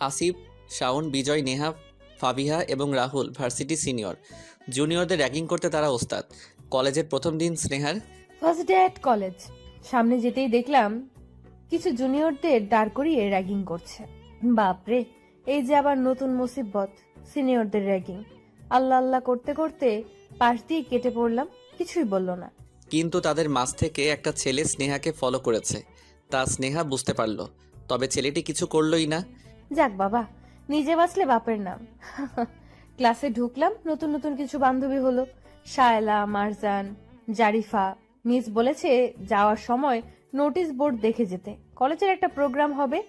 আসিফ, শাওন, বিজয়, নেহা, ফাবিহা এবং Rahul varsity senior. জুনিয়রদের ragging করতে তারা ওস্তাদ। কলেজের প্রথম দিন স্নেহার। First day at college. সামনে যেতেই দেখলাম কিছু জুনিয়রদের দাঁড় করিয়ে র্যাগিং করছে। বাপরে, এই যে আবার নতুন মুসিবত, সিনিয়রদের র্যাগিং। আল্লাহ আল্লাহ করতে করতে পাশ দিয়ে কেটে পড়লাম, কিছুই বলল না। কিন্তু তাদের মাঝ থেকে একটা ছেলে স্নেহাকে ফলো করেছে। তা স্নেহা বুঝতে পারল, তবে ছেলেটি কিছু করলই না। যাক বাবা, নিজে বাঁচলে বাপের নাম। ক্লাসে ঢুকলাম, নতুন নতুন কিছু বান্ধবী হলো। শায়লা, মারজান, জারিফা। মিস বলেছে যাওয়ার সময় নোটিশ বোর্ড দেখে যেতে। কলেজের একটা প্রোগ্রাম হবে,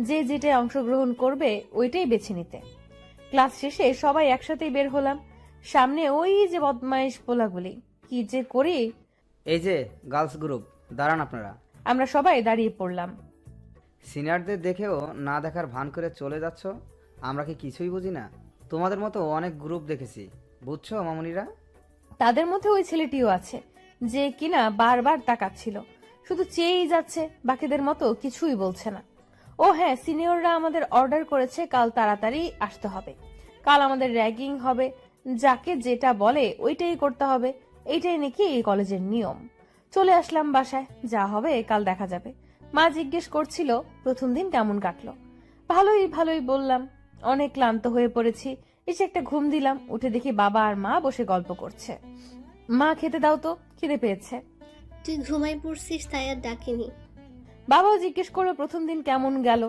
যে যেটায় অংশগ্রহণ করবে ওইটাই বেছে নিতে। ক্লাস শেষে সবাই একসাথেই বের হলাম। সামনে ওই যে বদমাইশ পোলাগুলি, কি যে করি। এই যে গার্লস গ্রুপ, দাঁড়ান আপনারা। আমরা সবাই দাঁড়িয়ে পড়লাম। সিনিয়রদের দেখেও না দেখার ভান করে চলে যাচ্ছ। আমরা কি কিছুই বুঝি না? তোমাদের মতো অনেক গ্রুপ দেখেছি, বুঝছো মামুনিরা? তাদের মধ্যে ওই ছেলেটিও আছে, যে কিনা বারবার তাকাচ্ছিল, শুধু চেয়েই যাচ্ছে, বাকিদের মতো কিছুই বলছে না। ও হ্যাঁ, সিনিয়ররা আমাদের অর্ডার করেছে কাল তাড়াতাড়ি আসতে হবে। কাল আমাদের র্যাগিং হবে, যাকে যেটা বলে ওইটাই করতে হবে। এইটাই নাকি এই কলেজের নিয়ম। চলে আসলাম বাসায়, যা হবে কাল দেখা যাবে। মা জিজ্ঞেস করছিল প্রথম দিন কেমন কাটলো। ভালোই ভালোই বললাম। অনেক ক্লান্ত হয়ে পড়েছি, এসে একটা ঘুম দিলাম। উঠে দেখি বাবা আর মা বসে গল্প করছে। মা, খেতে দাও তো, খিদে পেয়েছে। তুই ঘুমাই পড়ছিস তাই আর ডাকিনি। বাবাও জিজ্ঞেস করলো প্রথম দিন কেমন গেল।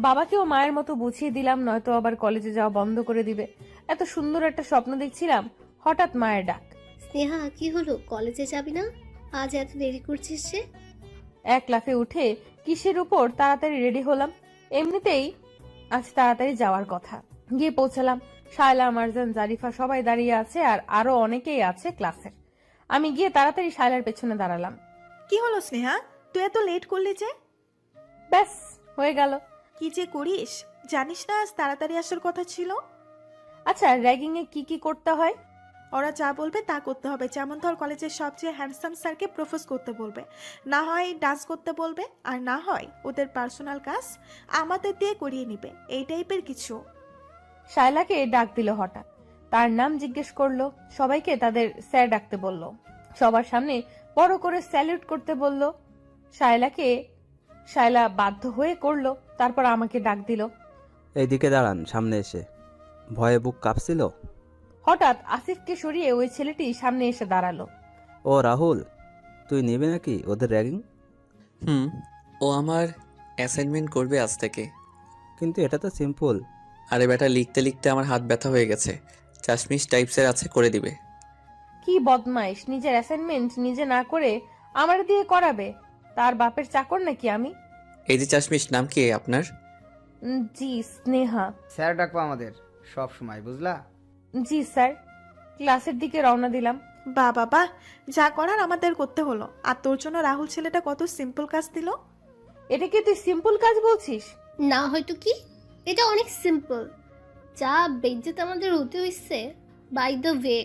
বাবাকেও মায়ের মতো বুঝিয়ে দিলাম, নয়তো আবার কলেজে যাওয়া বন্ধ করে দিবে। এত সুন্দর একটা স্বপ্ন দেখছিলাম, হঠাৎ মায়ের ডাক। স্নেহা, কি হলো, কলেজে যাবি না? আজ এত দেরি করছিস যে? এক লাফে উঠে কিসের উপর তাড়াতাড়ি রেডি হলাম। এমনিতেই আজ তাড়াতাড়ি যাওয়ার কথা। গিয়ে পৌঁছালাম। শায়লা, মারজান, জারিফা সবাই দাঁড়িয়ে আছে, আর আরো অনেকেই আছে ক্লাসের। আমি গিয়ে তাড়াতাড়ি শায়লার পেছনে দাঁড়ালাম। কি হলো স্নেহা, তুই এত লেট করলি যে? ব্যাস, হয়ে গেল। কি যে করিস, জানিস না আজ তাড়াতাড়ি আসার কথা ছিল? আচ্ছা, র্যাগিং এ কি কি করতে হয়? ওরা যা বলবে তা করতে হবে। যেমন ধর, কলেজের সবচেয়ে হ্যান্ডসাম স্যারকে প্রপোজ করতে বলবে, না হয় ডান্স করতে বলবে, আর না হয় ওদের পার্সোনাল কাজ আমাদের দিয়ে করিয়ে নিবে, এই টাইপের কিছু। শায়লাকে ডাক দিল হঠাৎ। তার নাম জিজ্ঞেস করলো। সবাইকে তাদের স্যার ডাকতে বলল। সবার সামনে বড় করে স্যালুট করতে বলল। শায়লা বাধ্য হয়ে করলো। তারপর আমাকে ডাক দিল। এইদিকে দাঁড়ান, সামনে এসে। ভয়ে বুক কাঁপছিল। হঠাৎ আসিফকে সরিয়ে ওই ছেলেটি সামনে এসে দাঁড়ালো। ও রাহুল, তুই নিবি নাকি ওদের র্যাগিং? হুম, ও আমার অ্যাসাইনমেন্ট করবে আজ থেকে। কিন্তু এটা তো সিম্পল। আরে বেটা, লিখতে লিখতে আমার হাত ব্যথা হয়ে গেছে। চাশমিশ টাইপসের আছে, করে দিবে। কি বদমাইশ, নিজের অ্যাসাইনমেন্ট নিজে না করে আমার দিয়ে করাবে। তার বাপের চাকর নাকি আমি? এই যে চাশমিশ, নাম কি আপনার? জি, স্নেহা। স্যার ডাকবো আমাদের সব সময়, বুঝলা? জি স্যার। ক্লাসের দিকে রওনা দিলাম। বাবা, যা করার আমাদের করতে হলো। আর তোর জন্য রাহুল ছেলেটা কত সিম্পল কাজ দিল। এটা কি তুই সিম্পল কাজ বলছিস? না হয়তো কি, এটা অনেক সিম্পল। যা বেজ্জত আমাদের হতে হইছে। বাই দ্য ওয়ে,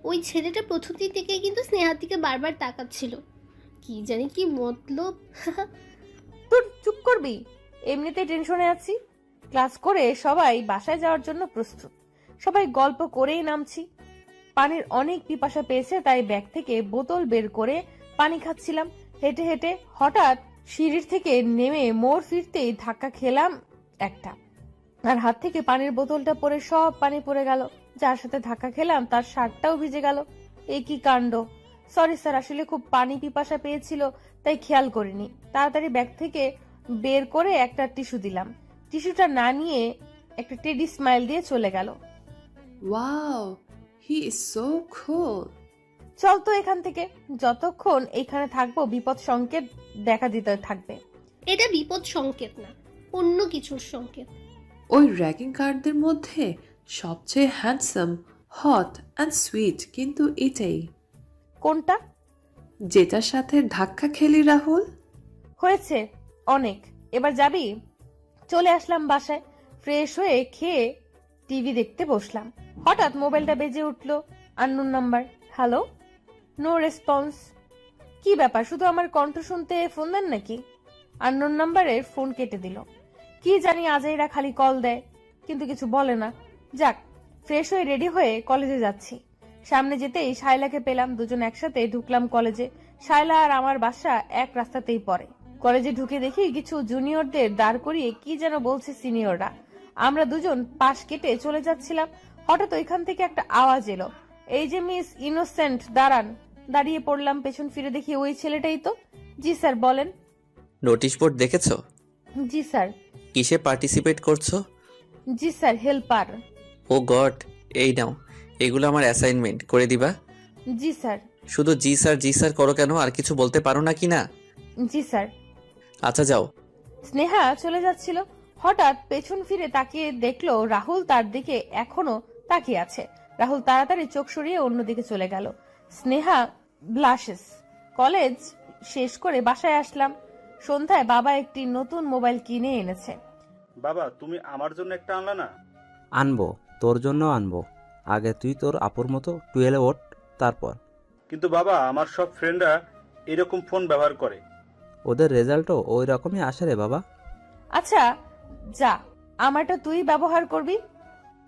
ওই ছেলেটা প্রথম দিন থেকে কিন্তু স্নেহার দিকে বারবার তাকাচ্ছিল। কি জানি কি মতলব। তোর চুপ করবি। এমনিতেই টেনশনে আছি। ক্লাস করে সবাই বাসায় যাওয়ার জন্য প্রস্তুত। সবাই গল্প করেই নামছি। পানির অনেক পিপাসা পেয়েছে, তাই ব্যাগ থেকে বোতল বের করে পানি খাচ্ছিলাম। হেঁটে হেঁটে হঠাৎ সিঁড়ির থেকে নেমে মোড় ফিরতেই ধাক্কা খেলাম একটা, আর হাত থেকে পানির বোতলটা পড়ে সব পানি পড়ে গেল। যার সাথে ধাক্কা খেলাম তার শার্টটাও ভিজে গেল। এ কি কাণ্ড! সরি স্যার, আসলে খুব পানি পিপাসা পেয়েছিল, তাই খেয়াল করিনি। তাড়াতাড়ি ব্যাগ থেকে বের করে একটা টিস্যু দিলাম। টিস্যুটা না নিয়ে একটা টেডি স্মাইল দিয়ে চলে গেল। Wow, he is so cool. চল তো এখান থেকে। যতক্ষণ এইখানে থাকবো বিপদ সংকেত দেখা দিতে থাকবে। এটা বিপদ সংকেত না, অন্য কিছুর সংকেত। ওই র্যাগিং গার্ডদের মধ্যে সবচেয়ে হ্যান্ডসাম, হট অ্যান্ড সুইট কিন্তু এটাই, কোনটা? যেটার সাথে ধাক্কা খেলি রাহুল। হয়েছে অনেক, এবার যাবি? চলে আসলাম বাসায়। ফ্রেশ হয়ে খেয়ে টিভি দেখতে বসলাম। হঠাৎ মোবাইলটা বেজে উঠলো। Unknown number. Hello. No response. কি ব্যাপার, শুধু আমার কণ্ঠ শুনতে ফোন দেন নাকি? আননোন নাম্বারের ফোন কেটে দিল। কি জানি আজাইরা খালি কল দেয়। কিন্তু কিছু বলে না। যাক, ফ্রেশ হয়ে রেডি হয়ে কলেজে যাচ্ছি। সামনে যেতেই শায়লাকে পেলাম, দুজন একসাথে ঢুকলাম কলেজে। শায়লা আর আমার বাসা এক রাস্তাতেই পড়ে। কলেজে ঢুকে দেখি কিছু জুনিয়রদের দাঁড় করিয়ে কি যেন বলছে সিনিয়ররা। আমরা দুজন পাশ কেটে চলে যাচ্ছিলাম, হঠাৎ ওইখান থেকে একটা আওয়াজ এলো, এই যে মিস ইনোসেন্ট দাঁড়ান। দাঁড়িয়ে পড়লাম, পেছন ফিরে দেখি ওই ছেলেটাই তো। জি স্যার, বলেন। নোটিশ বোর্ড দেখেছো? জি স্যার। কিসে পার্টিসিপেট করছো? জি স্যার, হেল্পার। ও গড, এই নাও, এগুলো আমার অ্যাসাইনমেন্ট, করে দিবা? জি স্যার। শুধু জি স্যার করো কেন? আর কিছু বলতে পারো না কি না? জি স্যার। আচ্ছা যাও। স্নেহা চলে যাচ্ছিল, হঠাৎ পেছন ফিরে তাকিয়ে দেখলো রাহুল তার দিকে এখনো তাকিয়ে আছে। রাহুল তাড়াতাড়ি চোখ সরিয়ে অন্যদিকে চলে গেল। স্নেহা ব্লাশেস। কলেজ শেষ করে বাসায় আসলাম। সন্ধ্যায় বাবা একটি নতুন মোবাইল কিনে এনেছে। বাবা, তুমি আমার জন্য একটা আনলা না? আনবো, তোর জন্য আনবো। আগে তুই তোর আপুর মতো 12 ওঠ, তারপর। কিন্তু বাবা, আমার সব ফ্রেন্ডরা এরকম ফোন ব্যবহার করে। ওদের রেজাল্টও ওই রকমই আসে রে বাবা। আচ্ছা যা, আমারটা তুই ব্যবহার করবি,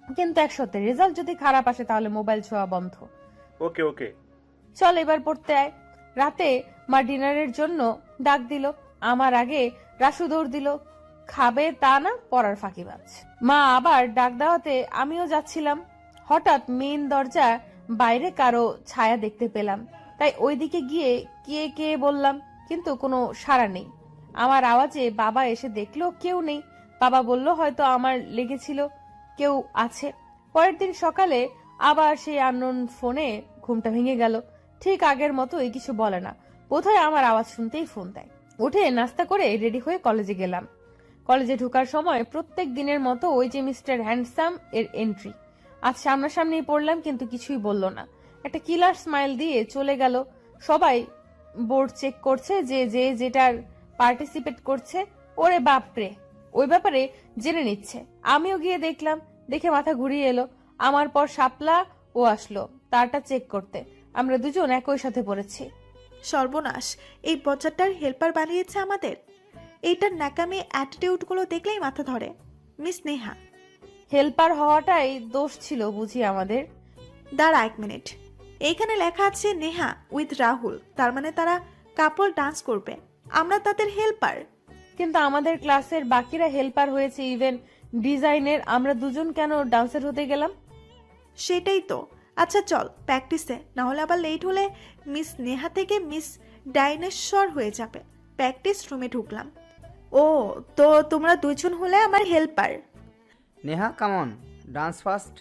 কিন্তু এক সত্যি রেজাল্ট যদি খারাপ আসে তাহলে মোবাইল ছোঁয়া বন্ধ। ওকে ওকে। চল এবার পড়তে আয়। রাতে মা ডিনারের জন্য ডাক দিল। আমার আগে রাসু দৌড় দিল, খাবে তা না, পড়ার ফাঁকিবাজ। মা আবার ডাক দেওয়াতে আমিও যাচ্ছিলাম। হঠাৎ মেইন দরজা বাইরে কারো ছায়া দেখতে পেলাম, তাই ওইদিকে গিয়ে কে কে বললাম, কিন্তু কোনো সাড়া নেই। আমার আওয়াজে বাবা এসে দেখলো কেউ নেই। বাবা বলল হয়তো আমার লেগেছিল, কেউ আছে। পরের দিন সকালে আবার সেই আননোন ফোনে ঘুমটা ভেঙে গেল। ঠিক আগের মতোই কিছু বলে না, বোধহয় আমার আওয়াজ শুনতেই ফোন দেয়। উঠে নাস্তা করে রেডি হয়ে কলেজে গেলাম। কলেজে ঢোকার সময় প্রত্যেক দিনের মতো ওই যে মিস্টার হ্যান্ডসাম এর এন্ট্রি। আজ সামনাসামনি পড়লাম, কিন্তু কিছুই বলল না। একটা কিলার স্মাইল দিয়ে চলে গেল। সবাই বোর্ড চেক করছে, যে যে যেটার পার্টিসিপেট করছে। ওরে বাপরে, ওই ব্যাপারে জেনে নিচ্ছে। আমিও গিয়ে দেখলাম, দেখে মাথা ঘুরিয়ে এলো। আমার পর শাপলা ও আসলো তারটা চেক করতে। আমরা দুজন একই সাথে পড়েছি। সর্বনাশ, এই বজ্জারটার হেল্পার বানিয়েছে আমাদের। এইটার ন্যাকামি অ্যাটিটিউডগুলো দেখলেই মাথা ধরে। মিস নেহা। হেল্পার হওয়াটাই দোষ ছিল বুঝি আমাদের। দাঁড়া 1 মিনিট, এইখানে লেখা আছে নেহা উইথ রাহুল, তার মানে তারা কাপল ডান্স করবে, আমরা তাদের হেল্পার। কিন্তু আমাদের ক্লাসের বাকিরা হেল্পার হয়েছে, ইভেন ডিজাইনের। আমরা দুজন কেন ডান্সার হতে গেলাম? সেটাই তো। আচ্ছা চল প্র্যাকটিসে, না হলে আবার লেট হলে মিস নেহা থেকে মিস ডাইনোসর হয়ে যাবে। প্র্যাকটিস রুমে ঢুকলাম। ও, তো তোমরা দুজন হলে আমার helper. Neha come on, dance first.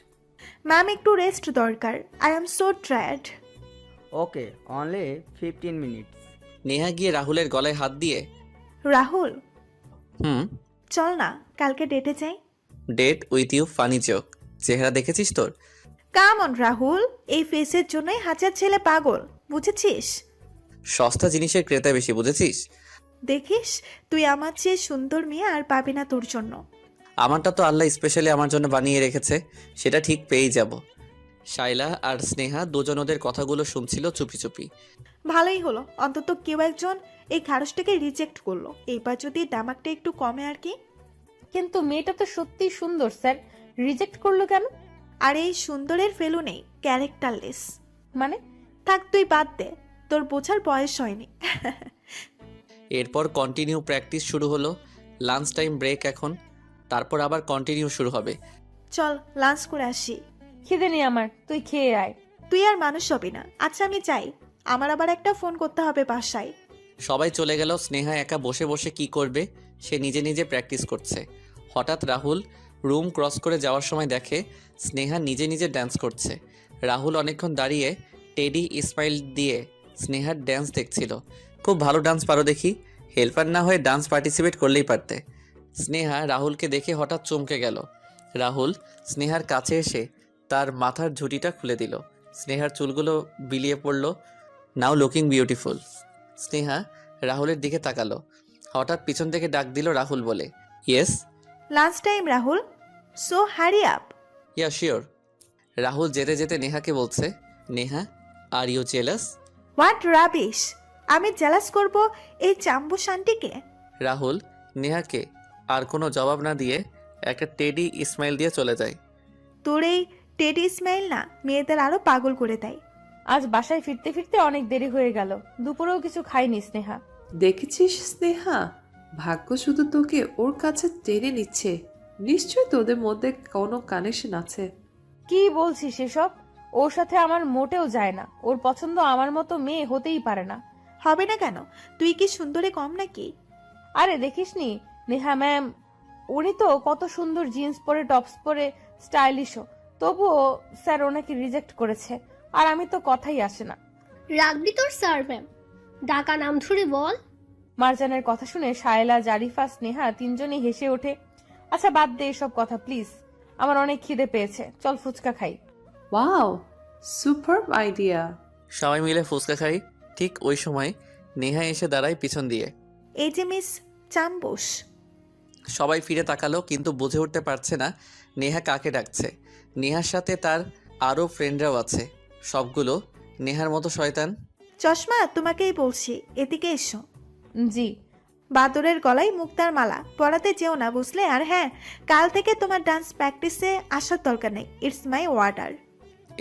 Ma'am, একটু রেস্ট দরকার। I am so tired. Okay, only 15 minutes. Neha গিয়ে রাহুলের গলায় হাত দিয়ে, রাহুল, হুম, চল না কালকে ডেটে যাই। Date with you funny joke. চেহারা দেখেছিস তোর? কাম অন রাহুল, এই ফেসের জন্যই হাজার ছেলে পাগল, বুঝেছিস? সস্তা জিনিসের ক্রেতা বেশি, বুঝেছিস? দেখিস, তুই আমার চেয়ে সুন্দর মেয়ে আর পাবি না তোর জন্য। আমারটা তো আল্লাহ স্পেশালি আমার জন্য বানিয়ে রেখেছে, সেটা ঠিক পেয়েই যাব। শাইলা আর স্নেহা দুজন ওদের কথাগুলো শুনছিল চুপি চুপি। ভালোই হলো, অন্তত কেউ একজন এই খারসটাকে রিজেক্ট করলো। এইবার যদি ডামাকটা একটু কমে আর কি। কিন্তু মেয়েটা তো সত্যি সুন্দর স্যার, রিজেক্ট করলো কেন? আর এই সুন্দরের ফেলু নেই, ক্যারেক্টারলেস। মানে? থাক, তুই বাদ দে, তোর বোঝার বয়স হয়নি। এরপর কন্টিনিউ প্র্যাকটিস শুরু হলো। লাঞ্চ টাইম ব্রেক এখন, তারপর আবার কন্টিনিউ শুরু হবে। চল লাঞ্চ করে আসি। খিদে নেই আমার, তুই খেয়ে আয়। তুই আর মানুষ হবি না। আচ্ছা আমি যাই, আমার আবার একটা ফোন করতে হবে বাসায়। সবাই চলে গেল। স্নেহা একা বসে বসে কি করবে, সে নিজে নিজে প্র্যাকটিস করছে। হঠাৎ রাহুল রুম ক্রস করে যাওয়ার সময় দেখে স্নেহা নিজে নিজে ড্যান্স করছে। রাহুল অনেকক্ষণ দাঁড়িয়ে টেডি স্মাইল দিয়ে স্নেহার ড্যান্স দেখছিল। খুব ভালো ডান্স পারো দেখি, হেল্পার না হয়ে ডান্স পার্টিসিপেট করলেই পারতে। স্নেহা রাহুলকে দেখে হঠাৎ চমকে গেল। রাহুল স্নেহার কাছে এসে তার মাথার ঝুঁটিটা খুলে দিল। স্নেহার চুলগুলো বিলিয়ে পড়ল। নাও লুকিং বিউটিফুল। স্নেহা রাহুলের দিকে তাকালো। হঠাৎ পিছন থেকে ডাক দিল রাহুল বলে, yes. Lunch time Rahul, so hurry up. Yeah sure. Rahul যেতে যেতে নেহাকে বলছে, Neha are you jealous? What rubbish, আমি জেলাস করব এই চাম্বু শান্তিকে? রাহুল নেহাকে আর কোনো জবাব না দিয়ে একটা টেডি স্মাইল দিয়ে চলে যায়। তোর এই টেডি স্মাইল না মেয়েদের আরো পাগল করে দেয়। আজ বাসায় ফিরতে ফিরতে অনেক দেরি হয়ে গেল, দুপুরেও কিছু খাইনি স্নেহা। দেখেছিস স্নেহা, ভাগ্য শুধু তোকে ওর কাছে টেনে নিচ্ছে। নিশ্চয়ই তোদের মধ্যে কোনো কানেকশন আছে। কি বলছিস এসব? ওর সাথে আমার মোটেও যায় না। ওর পছন্দ আমার মতো মেয়ে হতেই পারে না। হবে না কেন? তুই কি সুন্দরে কম নাকি? আরে দেখিসনি নেহা ম্যাম, উনি তো কত সুন্দর জিন্স পরে টপস পরে স্টাইলিশও, তবুও স্যার ওনাকে রিজেক্ট করেছে। আর আমি তো কথাই আসে না। রাখবি তোর স্যার ম্যাম, ডাকা নাম ধরে বল। মারজানের কথা শুনে শায়লা, জারিফা, স্নেহা তিনজনই হেসে ওঠে। আচ্ছা বাদ দে এসব কথা প্লিজ, আমার অনেক খিদে পেয়েছে, চল ফুচকা খাই। Wow, super idea. সবাই মিলে ফুচকা খাই। ঠিক ওই সময় নেহা এসে দাঁড়ায় পিছন দিয়ে। এই যে মিস চাম্বুস। সবাই ফিরে তাকালো, কিন্তু বুঝে উঠতে পারছে না নেহা কাকে ডাকছে। নেহার সাথে তার আরও ফ্রেন্ডরাও আছে, সবগুলো নেহার মতো শয়তান। চশমা, তোমাকেই বলছি, এদিকে এসো। জি। বাদরের গলায় মুক্তার মালা পরাতে যেও না, বুঝলে? আর হ্যাঁ, কাল থেকে তোমার ডান্স প্র্যাকটিসে আসার দরকার নেই, ইটস মাই ওয়ার্ডার।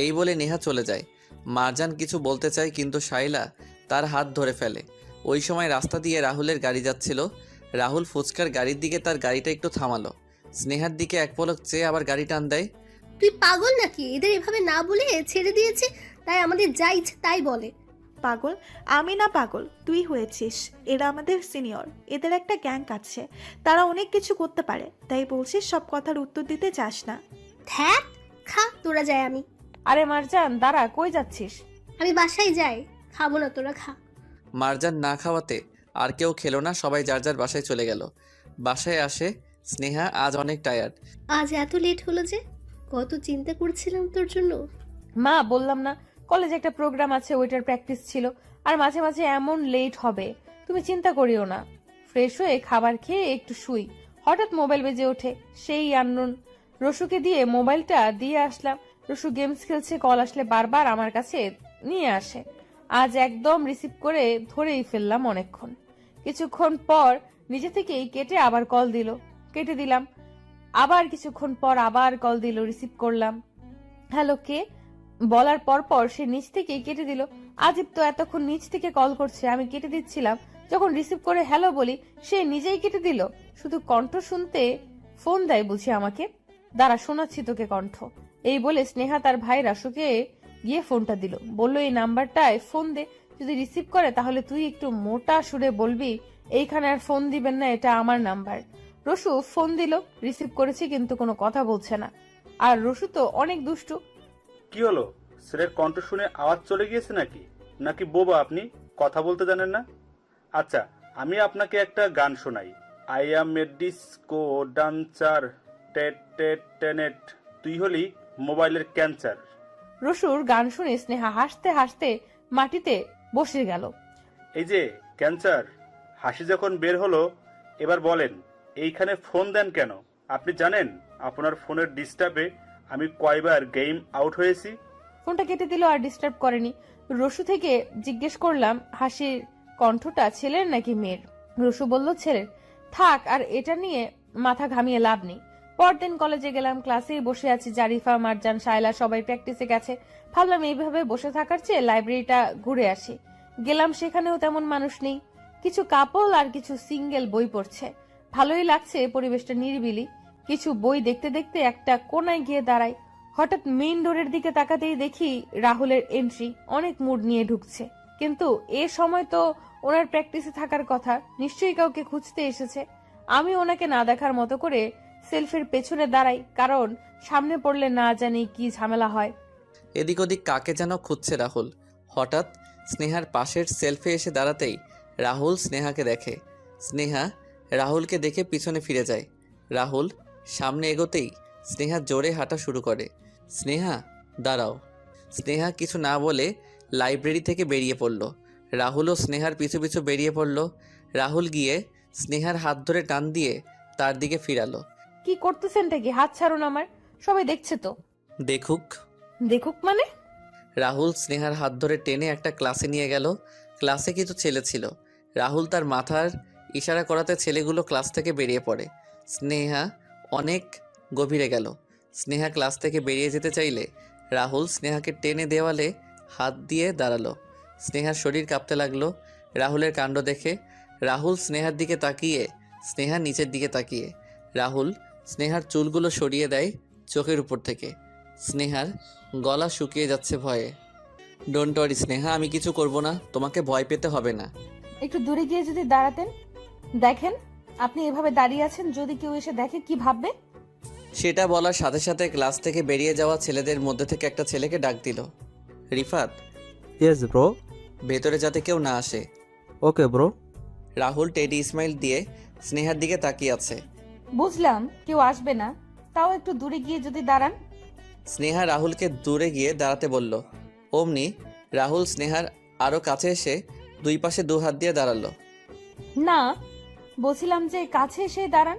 এই বলে নেহা চলে যায়। মারজান কিছু বলতে চায়, কিন্তু শাইলা তার হাত ধরে ফেলে। ওই সময় রাস্তা দিয়ে রাহুলের গাড়ি যাচ্ছিল। রাহুল ফুচকার গাড়ির দিকে তার গাড়িটা একটু থামালো, স্নেহার দিকে এক পলক চেয়ে আবার গাড়ি টান দেয়। তুই পাগল নাকি? এদের এভাবে না বলে ছেড়ে দিয়েছে, তাই আমাদের যা ইচ্ছে তাই বলে। পাগল? আমি না পাগল, তুই হয়েছিস। এরা আমাদের সিনিয়র, এদের একটা গ্যাং আছে, তারা অনেক কিছু করতে পারে, তাই বলছিস সব কথার উত্তর দিতে চাস না। হ্যাঁ, খা তোরা, যায় আমি। আরে মারজান দাঁড়া, কই যাচ্ছিস? আমি বাসায় যাই, খাবো না, তোরা খা। মারজান না খাওয়াতে আর কেউ খেলো না, সবাই যার যার বাসায় চলে গেল। বাসায় আসে স্নেহা, আজ অনেক টায়ার্ড। আজ এত লেট হলো যে? কত চিন্তা করছিলাম তোর জন্য। মা বললাম না কলেজে একটা প্রোগ্রাম আছে, ওইটার প্র্যাকটিস ছিল, আর মাঝে মাঝে এমন লেট হবে, তুমি চিন্তা করিও না। ফ্রেশ হয়ে খাবার খেয়ে একটু শুই, হঠাৎ মোবাইল বেজে ওঠে, সেই আননোন। রসুকে দিয়ে মোবাইলটা দিয়ে আসলাম। রসু গেমস খেলছে, কল আসলে বারবার আমার কাছে নিয়ে আসে। আজ একদম রিসিভ করে ধরেই ফেললাম অনেকক্ষণ। কিছুক্ষণ পর নিজে থেকেই কেটে আবার কল দিল, কেটে দিলাম। আবার কিছুক্ষণ পর আবার কল দিল, রিসিভ করলাম। হ্যালো, কে বলার পর পর সে নিচ থেকেই কেটে দিল। আজিব তো, এতক্ষণ নিচ থেকে কল করছে, আমি কেটে দিচ্ছিলাম, যখন রিসিভ করে হ্যালো বলি সে নিজেই কেটে দিল। শুধু কণ্ঠ শুনতে ফোন দেয় বুঝি আমাকে? দাঁড়া শোনাচ্ছি তোকে কণ্ঠ। এই বলে স্নেহা তার ভাই রাসুকে গিয়ে ফোনটা দিল, বলল এই নাম্বারটায় ফোন দে, যদি রিসিভ করে তাহলে তুই একটু মোটা সুরে বলবি এইখানে আর ফোন দিবেন না, এটা আমার নাম্বার। রসু ফোন দিল, রিসিভ করেছি, কিন্তু কোনো কথা বলছে না। আর রসু তো অনেক দুষ্টু। কি হলো? ছেলের কণ্ঠ শুনে আওয়াজ চলে গিয়েছে নাকি? নাকি বোবা আপনি, কথা বলতে জানেন না? আচ্ছা, আমি আপনাকে একটা গান শোনাই। I am A disco dancer, TET TET Tenet, তুই হলি মোবাইলের ক্যান্সার। রসুর গান শুনে স্নেহা হাসতে হাসতে মাটিতে বসে গেল। এই যে ক্যান্সার, হাসি যখন বের হলো, এবার বলেন এইখানে ফোন দেন কেন? আপনি জানেন আপনার ফোনের ডিস্টার্বে আমি কয়বার গেম আউট হয়েছি? ফোনটা কেটে দিল, আর ডিস্টার্ব করেনি। রসু থেকে জিজ্ঞেস করলাম হাসির কণ্ঠটা ছেলের নাকি মেয়ের? রসু বলল ছেলের। থাক, আর এটা নিয়ে মাথা ঘামিয়ে লাভ নেই। পরদিন কলেজে গেলাম, ক্লাসেই বসে আছি, জারিফা, মারজান, শায়লা সবাই প্র্যাকটিসে গেছে। ভাবলাম এইভাবে বসে থাকার চেয়ে লাইব্রেরিটা ঘুরে আসি। গেলাম, সেখানেও তেমন মানুষ নেই, কিছু কাপল আর কিছু সিঙ্গেল বই পড়ছে। ভালোই লাগছে, পরিবেশটা নিরিবিলি। কিছু বই দেখতে দেখতে একটা কোনায় গিয়ে দাঁড়াই। হঠাৎ মেইন ডোরের দিকে তাকাতেই দেখি রাহুলের এন্ট্রি, অনেক মুড নিয়ে ঢুকছে। কিন্তু এ সময় তো ওনার প্র্যাকটিসে থাকার কথা, নিশ্চয়ই কাউকে খুঁজতে এসেছে। আমি ওনাকে না দেখার মতো করে সেলফের পেছনে দাঁড়াই, কারণ সামনে পড়লে না জানি কি ঝামেলা হয়। এদিক ওদিক কাকে যেন খুঁজছে রাহুল। হঠাৎ স্নেহার পাশের সেলফে এসে দাঁড়াতেই রাহুল স্নেহাকে দেখে। স্নেহা রাহুলকে দেখে পিছনে ফিরে যায়। রাহুল সামনে এগোতেই স্নেহা জোরে হাঁটা শুরু করে। স্নেহা দাঁড়াও। স্নেহা কিছু না বলে লাইব্রেরি থেকে বেরিয়ে পড়ল। রাহুলও স্নেহার পিছু পিছু বেরিয়ে পড়ল। রাহুল গিয়ে স্নেহার হাত ধরে টান দিয়ে তার দিকে ফিরালো। কি করতেছেনটা কি? হাত ছাড়ুন আমার, সবাই দেখছে তো। দেখুক। দেখুক মানে? রাহুল স্নেহার হাত ধরে টেনে একটা ক্লাসে নিয়ে গেল। ক্লাসে কিছু ছেলে ছিল। রাহুল তার মাথার ইশারা করাতে ছেলেগুলো ক্লাস থেকে বেরিয়ে পড়ে। স্নেহা অনেক গভীরে গেল। স্নেহা ক্লাস থেকে বেরিয়ে যেতে চাইলে রাহুল স্নেহাকে টেনে দেওয়ালে হাত দিয়ে দাঁড়ালো। স্নেহার শরীর কাঁপতে লাগলো রাহুলের কাণ্ড দেখে। রাহুল স্নেহার দিকে তাকিয়ে, স্নেহা নিচের দিকে তাকিয়ে। রাহুল স্নেহার চুলগুলো সরিয়ে দেয় চোখের উপর থেকে। স্নেহার গলা শুকিয়ে যাচ্ছে ভয়ে। ডোন্ট ওয়ারি স্নেহা, আমি কিছু করব না, তোমাকে ভয় পেতে হবে না। একটু দূরে গিয়ে যদি দাঁড়াতেন। দেখেন আপনি এভাবে দাঁড়িয়ে আছেন, যদি কেউ এসে দেখে কি ভাববে? সেটা বলার সাথে সাথে ক্লাস থেকে বেরিয়ে যাওয়া ছেলেদের মধ্যে থেকে একটা ছেলেকে ডাক দিল। Rifat, yes bro. ভেতরে যাতে কেউ না আসে। Okay bro. Rahul teddy smile দিয়ে স্নেহার দিকে তাকিয়ে আছে। বুঝলাম কেউ আসবে না, তাও একটু দূরে গিয়ে যদি দাঁড়ান। স্নেহা রাহুলকে দূরে গিয়ে দাঁড়াতে বলল। অমনি রাহুল স্নেহার আরও কাছে এসে দুই পাশে দু হাত দিয়ে দাঁড়ালো। না, বলছিলাম যে কাছে এসে দাঁড়ান।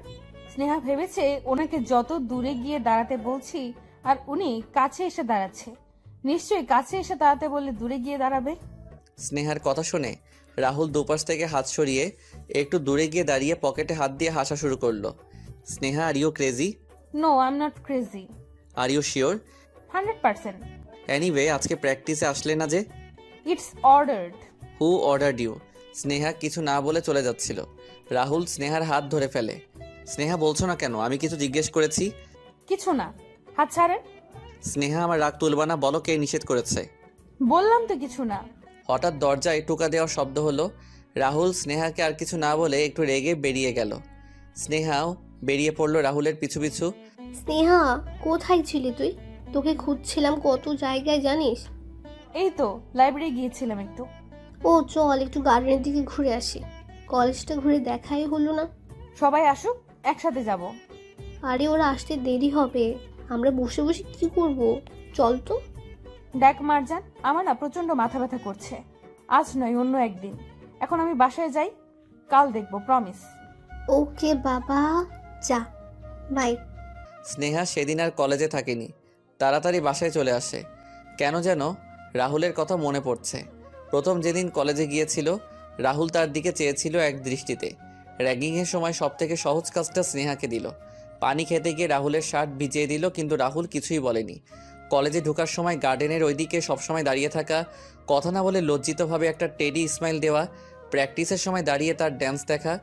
স্নেহা ভেবেছে ওনাকে যত দূরে গিয়ে দাঁড়াতে বলছি আর উনি কাছে এসে দাঁড়াচ্ছে। নিশ্চয়ই কাছে এসে দাঁড়াতে বললে দূরে গিয়ে দাঁড়াবে। স্নেহার কথা শুনে রাহুল দুপাশ থেকে হাত সরিয়ে একটু দূরে গিয়ে দাঁড়িয়ে পকেটে হাত দিয়ে হাসা শুরু করলো। Sneha, are you crazy? No, I am not crazy. Are you sure? 100%। Anyway, আজকে প্র্যাকটিসে আসলে না যে? It's ordered. Who ordered you? Sneha কিছু না বলে চলে যাচ্ছিল। রাহুল স্নেহার হাত ধরে ফেলে। স্নেহা, বলছো না কেন? আমি কিছু জিজ্ঞেস করেছি। কিছু না, হাত ছাড়েন। স্নেহা, আমার রাগ তুলবা না, বলো কে নিষেধ করেছে? বললাম তো কিছু না। হঠাৎ দরজায় টোকা দেওয়ার শব্দ হলো। রাহুল স্নেহাকে আর কিছু না বলে একটু রেগে বেরিয়ে গেল। স্নেহাও বেরিয়ে পড়লো রাহুলের পিছু পিছু। স্নেহা, কোথায় ছিলি তুই? তোকে খুঁজছিলাম কত জায়গায় জানিস। এই তো লাইব্রেরি গিয়েছিলাম একটু। ও চল একটু গার্ডেনের দিকে ঘুরে আসি, কলেজটা ঘুরে দেখাই হলো না। সবাই আসুক, একসাথে যাব। আরে ওরা আসতে দেরি হবে, আমরা বসে বসে কি করব? চল তো। দেখ মারজান, আমার না প্রচন্ড মাথা ব্যথা করছে। আজ নয়, অন্য একদিন। এখন আমি বাসায় যাই, কাল দেখবো, প্রমিস। ওকে বাবা, যা, বাই। স্নেহা সেদিন আর কলেজে থাকেনি, তাড়াতাড়ি বাসায় চলে আসে। কেন যেন রাহুলের কথা মনে পড়ছে। প্রথম যেদিন কলেজে গিয়েছিল, রাহুল তার দিকে চেয়েছিল এক দৃষ্টিতে। র্যাগিংয়ের সময় সবথেকে সহজ কাজটা স্নেহাকে দিল। পানি খেতে গিয়ে রাহুলের শার্ট ভিজিয়ে দিল, কিন্তু রাহুল কিছুই বলেনি। কলেজে ঢোকার সময় গার্ডেনের ওইদিকে সবসময় দাঁড়িয়ে থাকা, কথা না বলে লজ্জিতভাবে একটা টেডি স্মাইল দেওয়া, প্র্যাকটিসের সময় দাঁড়িয়ে তার ড্যান্স দেখা,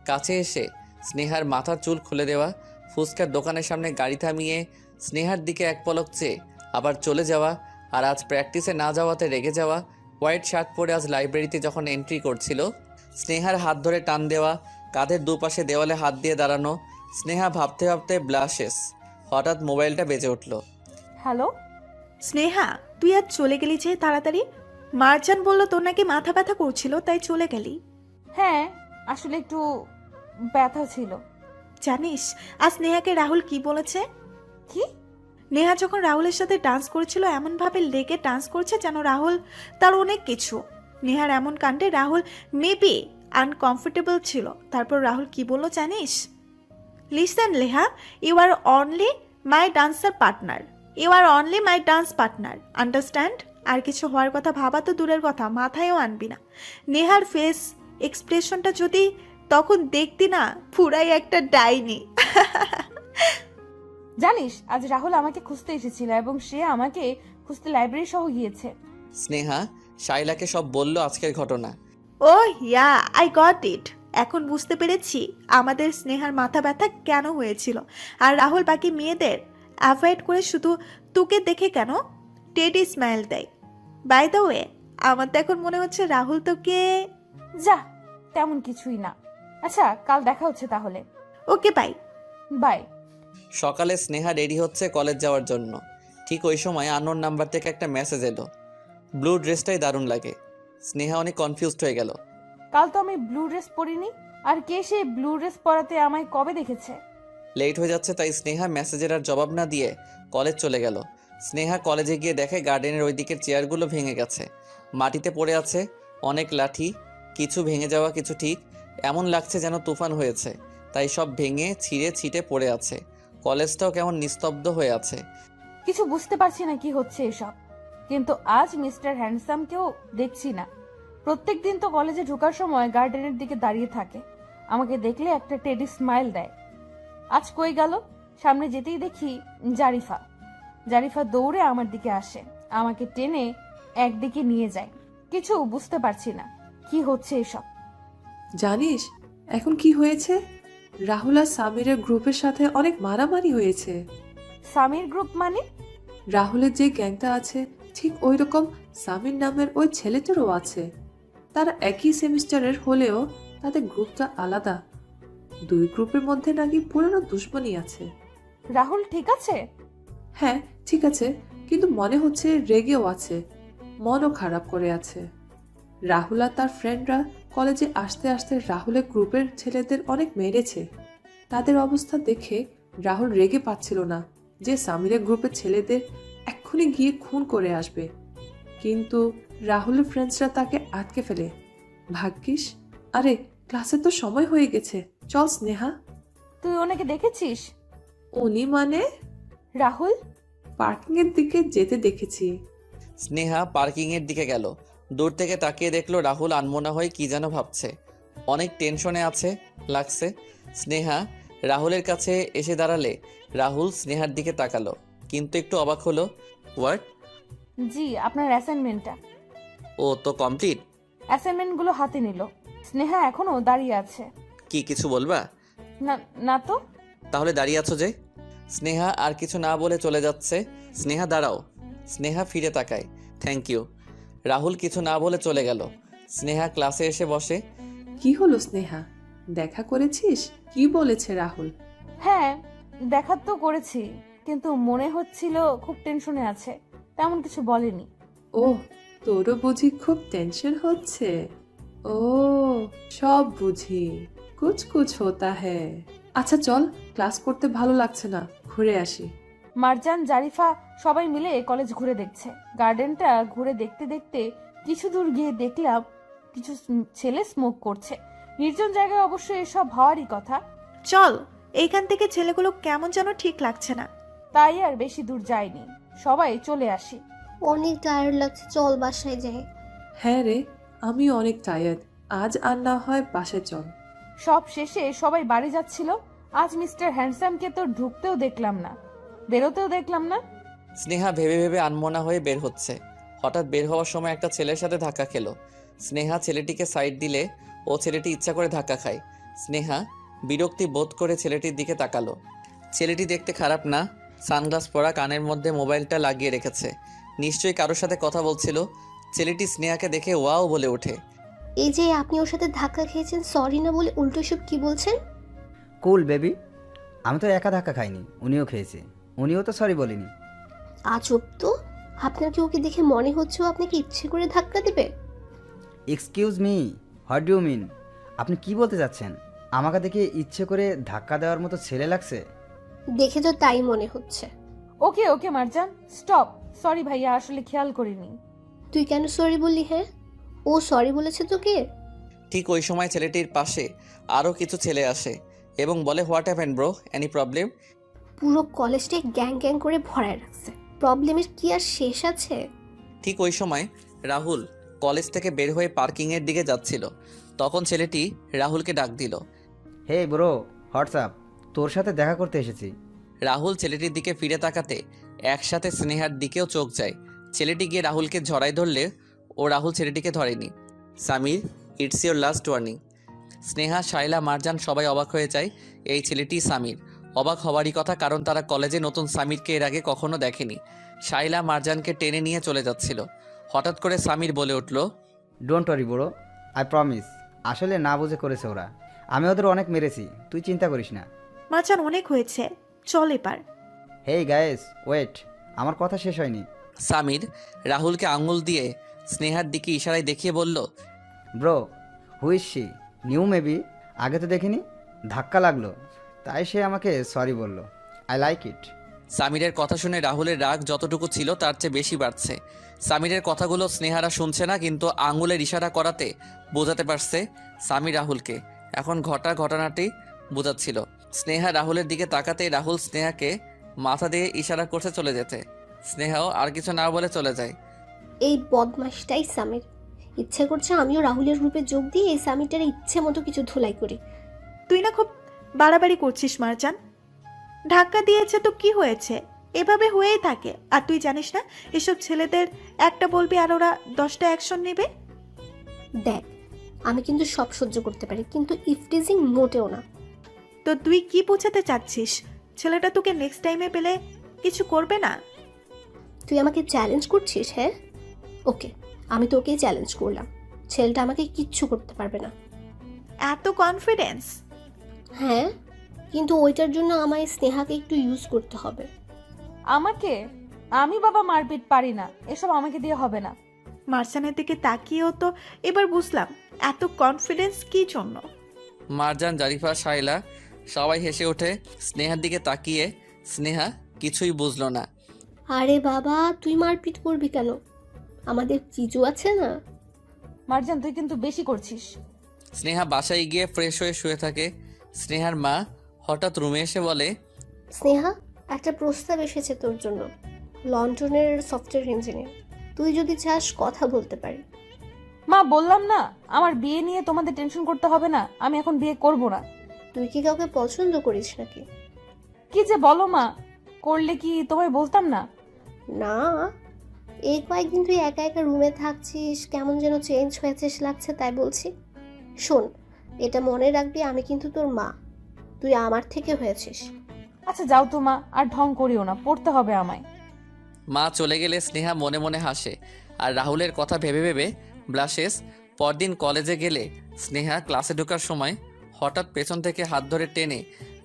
কাছে এসে স্নেহার মাথার চুল খুলে দেওয়া, ফুচকার দোকানের সামনে গাড়ি থামিয়ে স্নেহার দিকে এক পলক চেয়ে আবার চলে যাওয়া, আর আজ প্র্যাকটিসে না যাওয়াতে রেগে যাওয়া। হোয়াইট শার্ট পরে আজ লাইব্রেরিতে যখন এন্ট্রি করছিল, স্নেহার হাত ধরে টান দেওয়া, কাঁধের দুপাশে দেওয়ালে হাত দিয়ে দাঁড়ানো। স্নেহা ভাবতে ভাবতে ব্লাশেস। হঠাৎ মোবাইলটা বেজে উঠল। হ্যালো। স্নেহা, তুই আজ চলে গেলি যে তাড়াতাড়ি? মারজান বলল তোর নাকি মাথা ব্যথা করছিল, তাই চলে গেলি। হ্যাঁ, আসলে একটু ব্যথা ছিল। জানিস আজ নেহাকে রাহুল কি বলেছে? কি? নেহা যখন রাহুলের সাথে ডান্স করেছিল এমনভাবে লেগে ডান্স করছে যেন রাহুল তার অনেক কিছু। নেহার এমন কাণ্ডে রাহুল মেবি আনকমফোর্টেবল ছিল। তারপর রাহুল কি বললো জানিস? Listen Leha, you are only my dancer partner, you are only my dance partner, understand? আর কিছু হওয়ার কথা ভাবা তো দূরের কথা, মাথায়ও আনবি না। নেহার ফেস এক্সপ্রেশনটা যদি তখন দেখতি না, পুরাই একটা ডাইনি। জানিস আজ রাহুল আমাকে খুঁজতে এসেছিল এবং সে আমাকে খুঁজতে লাইব্রেরি সহ গিয়েছে। স্নেহা শাইলাকে সব বলল আজকের ঘটনা। ও ইয়া, আই গট ইট। এখন বুঝতে পেরেছি আমাদের স্নেহার মাথা ব্যথা কেন হয়েছিল। আর রাহুল বাকি মেয়েদের অ্যাভয়েড করে শুধু তোকে দেখে কেন টেডি স্মাইল দেয়। বাই দ্য ওয়ে, আমার তো এখন মনে হচ্ছে রাহুল তোকে... যা, তেমন কিছুই না। আচ্ছা, কাল দেখা হচ্ছে তাহলে। Okay bye. বাই। সকালে স্নেহা রেডি হচ্ছে কলেজ যাওয়ার জন্য। ঠিক ওই সময় আননোন নাম্বার থেকে একটা মেসেজ এলো। ব্লু ড্রেসটাই দারুণ লাগে। স্নেহা অনেক কনফিউজড হয়ে গেল। কাল তো আমি ব্লু ড্রেস পরিনি, আর কে সেই ব্লু ড্রেস পরাতে আমায় কবে দেখেছে? লেট হয়ে যাচ্ছে, তাই স্নেহা মেসেজের আর জবাব না দিয়ে কলেজ চলে গেল। স্নেহা কলেজে গিয়ে দেখে গার্ডেনের ওই দিকের চেয়ারগুলো ভেঙে গেছে, মাটিতে পড়ে আছে অনেক লাঠি, কিছু ভেঙে যাওয়া, কিছু ঠিক। এমন লাগছে যেন তুফান হয়েছে, তাই সব ভেঙে ছিঁড়ে ছিটে পড়ে আছে। কলেজটাও কেমন নিস্তব্ধ হয়ে আছে। কিছু বুঝতে পারছি না কি হচ্ছে এসব। কিন্তু আজ মিস্টার হ্যান্ডসামকেও দেখছি না। প্রত্যেক দিন তো কলেজে ঢোকার সময় গার্ডেনের দিকে দাঁড়িয়ে থাকে, আমাকে দেখলে একটা টেডি স্মাইল দেয়। আজ কই গেল? সামনে যেতেই দেখি জারিফা। জারিফা দৌড়ে আমার দিকে আসে, আমাকে টেনে একদিকে নিয়ে যায়। কিছু বুঝতে পারছি না কি হচ্ছে এসব। জানিস এখন কি হয়েছে? রাহুল আর সামিরের গ্রুপের সাথে অনেক মারামারি হয়েছে। সামির গ্রুপ মানে? রাহুলের যে গ্যাংটা আছে ঠিক ওই রকম সামির নামের ওই ছেলেটারও আছে। তারা একই সেমিস্টারের হলেও তাদের গ্রুপটা আলাদা। দুই গ্রুপের মধ্যে নাকি পুরনো দুশ্মনী আছে। রাহুল ঠিক আছে? হ্যাঁ ঠিক আছে, কিন্তু মনে হচ্ছে রেগেও আছে, মনও খারাপ করে আছে। রাহুল আর তার ফ্রেন্ডরা কলেজে আসতে আসতে রাহুলের গ্রুপের ছেলেদের অনেক মেরেছে। তাদের অবস্থা দেখে রাহুল রেগে পাচ্ছিল না যে সামিরের গ্রুপের ছেলেদের এক্ষুনি গিয়ে খুন করে আসবে, কিন্তু রাহুলের ফ্রেন্ডসরা তাকে আটকে ফেলে। ভাগ্যিস। আরে ক্লাসে তো সময় হয়ে গেছে, চল স্নেহা। তুই ওনাকে দেখেছিস? উনি মানে? রাহুল? পার্কিং এর দিকে যেতে দেখেছি। স্নেহা পার্কিংয়ের দিকে গেল। দূর থেকে তাকিয়ে দেখলো রাহুল আনমনা হয়ে কি যেন ভাবছে, অনেক টেনশনে আছে লাগছে। স্নেহা রাহুলের কাছে এসে দাঁড়ালে রাহুল স্নেহার দিকে তাকালো, কিন্তু একটু অবাক হলো। হোয়াট? জি, আপনার অ্যাসাইনমেন্টটা। ও তো কমপ্লিট? অ্যাসাইনমেন্টগুলো হাতে নিল। স্নেহা এখনো দাঁড়িয়ে আছে। কি কিছু বলবা? না না তো। তাহলে দাঁড়িয়ে আছো যে? স্নেহা আর কিছু না বলে চলে যাচ্ছে। স্নেহা দাঁড়াও। স্নেহা ফিরে তাকায়। Thank you. রাহুল কিছু না বলে চলে গেল। স্নেহা ক্লাসে এসে বসে। কি হলো স্নেহা, দেখা করেছিস? কি বলেছে রাহুল? হ্যাঁ, দেখা তো করেছি, কিন্তু মনে হচ্ছিল খুব টেনশনে আছে। তেমন কিছু বলেনি। ও, তোরও বুঝি খুব টেনশন হচ্ছে? ও, সব বুঝি, কুছ কুছ হোতা হ্যায়। আচ্ছা চল, ক্লাস করতে ভালো লাগছে না, ঘুরে আসি। মারজান, জারিফা সবাই মিলে কলেজ ঘুরে দেখছে। গার্ডেনটা ঘুরে দেখতে দেখতে কিছু দূর গিয়ে দেখলাম কিছু ছেলে স্মোক করছে। নির্জন জায়গায় অবশ্য এসব হওয়ারই কথা। চল, এইখান থেকে ছেলেগুলো কেমন যেন ঠিক লাগছে না। তাই আর বেশি দূর যায়নি, সবাই চলে আসি। অনেক টায়ার্ড লাগছে, চল বাসায় যাই। হ্যাঁ রে, আমিও অনেক টায়ার্ড, আজ আর না হয় বাসে চল। সব শেষে সবাই বাড়ি যাচ্ছিল। আজ মিস্টার হ্যান্ডসামকে তো ঢুকতেও দেখলাম না, বেরোতেও দেখলাম না। স্নেহা ভেবে ভেবে আনমনা হয়ে বের হচ্ছে। হঠাৎ বের হওয়ার সময় একটা ছেলের সাথে ধাক্কা খেলো। স্নেহা ছেলেটিকে সাইড দিলে ও ছেলেটি ইচ্ছা করে ধাক্কা খায়। স্নেহা বিরক্তি বোধ করে ছেলেটির দিকে তাকালো। ছেলেটি দেখতে খারাপ না, সানগ্লাস পরা, কানের মধ্যে মোবাইলটা লাগিয়ে রেখেছে, নিশ্চয়ই কারোর সাথে কথা বলছিল। ছেলেটি স্নেহাকে দেখে ওয়াও বলে ওঠে। এই যে আপনি ওর সাথে ধাক্কা খেয়েছেন, সরি না বলে উল্টো সব কি বলছেন? কুল বেবি, আমি তো একা ধাক্কা খাইনি, উনিও খেয়েছে, উনিও তো সরি বলিনি। আজব তো, আপনার কি ওকে দেখে মনে হচ্ছে ও আপনাকে ইচ্ছে করে ধাক্কা দেবে? Excuse me, what do you mean? আপনি কি বলতে চাচ্ছেন? আমাকে দেখে ইচ্ছে করে ধাক্কা দেওয়ার মতো ছেলে লাগছে? দেখে তো তাই মনে হচ্ছে। ওকে ওকে মারজান, স্টপ। সরি ভাইয়া, আসলে খেয়াল করিনি। তুই কেন সরি বললি? হ্যাঁ, ও সরি বলেছে তোকে? ঠিক ওই সময় ছেলেটির পাশে আরও কিছু ছেলে আসে এবং বলে, what happen bro, any problem? পুরো কলেজটাই গ্যাং গ্যাং করে ভরায় রাখছে, প্রবলেমের কি আর শেষ আছে? ঠিক ওই সময় রাহুল কলেজ থেকে বের হয়ে পার্কিংয়ের দিকে যাচ্ছিল। তখন ছেলেটি রাহুলকে ডাক দিল। হে ব্রো, হোয়াটসঅ্যাপ, তোর সাথে দেখা করতে এসেছি। রাহুল ছেলেটির দিকে ফিরে তাকাতে একসাথে স্নেহার দিকেও চোখ যায়। ছেলেটি গিয়ে রাহুলকে জড়াই ধরলে ও রাহুল ছেলেটিকে ধরেনি। Samir, it's your last warning. Sneha, Shaila, Marjan সবাই অবাক হয়ে যায়। এই ছেলেটি সামির। অবাক হওয়ারই কথা, কারণ তারা কলেজে নতুন সামিরকে এর আগে কখনো দেখেনি। শাইলা মারজানকে টেনে নিয়ে চলে যাচ্ছিল। হঠাৎ করে সামির বলে উঠল, don't worry bro, I promise. আসলে না বুঝে করেছে ওরা, আমি ওদের অনেক মেরেছি, তুই চিন্তা করিস না। মাচান, অনেক হয়েছে, চল এবার। হেই গায়েস, ওয়েট, আমার কথা শেষ হয়নি। সামির রাহুলকে আঙুল দিয়ে স্নেহার দিকে ইশারায় দেখিয়ে বলল, bro, who's she? New maybe, আগে তো দেখিনি, ধাক্কা লাগলো তাই সে আমাকে সরি বলল। I like it. সামিরের কথা শুনে রাহুলের রাগ যতটুকু ছিল তার চেয়ে বেশি বাড়ছে। সামিরের কথাগুলো স্নেহারা শুনছে না, কিন্তু আঙুলের ইশারা করাতে বোঝাতে পারছে সামির রাহুলকে। এখন ঘটনাটি বোঝাচ্ছিল। স্নেহা রাহুলের দিকে তাকাতেই রাহুল স্নেহাকে মাথা দিয়ে ইশারা করছে চলে যেতে। স্নেহাও আর কিছু না বলে চলে যায়। এই বদমাশটাই সামির, ইচ্ছে করছে আমিও রাহুলের গ্রুপে যোগ দিয়ে এই সামিরটার ইচ্ছে মতো কিছু ধুলাই করি। তুই না খুব বাড়াবাড়ি করছিস মারজান। ধাক্কা দিয়েছে তো কি হয়েছে, এভাবে হয়েই থাকে। আর তুই জানিস না এসব ছেলেদের একটা বলবি আর ওরা 10টা অ্যাকশন নেবে। দেখ, আমি কিন্তু সব সহ্য করতে পারি, কিন্তু ইফটিজিং মোটেও না। তো তুই কি বোঝাতে চাচ্ছিস? ছেলেটা তোকে নেক্সট টাইমে পেলে কিছু করবে না? তুই আমাকে চ্যালেঞ্জ করছিস? হ্যাঁ, ওকে, আমি তোকেই চ্যালেঞ্জ করলাম। ছেলেটা আমাকে কিচ্ছু করতে পারবে না। এত কনফিডেন্স? হ্যাঁ, কিন্তু ওইটার জন্য আমায় স্নেহাকে একটু ইউজ করতে হবে। আমাকে? আমি বাবা মারপিট পারি না, এসব আমাকে দিয়ে হবে না। মার্জানের দিকে তাকিয়েও তো এবার বুঝলাম এত কনফিডেন্স কি জন্য। মারজান, জারিফা, শাইলা সবাই হেসে ওঠে স্নেহার দিকে তাকিয়ে। স্নেহা কিছুই বুঝলো না। আরে বাবা, তুই মারপিট করবি কেন? আমাদের চিজু আছে না। মারজান, তুই কিন্তু বেশি করছিস। স্নেহা বাসায় গিয়ে ফ্রেশ হয়ে শুয়ে থাকে। স্নেহার মা হঠাৎ রুমে এসে বলে, স্নেহা, একটা প্রস্তাব এসেছে তোর জন্য। লন্ডনের সফটওয়্যার ইঞ্জিনিয়ার। তুই যদি চাস কথা বলতে পারি। মা, বললাম না আমার বিয়ে নিয়ে তোমাদের টেনশন করতে হবে না, আমি এখন বিয়ে করব না। তুই কি কাউকে পছন্দ করিস নাকি? কি যে বলো মা, করলে কি তোমায় বলতাম না? না, এই কয়েকদিন তুই একা একা রুমে থাকছিস, কেমন যেন চেঞ্জ হয়েছিস লাগছে, তাই বলছি। শোন, এটা মনে রাখবি, আমি কিন্তু তোর মা, তুই আমার থেকে হয়েছিস। আচ্ছা যাও তো মা, আর ঢং করিও না, পড়তে হবে আমায়। মা চলে গেলে স্নেহা মনে মনে হাসে আর রাহুলের কথা ভেবে ভেবে ব্লাশেস। পরদিন কলেজে গেলে স্নেহা ক্লাসে ঢোকার সময় হঠাৎ পেছন থেকে হাত ধরে টেনে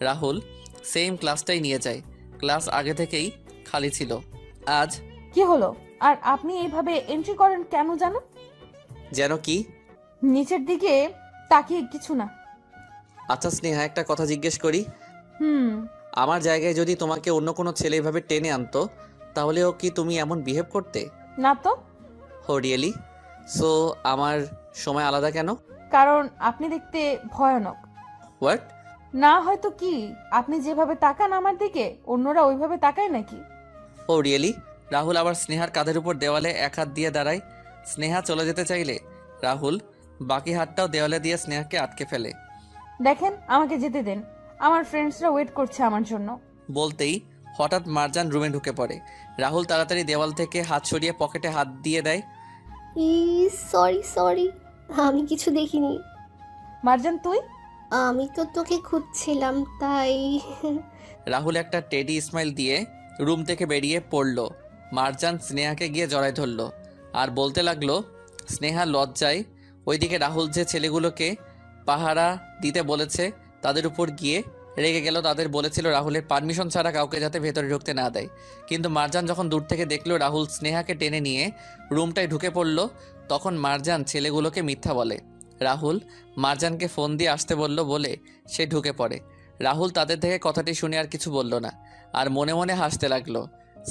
রাহুল সেম ক্লাসটাই নিয়ে যায়। ক্লাস আগে থেকেই খালি ছিল। আজ কি হলো? আর আপনি এইভাবে এন্ট্রি করেন কেন জানো? যেন কি? নিচের দিকে তাকিয়ে কিছু না। আচ্ছা স্নেহা, একটা কথা জিজ্ঞেস করি। হুম। আমার জায়গায় যদি তোমাকে অন্য কোনো ছেলে এভাবে টেনে আনতো, তাহলেও কি তুমি এমন বিহেভ করতে? না তো। হো রিয়েলি? সো আমার সময় আলাদা কেন? কারণ আপনি দেখতে ভয়ানক। হোয়াট? না হয়তো কি, আপনি যেভাবে তাকান আমার দিকে অন্যরা ওইভাবে তাকায় নাকি? ও রিয়েলি? রাহুল আবার স্নেহার কাঁধের উপর দেওয়ালে এক হাত দিয়ে দাঁড়ায়। স্নেহা চলে যেতে চাইলে রাহুল বাকি হাতটাও দেওয়ালে দিয়ে স্নেহাকে আটকে ফেলে। দেখেন, আমাকে যেতে দেন, আমার ফ্রেন্ডসরা ওয়েট করছে আমার জন্য। বলতেই হঠাৎ মারজান রুমে ঢুকে পড়ে। রাহুল তাড়াতাড়ি দেওয়াল থেকে হাত সরিয়ে পকেটে হাত দিয়ে দেয়। সরি সরি, আমি কিছু দেখিনি। মারজান তুই? আমি তো তোকে খুঁজছিলাম তাই। রাহুল একটা টেডি স্মাইল দিয়ে রুম থেকে বেরিয়ে পড়ল। মারজান স্নেহাকে গিয়ে জড়ায় ধরল আর বলতে লাগলো, স্নেহা লজ্জায় ওইদিকে রাহুল যে ছেলেগুলোকে পাহারা দিতে বলেছে তাদের উপর গিয়ে রেগে গেল। তাদের বলেছিল রাহুলের পারমিশন ছাড়া কাউকে যাতে ভেতরে ঢুকতে না দেয়। কিন্তু মারজান যখন দূর থেকে দেখলো রাহুল স্নেহাকে টেনে নিয়ে রুমটায় ঢুকে পড়ল, তখন মারজান ছেলেগুলোকে মিথ্যা বলে। রাহুল মারজানকে ফোন দিয়ে আসতে বলল বলে সে ঢুকে পড়ে। রাহুল তাদের থেকে কথাটি শুনে আর কিছু বলল না আর মনে মনে হাসতে লাগলো।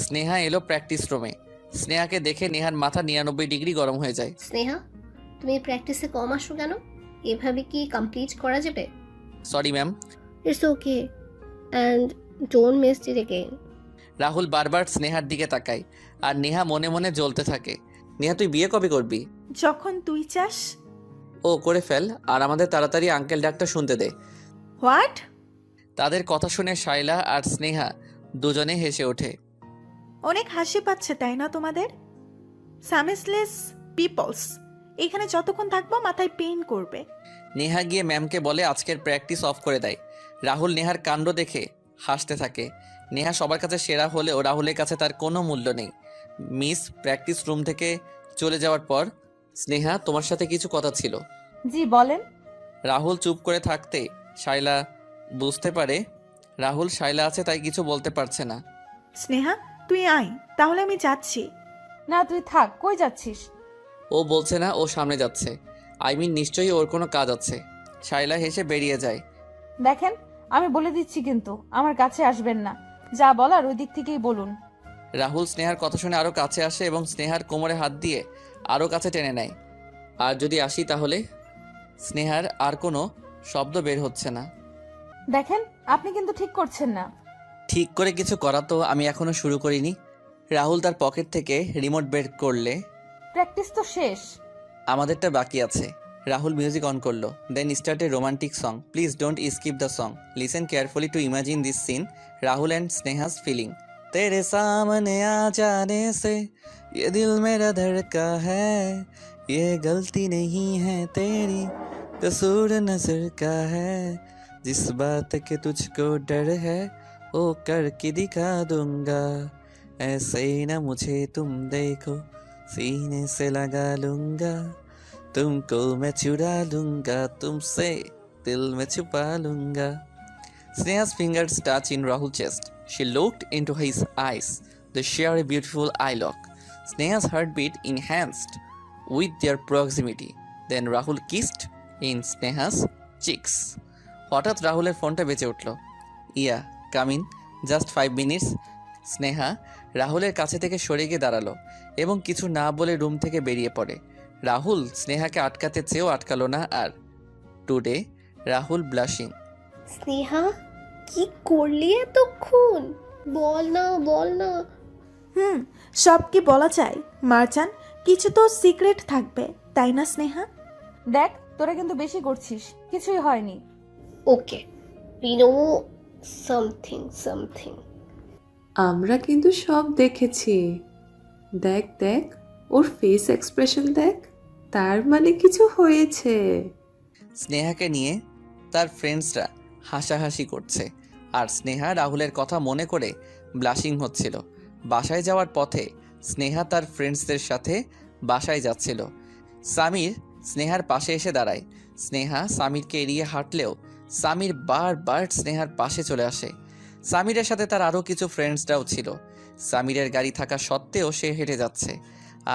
স্নেহা এলো প্র্যাকটিস রুমে। স্নেহাকে দেখে নেহার মাথা 99 ডিগ্রি গরম হয়ে যায়। স্নেহা, তুমি প্র্যাকটিসে কম আসো কেন? এভাবে কি কমপ্লিট করা যাবে? Sorry ma'am. It's okay, and don't miss it again. Rahul বারবার স্নেহার দিকে তাকায় আর নেহা মনে মনে জ্বলতে থাকে। নেহা, তুই বিয়ে কবে করবি? যখন তুই চাস। ও করে ফেল, আর আমাদের তাড়াতাড়ি আঙ্কেল ডাকটা শুনতে দে। হোয়াট? তাদের কথা শুনে শাইলা আর স্নেহা দুজনে হেসে ওঠে। অনেক হাসি পাচ্ছে তাই না তোমাদের? সামিসলেস পিপলস, এখানে যতক্ষণ থাকবো মাথায় পেইন করবে। নেহা গিয়ে ম্যামকে বলে আজকের প্র্যাকটিস অফ করে দেয়। রাহুল নেহার কাণ্ড দেখে হাসতে থাকে। নেহা সবার কাছে সেরা হলেও রাহুলের কাছে তার কোনো মূল্য নেই। মিস প্র্যাকটিস রুম থেকে চলে যাওয়ার পর, স্নেহা, তোমার সাথে কিছু কথা ছিল। জি বলেন। রাহুল চুপ করে থাকতে শাইলা বুঝতে পারে রাহুল শাইলা আছে তাই কিছু বলতে পারছে না। স্নেহা, তুই আয়, তাহলে আমি যাচ্ছি। না তুই থাক, কই যাচ্ছিস? ও বলছে না, ও সামনে যাচ্ছে। নিশ্চয়ই ওর কোনো কাজ আছে। শাইলা হেসে বেরিয়ে যায়। দেখেন, আমি বলে দিচ্ছি কিন্তু আমার কাছে আসবেন না, যা বলার ওই দিক থেকেই বলুন। রাহুল স্নেহার কথা শুনে আরও কাছে আসে এবং স্নেহার কোমরে হাত দিয়ে আরও কাছে টেনে নেয়। আর যদি আসি তাহলে? স্নেহার আর কোনো শব্দ বের হচ্ছে না। দেখেন, আপনি কিন্তু ঠিক করছেন না। ঠিক করে কিছু করা তো আমি এখনো শুরু করিনি। রাহুল তার পকেট থেকে রিমোট বের করলে, প্র্যাকটিস তো শেষ। আমাদেরটা বাকি আছে। রাহুল মিউজিক অন করলো, then start a romantic song. Please don't skip the song, listen carefully to imagine this scene, Rahul and Sneha's feeling. तेरे सामने आ जाने से ये दिल मेरा धड़का है, ये गलती नहीं है तेरी, कसूर नजर का है, जिस बात के तुझको डर है वो करके दिखा दूंगा, ऐसे ही ना मुझे तुम देखो, सीने से लगा लूंगा, तुमको मैं चुरा लूंगा, तुमसे दिल में छुपा लूंगा। Sneha's fingers touch in Rahul's chest. She looked into his eyes. They share a beautiful eye lock. Sneha's heartbeat enhanced with their proximity. Then Rahul kissed in Sneha's cheeks. হঠাৎ রাহুলের ফোনটা বেজে উঠল। Yeah come in, just 5 minutes. Sneha রাহুলের কাছে থেকে সরে গিয়ে দাঁড়ালো এবং কিছু না বলে রুম থেকে বেরিয়ে পড়ে। রাহুল স্নেহাকে আটকাতে চেয়েও আটকালো না আর। Today Rahul blushing. স্নেহা কি করলি এতক্ষণ? বল না বল না। সব কি বলা যায় মারজান? কিছু তো সিক্রেট থাকবে, তাই না স্নেহা? দেখ তোরা কিন্তু বেশি করছিস, কিছুই হয়নি। ওকে, উই নো সামথিং সামথিং। আমরা কিন্তু সব দেখেছি। দেখ দেখ, ওর ফেস এক্সপ্রেশন দেখ, তার মানে কিছু হয়েছে। স্নেহাকে নিয়ে তার ফ্রেন্ডসরা হাসাহাসি করছে আর স্নেহা রাহুলের কথা মনে করে ব্লাশিং হচ্ছিল। বাসায় যাওয়ার পথে স্নেহা তার ফ্রেন্ডসদের সাথে বাসায় যাচ্ছিল। সামির স্নেহার পাশে এসে দাঁড়ায়। স্নেহা সামিরকে এড়িয়ে হাঁটলেও সামির বারবার স্নেহার পাশে চলে আসে। সামিরের সাথে তার আরও কিছু ফ্রেন্ডসরাও ছিল। সামিরের গাড়ি থাকা সত্ত্বেও সে হেঁটে যাচ্ছে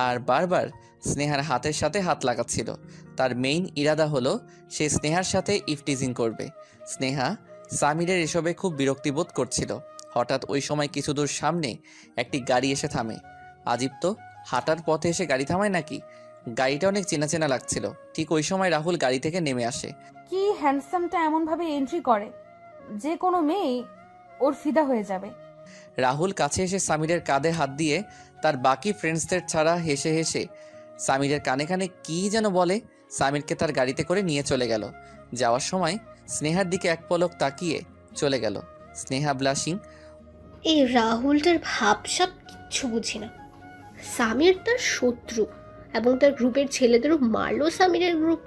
আর বারবার স্নেহার হাতের সাথে হাত লাগাচ্ছিল। তার মেইন ইরাদা হলো সে স্নেহার সাথে ইফটিজিং করবে। স্নেহা সামিরের এসবে খুব বিরক্তিবোধ করছিল। হঠাৎ ওই সময় কিছু দূর সামনে একটি গাড়ি এসে থামে। আজিব তো, হাঁটার পথে এসে গাড়ি থামায় নাকি? গাড়িটা অনেক চেনা চেনা লাগছিল। ঠিক ওই সময় রাহুল গাড়ি থেকে নেমে আসে। কি হ্যান্ডসামটা এমনভাবে এন্ট্রি করে, যে কোনো মেয়ে ওর ফিদা হয়ে যাবে। রাহুল কাছে এসে সামিরের কাঁধে হাত দিয়ে তার বাকি ফ্রেন্ডসদের ছাড়া হেসে হেসে সামিরের কানে কানে কী যেন বলে। সামিরকে তার গাড়িতে করে নিয়ে চলে গেল। যাওয়ার সময় স্নেহার দিকে এক পলক তাকিয়ে চলে গেল। স্নেহা ব্লাশিং। এই রাহুলটার ভাবসাব কিচ্ছু বুঝি না। সামির তার শত্রু এবং তার গ্রুপের ছেলেদেরও মারলো সামিরের গ্রুপ,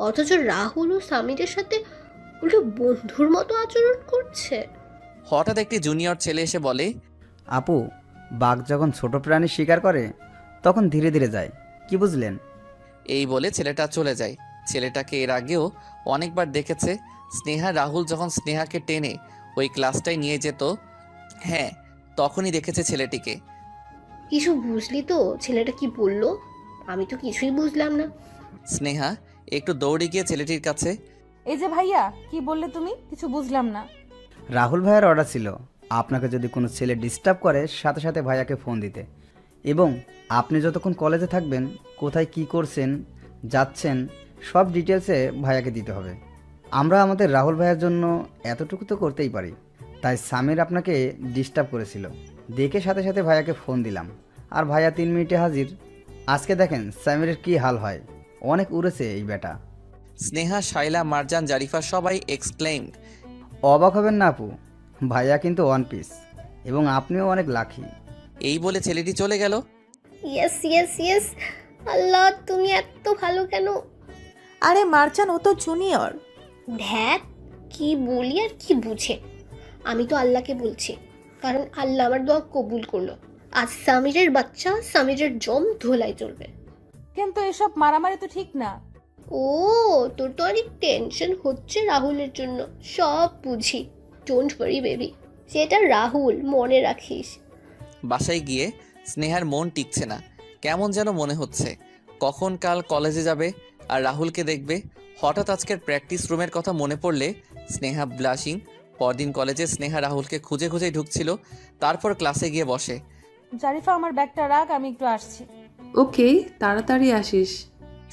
অথচ রাহুল ও সামিরের সাথে উল্টো বন্ধুর মতো আচরণ করছে। হঠাৎ একটি জুনিয়র ছেলে এসে বলে, আপু, বাঘ যখন ছোট প্রাণী শিকার করে তখন ধীরে ধীরে যায়, কি বুঝলেন? এই বলে ছেলেটা চলে যায়। ছেলেটাকে এর আগেও অনেকবার দেখেছে। স্নেহা রাহুল যখন স্নেহাকে টেনে ওই ক্লাসটায় নিয়ে যেত, হ্যাঁ তখনই দেখেছে ছেলেটিকে। কিছু বুঝলি তো ছেলেটা কি বললো? আমি তো কিছুই বুঝলাম না। স্নেহা একটু দৌড়ে গিয়ে ছেলেটির কাছে। এই যে ভাইয়া, কি বললে তুমি? কিছু বুঝলাম না। রাহুল ভাইয়ের অর্ডার ছিল আপনাকে যদি কোনো ছেলে ডিস্টার্ব করে সাথে সাথে ভাইয়াকে ফোন দিতে, এবং আপনি যতক্ষণ কলেজে থাকবেন কোথায় কি করছেন যাচ্ছেন সব ডিটেলসে ভাইয়াকে দিতে হবে। আমরা আমাদের রাহুল ভাইয়ের জন্য এতটুকু তো করতেই পারি। তাই সামির আপনাকে ডিস্টার্ব করেছিল দেখে সাথে সাথে ভাইয়াকে ফোন দিলাম, আর ভাইয়া 3 মিনিটে হাজির। আজকে দেখেন সামিরের কি হাল হয়, অনেক উড়েছে এই বেটা। স্নেহা, শাইলা, মারজান, জারিফা সবাই এক্সক্লেইমড। অবাক হবেন না আপু, ভাইয়া কিন্তু 1 পিস এবং আপনিও অনেক লাকি। এই বলে ছেলেটি চলে গেল। ইয়েস ইয়েস ইয়েস, আল্লাহ তুমি এত ভালো কেন? আরে মারজান, ও তো জুনিয়র। ধ্যাত, কি বলি আর কি বুঝে। আমি তো আল্লাহকে বলছি, কারণ আল্লাহ আমার দোয়া কবুল করলো। আজ সামিরের বাচ্চা সামিরের জম ধোলাই চলবে। কিন্তু এসব মারামারি তো ঠিক না। ও, তোর তো অনেক টেনশন হচ্ছে রাহুলের জন্য। সব বুঝি, ডোন্ট ওয়ারি বেবি, সেটা রাহুল, মনে রাখিস। বাসায় গিয়ে স্নেহার মন টিকছে না, কেমন যেন মনে হচ্ছে কখন কাল কলেজে যাবে আর রাহুলকে দেখবে। হঠাৎ আজকের প্র্যাকটিস রুমের কথা মনে পড়লে স্নেহা ব্লাশিং। পরদিন কলেজে স্নেহা রাহুলকে খুঁজে খুঁজেই ঢুকছিল, তারপর ক্লাসে গিয়ে বসে। জারিফা, আমার ব্যাগটা রাখ, আমি একটু আসছি। ওকে, তাড়াতাড়ি আসিস।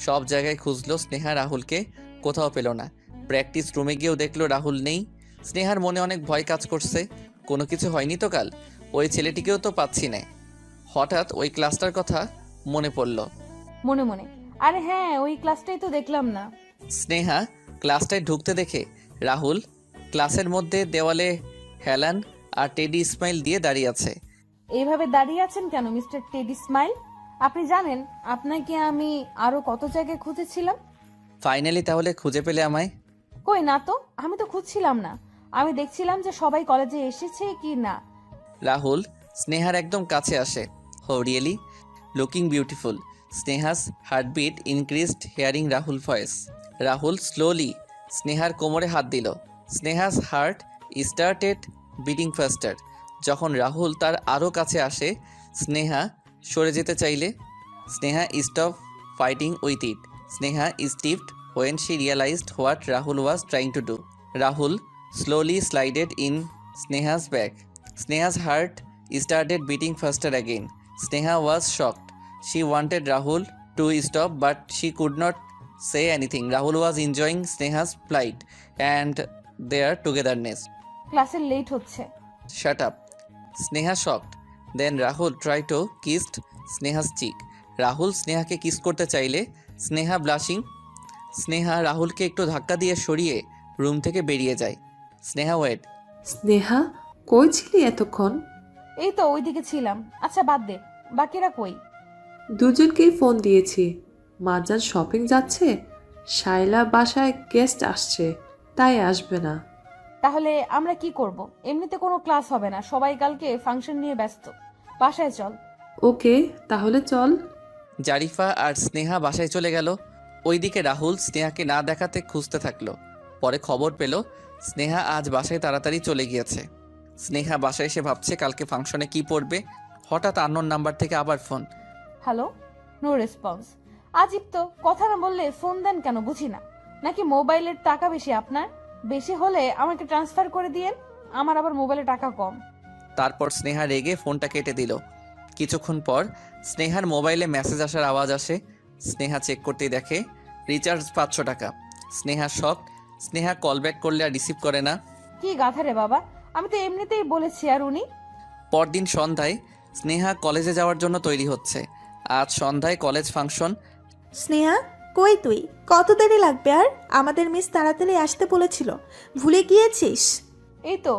সব জায়গায় খুঁজলো স্নেহা রাহুলকে, কোথাও পেল না। প্র্যাকটিস রুমে গিয়েও দেখলো রাহুল নেই। স্নেহার মনে অনেক ভয় কাজ করছে, কোনো কিছু হয়নি তো কাল, ওই ছেলেটিকেও তো পাচ্ছি না। হঠাৎ ওই ক্লাসটার কথা মনে পড়ল। মনে মনে আরে হ্যাঁ, ওই ক্লাসটাই তো দেখলাম না। স্নেহা ক্লাসটায় ঢুকতে দেখে রাহুল ক্লাসের মধ্যে দেওয়ালে হেলান আর টেডি স্মাইল দিয়ে দাঁড়িয়ে আছে। এইভাবে দাঁড়িয়ে আছেন কেন মিস্টার টেডি স্মাইল? আপনি জানেন আপনাকে আমি আরো কত জায়গায় খুঁজেছিলাম। ফাইনালি তাহলে খুঁজে পেলে আমায়? কই না তো, আমি তো খুঁজছিলাম না, আমি দেখছিলাম যে সবাই কলেজে এসেছে কি না। রাহুল স্নেহার একদম কাছে আসে। Who really looking beautiful. Sneha's heartbeat increased hearing Rahul voice. Rahul slowly স্নেহার কোমরে হাত দিল। Sneha's heart started beating faster. যখন রাহুল তার আরও কাছে আসে, স্নেহা সরে যেতে চাইলে Sneha stop fighting with it. Sneha stiffed when she realized what Rahul was trying to do. Rahul slowly slided in Sneha's back. Sneha's heart started beating faster again. Sneha was shocked. She wanted Rahul to stop, but she could not say anything. Rahul was enjoying Sneha's plight and their togetherness. ক্লাসে late হচ্ছে। Shut up. Sneha shocked. Then Rahul tried to kiss Sneha's cheek. Rahul স্নেহাকে kiss করতে চাইলে Sneha blushing. Sneha রাহুলকে একটু ধাক্কা দিয়ে সরিয়ে রুম থেকে বেরিয়ে যায়। স্নেহা ওয়েট। স্নেহা কই ছিলি এতক্ষণ? এই তো ওইদিকে ছিলাম। আচ্ছা বাদ দে, বাকিরা কই? দুজনকেই ফোন দিয়েছি। মাজান শপিং যাচ্ছে, শাইলা বাসায় গেস্ট আসছে, তাই আসবে না। তাহলে আমরা কি করব? এমনিতে কোনো ক্লাস হবে না, সবাই কালকে ফাংশন নিয়ে ব্যস্ত। বাসায় চল। ওকে তাহলে চল। জারিফা আর স্নেহা বাসায় চলে গেল। ওইদিকে রাহুল স্নেহাকে না দেখাতে খুঁজতে থাকলো। পরে খবর পেল স্নেহা আজ বাসায় তাড়াতাড়ি চলে গিয়েছে। স্নেহা বাসায় এসে ভাবছে কালকে ফাংশনে কি পরবে। হঠাৎ আননোন নাম্বার থেকে আবার ফোন। Hello, no response. আজিব তো, কথা না বললে ফোন দেন কেন বুঝি না। নাকি মোবাইলের টাকা বেশি আপনার? বেশি হলে আমাকে ট্রান্সফার করে দিয়েন, আমার আবার মোবাইলে টাকা কম। তারপর স্নেহা রেগে ফোনটা কেটে দিল। কিছুক্ষণ পর স্নেহার মোবাইলে মেসেজ আসার আওয়াজ আসে। স্নেহা চেক করতেই দেখে রিচার্জ 500 টাকা। স্নেহা শক। স্নেহা কল ব্যাক করলে আর রিসিভ করে না। কি গাধা রে বাবা, আমি তো এমনিতেই বলেছি। আর উনি? পরদিন সন্ধ্যায় স্নেহা কলেজে যাওয়ার জন্য তৈরি হচ্ছে। আজ সন্ধ্যায় কলেজ ফাংশন। স্নেহা কই তুই? কত দেরি লাগবে আর? আমাদের মিস তাড়াতাড়ি আসতে বলেছিল, ভুলে গিয়েছিস? এই তো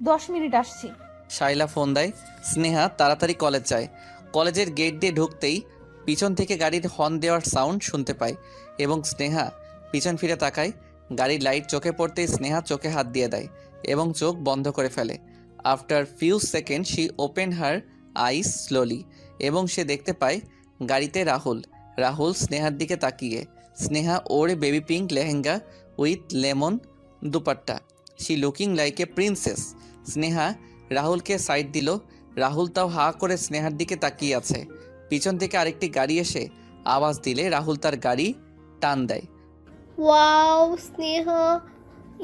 10 মিনিট আসছি। শাইলা ফোন দেয়। স্নেহা তাড়াতাড়ি কলেজ যায়। কলেজের গেট দিয়ে ঢুকতেই পিছন থেকে গাড়ির হর্ন দেওয়ার সাউন্ড শুনতে পায় এবং স্নেহা পিছন ফিরে তাকায়। গাড়ির লাইট চোখে পড়তেই স্নেহা চোখে হাত দিয়ে দেয় এবং চোখ বন্ধ করে ফেলে। After few second she open her eyes slowly এবং সে দেখতে পায় গাড়িতে রাহুল। রাহুল স্নেহার দিকে তাকিয়ে। স্নেহা ওর baby pink lehenga with lemon dupatta. She looking like a princess. Sneha রাহুলকে সাইড দিল। রাহুল তাও হা করে স্নেহার দিকে তাকিয়ে আছে। পিছন থেকে আরেকটি গাড়ি এসে আওয়াজ দিলে রাহুল তার গাড়ি টান দেয়। Wow Sneha,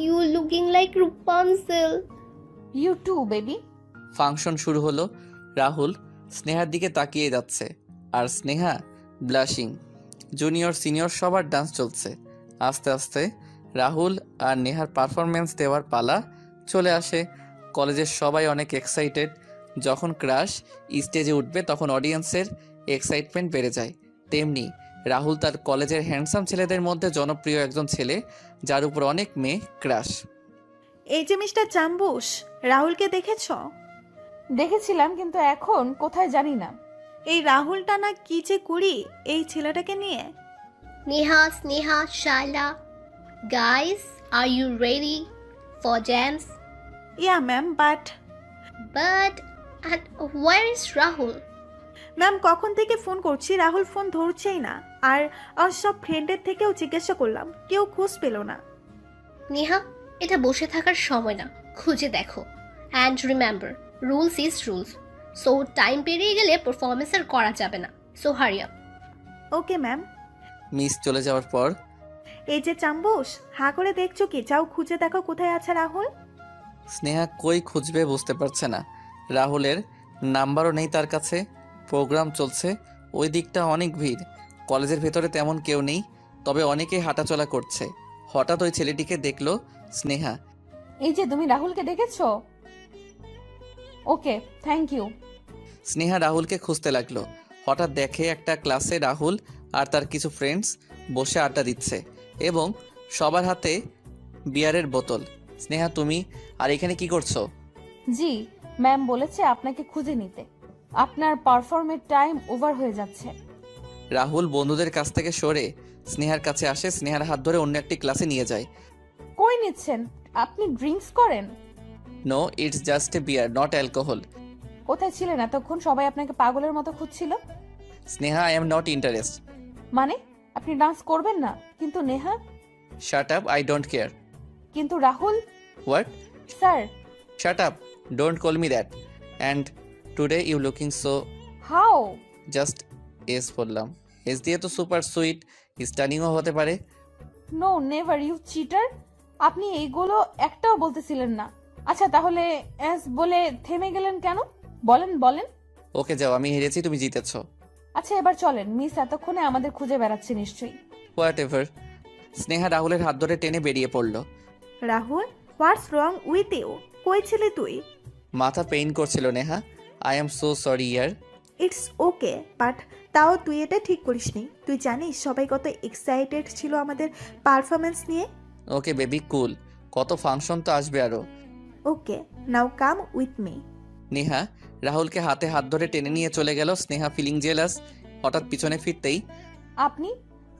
you looking like Rupanchal. You too baby. Function শুরু হলো। রাহুল স্নেহার দিকে তাকিয়ে যাচ্ছে আর স্নেহা ব্লাশিং। জুনিয়র সিনিয়র সবার ডান্স চলছে। আস্তে আস্তে রাহুল আর নেহার পারফরমেন্স দেওয়ার পালা চলে আসে। কলেজের সবাই অনেক এক্সাইটেড। যখন ক্রাশ স্টেজে উঠবে তখন অডিয়েন্সের এক্সাইটমেন্ট বেড়ে যায়। তেমনি রাহুল তার কলেজের হ্যান্ডসাম ছেলেদের মধ্যে জনপ্রিয় একজন ছেলে, যার উপর অনেক মেয়ে ক্রাশ। এই যে মিস্টার চাম্বুস, রাহুলকে দেখেছ? দেখেছিলাম, কিন্তু এখন কোথায় জানি না। এই রাহুলটা না কি যে করি এই ছেলেটাকে নিয়ে। Neha, Sneha, Shaila, guys, are you ready for dance? Yeah ma'am, but And where is Rahul? Ma'am কখন থেকে ফোন করছি, রাহুল ফোন ধরছেই না। আর সব ফ্রেন্ডের থেকেও জিজ্ঞাসা করলাম, কেউ খোঁজ পেল না। নেহা, এটা বসে থাকার সময় না, খুঁজে দেখো। And remember, rules is rules. So time পেরিয়ে গেলে পারফরমেন্স আর করা যাবে না। So hurry up. Okay ma'am. Miss চলে যাওয়ার পর এই যে চাম্বুস, হা করে দেখছো কি? যাও খুঁজে দেখো কোথায় আছে রাহুল। স্নেহা কই খুঁজবে বুঝতে পারছে না। রাহুলের নাম্বারও নেই তার কাছে। প্রোগ্রাম চলছে, ওই দিকটা অনেক ভিড়। কলেজের ভেতরে তেমন কেউ নেই, তবে অনেকেই হাঁটাচলা করছে। হঠাৎ ওই ছেলেটিকে দেখলো স্নেহা। এই যে তুমি রাহুলকে দেখেছো? ওকে, থ্যাংক ইউ। স্নেহা রাহুলকে খুঁজতে লাগলো। হঠাৎ দেখে একটা ক্লাসে রাহুল আর তার কিছু ফ্রেন্ডস বসে আড্ডা দিচ্ছে এবং সবার হাতে বিয়ারের বোতল। স্নেহা, তুমি আর এখানে কি করছো? জি, ম্যাম বলেছে আপনাকে খুঁজে নিতে। আপনার পারফর্মের টাইম ওভার হয়ে যাচ্ছে। রাহুল বন্ধুদের কাছ থেকে সরে স্নেহার কাছে আসে, স্নেহার হাত ধরে অন্য একটি ক্লাসে নিয়ে যায়। কই নিচ্ছেন? আপনি ড্রিঙ্কস করেন? No, it's just a beer, not alcohol. কোথায় ছিলেন এতক্ষণ? সবাই আপনাকে পাগলের মতো খুঁজছিল। Sneha, I am not interest. মানে আপনি ডান্স করবেন না? কিন্তু Neha, shut up, I don't care. কিন্তু Rahul what? Sir. Shut up, don't call me that. And today you looking so how? Just S বললাম। এস দিয়ে তো সুপার সুইট স্টানিংও হতে পারে। No never, you cheater. আপনি এইগুলো একটাও বলতেছিলেন না। আচ্ছা তাহলে এস বলে থেমে গেলেন কেন? বলেন বলেন। ওকে যাও, আমি হেরেছি, তুমি জিতেছো। আচ্ছা এবার চলেন, মিস এতক্ষণে আমাদের খুঁজে বেড়াচ্ছে নিশ্চয়ই। What ever. স্নেহা রাহুলের হাত ধরে টেনে বেরিয়ে পড়ল। রাহুল, হোয়াটস রং উইথ ইউ? কই ছিলি তুই? মাথা পেইন করছিল Neha. I am so sorry year. It's okay, but তাও তুই এটা ঠিক করিসনি। তুই জানিস সবাই কত এক্সাইটেড ছিল আমাদের পারফরমেন্স নিয়ে। Okay baby, cool. কত ফাংশন তো আসবে আরো। Okay, now come with me. Neha রাহুলকে হাতে হাত ধরে টেনে নিয়ে চলে গেল। Sneha feeling jealous. হঠাৎ পিছনে ফিরতেই, আপনি?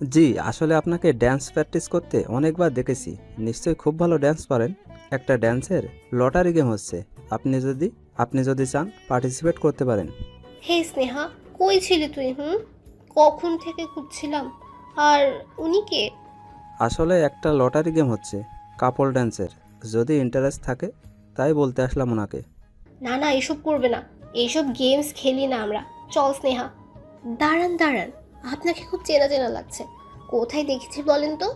জি, আসলে আপনাকে ড্যান্স প্র্যাকটিস করতে অনেকবার দেখেছি। নিশ্চয়ই খুব ভালো ড্যান্স পারেন। একটা ড্যান্সের লটারি গেম হচ্ছে। আপনি যদি চান পার্টিসিপেট করতে পারেন। হে স্নেহা, কই ছিলি তুই? কখন থেকে খুঁজছিলাম। আর উনি কে? আসলে একটা লটারি গেম হচ্ছে কাপল ড্যান্সের। যদি ইন্টারেস্ট থাকে তাই বলতে আসলাম ওনাকে। না না, এসব করবে না। এইসব গেমস খেলি না আমরা। চল স্নেহা। দাঁড়ান দাঁড়ান, আপনাকে খুব চেনা চেনা লাগছে। কোথায় দেখেছি বলেন তো?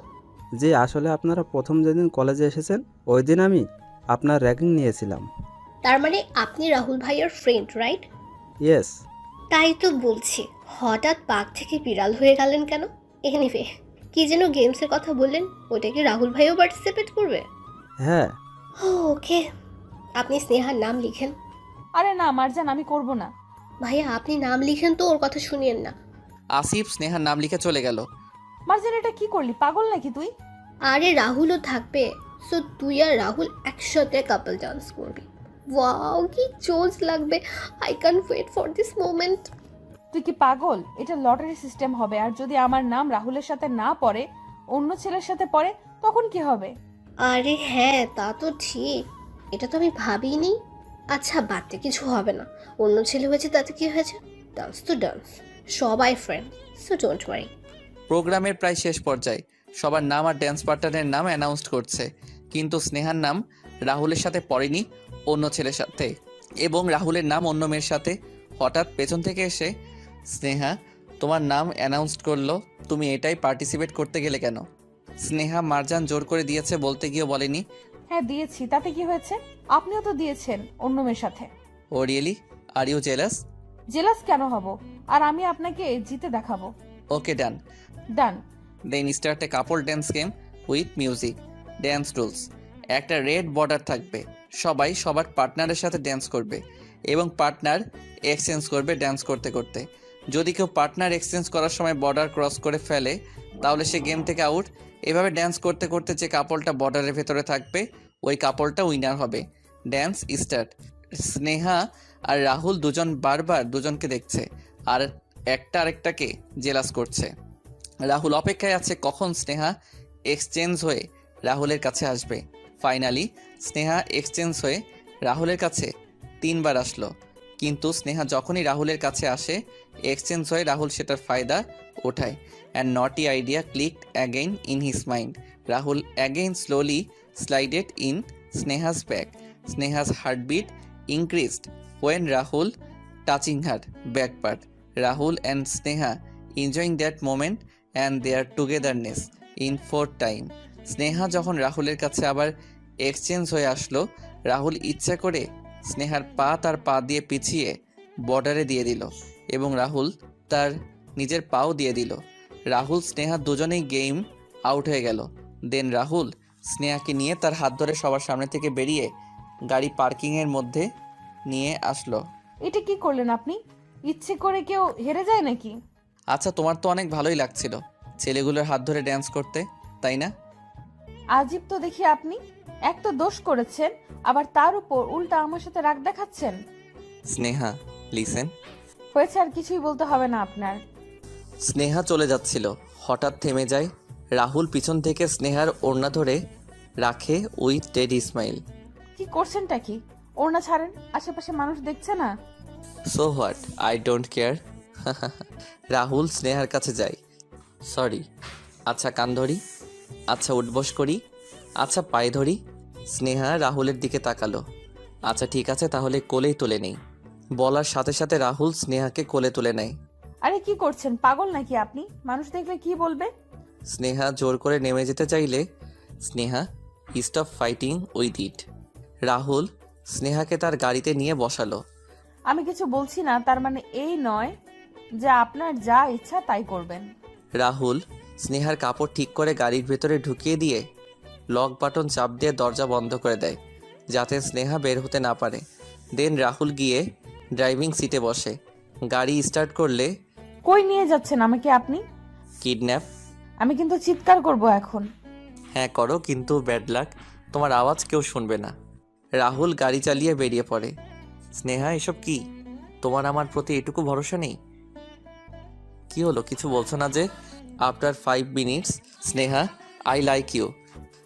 যে আসলে আপনারা প্রথম যেদিন কলেজে এসেছেন ওই দিন আমি আপনার র্যাগিং নিয়েছিলাম। তার মানে আপনি রাহুল ভাইয়ের ফ্রেন্ড, রাইট? ইয়েস। তাই তো বলছি, হঠাৎ বাঘ থেকে বিড়াল হয়ে গেলেন কেন? এনিওয়ে, কি যেন গেমসের কথা বললেন, ওটা কি রাহুল ভাইও পার্টিসিপেট করবে? হ্যাঁ। ওকে, আপনি স্নেহার নাম লিখেন। আরে না মারজান, আমি করব না। ভাইয়া আপনি নাম লিখেন তো, ওর কথা শুনিয়েন না। আসিফ স্নেহার নাম লিখে চলে গেল। মারজান এটা কি করলি? পাগল নাকি তুই? আরে রাহুলও থাকবে, সো তুই আর রাহুল একসাথে কাপল ডান্স করবি। ওয়াও, কি জোস লাগবে। I can wait for this moment. তুই কি পাগল? এটা লটারি সিস্টেম হবে, আর যদি আমার নাম রাহুলের সাথে না পড়ে, অন্য ছেলের সাথে পড়ে, তখন কি হবে? আরে হ্যাঁ, তা তো ঠিক। এটা তো আমি ভাবিনি। আচ্ছা বাড়তে কিছু হবে না। অন্য ছেলে হয়েছে তাতে কি হয়েছে? ডান্স তো ডান্স, সবাই ফ্রেন্ড, সো ডোন্ট ওয়ারি। প্রোগ্রামের প্রায় শেষ পর্যায়ে সবার নাম আর ড্যান্স পার্টনারের নাম অ্যানাউন্স করছে, কিন্তু স্নেহার নাম রাহুলের সাথে পড়েনি, অন্য ছেলের সাথে, এবং রাহুলের নাম অন্য মেয়ের সাথে। হঠাৎ পেছন থেকে এসে, স্নেহা তোমার নাম অ্যানাউন্স করলো, তুমি এটাই পার্টিসিপেট করতে গেলে কেন? স্নেহা মারজান জোর করে দিয়েছে বলতে গিয়েও বলেনি। হ্যাঁ দিয়েছি, তাতে কি হয়েছে? আপনিও তো দিয়েছেন অন্য মেয়ের সাথে। Oh really? Are you jealous? Jealous কেন হব? আর আমি আপনাকে জিতে দেখাবো। Okay done. Done. Then start a couple dance game with music. Dance rules: একটা রেড বর্ডার থাকবে, সবাই সবার পার্টনারের সাথে ড্যান্স করবে এবং পার্টনার এক্সচেঞ্জ করবে ড্যান্স করতে করতে। যদি কেউ পার্টনার এক্সচেঞ্জ করার সময় বর্ডার ক্রস করে ফেলে তাহলে সে গেম থেকে আউট। এভাবে ড্যান্স করতে করতে যে কাপলটা বর্ডারের ভেতরে থাকবে ওই কাপলটা উইনার হবে। Dance start. স্নেহা আর রাহুল দুজন বারবার দুজনকে দেখছে আর একটা আরেকটাকে জেলাস করছে। রাহুল অপেক্ষায় আছে কখন স্নেহা এক্সচেঞ্জ হয়ে রাহুলের কাছে আসবে। ফাইনালি স্নেহা এক্সচেঞ্জ হয়ে রাহুলের কাছে 3 বার আসলো, কিন্তু স্নেহা যখনই রাহুলের কাছে আসে এক্সচেঞ্জ হয়ে রাহুল সেটার ফায়দা ওঠায়। And naughty idea clicked again in his mind. Rahul again slowly slided in Sneha's back. Sneha's heartbeat increased when Rahul touching her back part. Rahul and Sneha enjoying that moment and their togetherness in fourth time. Sneha যখন রাহুলের কাছে আবার exchange হয়ে আসলো, রাহুল ইচ্ছা করে স্নেহার পা তার পা দিয়ে পিছিয়ে বর্ডারে দিয়ে দিল এবং রাহুল তার নিজের পাও দিয়ে দিল। রাহুল স্নেহা দুজনেই গেম আউট হয়ে গেল। দেন রাহুল স্নেহাকে নিয়ে তার হাত ধরে সবার সামনে থেকে বেরিয়ে গাড়ি পার্কিংয়ের মধ্যে নিয়ে আসলো। এটা কি করলেন আপনি? ইচ্ছে করে কেউ হেরে যায় নাকি? আচ্ছা, তোমার তো অনেক ভালোই লাগছিল ছেলেগুলোর হাত ধরে ড্যান্স করতে, তাই না? আজীব তো দেখি আপনি। এক তো দোষ করেছেন, আবার তার উপর উল্টা আমার সাথে রাগ দেখাচ্ছেন। স্নেহা, লিসেন। হয়েছে, আর কিছুই বলতে হবে না আপনার। স্নেহা চলে যাচ্ছিল, হঠাৎ থেমে যায়। রাহুল পিছন থেকে স্নেহার ওড়না ধরে রাখে উইথ টেডি স্মাইল। কি করছেনটা কি? ওড়না ছাড়েন, আশেপাশে মানুষ দেখছে না। So what, I don't care. Rahul স্নেহার কাছে যায়। সরি। আচ্ছা কান ধরি, আচ্ছা উঠবস করি, আচ্ছা পায়ে ধরি। স্নেহা রাহুলের দিকে তাকালো। আচ্ছা ঠিক আছে, তাহলে কোলেই তুলে নেই। বলার সাথে সাথে রাহুল স্নেহাকে কোলে তুলে নেয়। আরে কি করছেন, পাগল নাকি আপনি? মানুষ দেখলে কি বলবে? স্নেহা জোর করে নেমে যেতে চাইলে Sneha stop fighting with it. Rahul স্নেহাকে তার গাড়িতে নিয়ে বসালো। আমি কিছু বলছি না, তার মানে এই নয় যে আপনার যা ইচ্ছা তাই করবেন। রাহুল স্নেহার কাপড় ঠিক করে গাড়ির ভেতরে ঢুকিয়ে দিয়ে লক বাটন চাপ দিয়ে দরজা বন্ধ করে দেয়, যাতে স্নেহা বের হতে না পারে। দেন রাহুল গিয়ে ড্রাইভিং সিটে বসে। গাড়ি স্টার্ট করলে কই নিয়ে যাচ্ছেন আমাকে আপনি? কিডন্যাপ। আমি কিন্তু চিৎকার করব এখন। হ্যাঁ করো, কিন্তু ব্যাড লাক, তোমার আওয়াজ কেউ শুনবে না। রাহুল গাড়ি চালিয়ে বেরিয়ে পড়ে। স্নেহা, এসব কি? তোমার আমার প্রতি এটুকু ভরসা নেই? কি হলো, কিছু বলছো না যে? After 5 minutes, Sneha, I like you.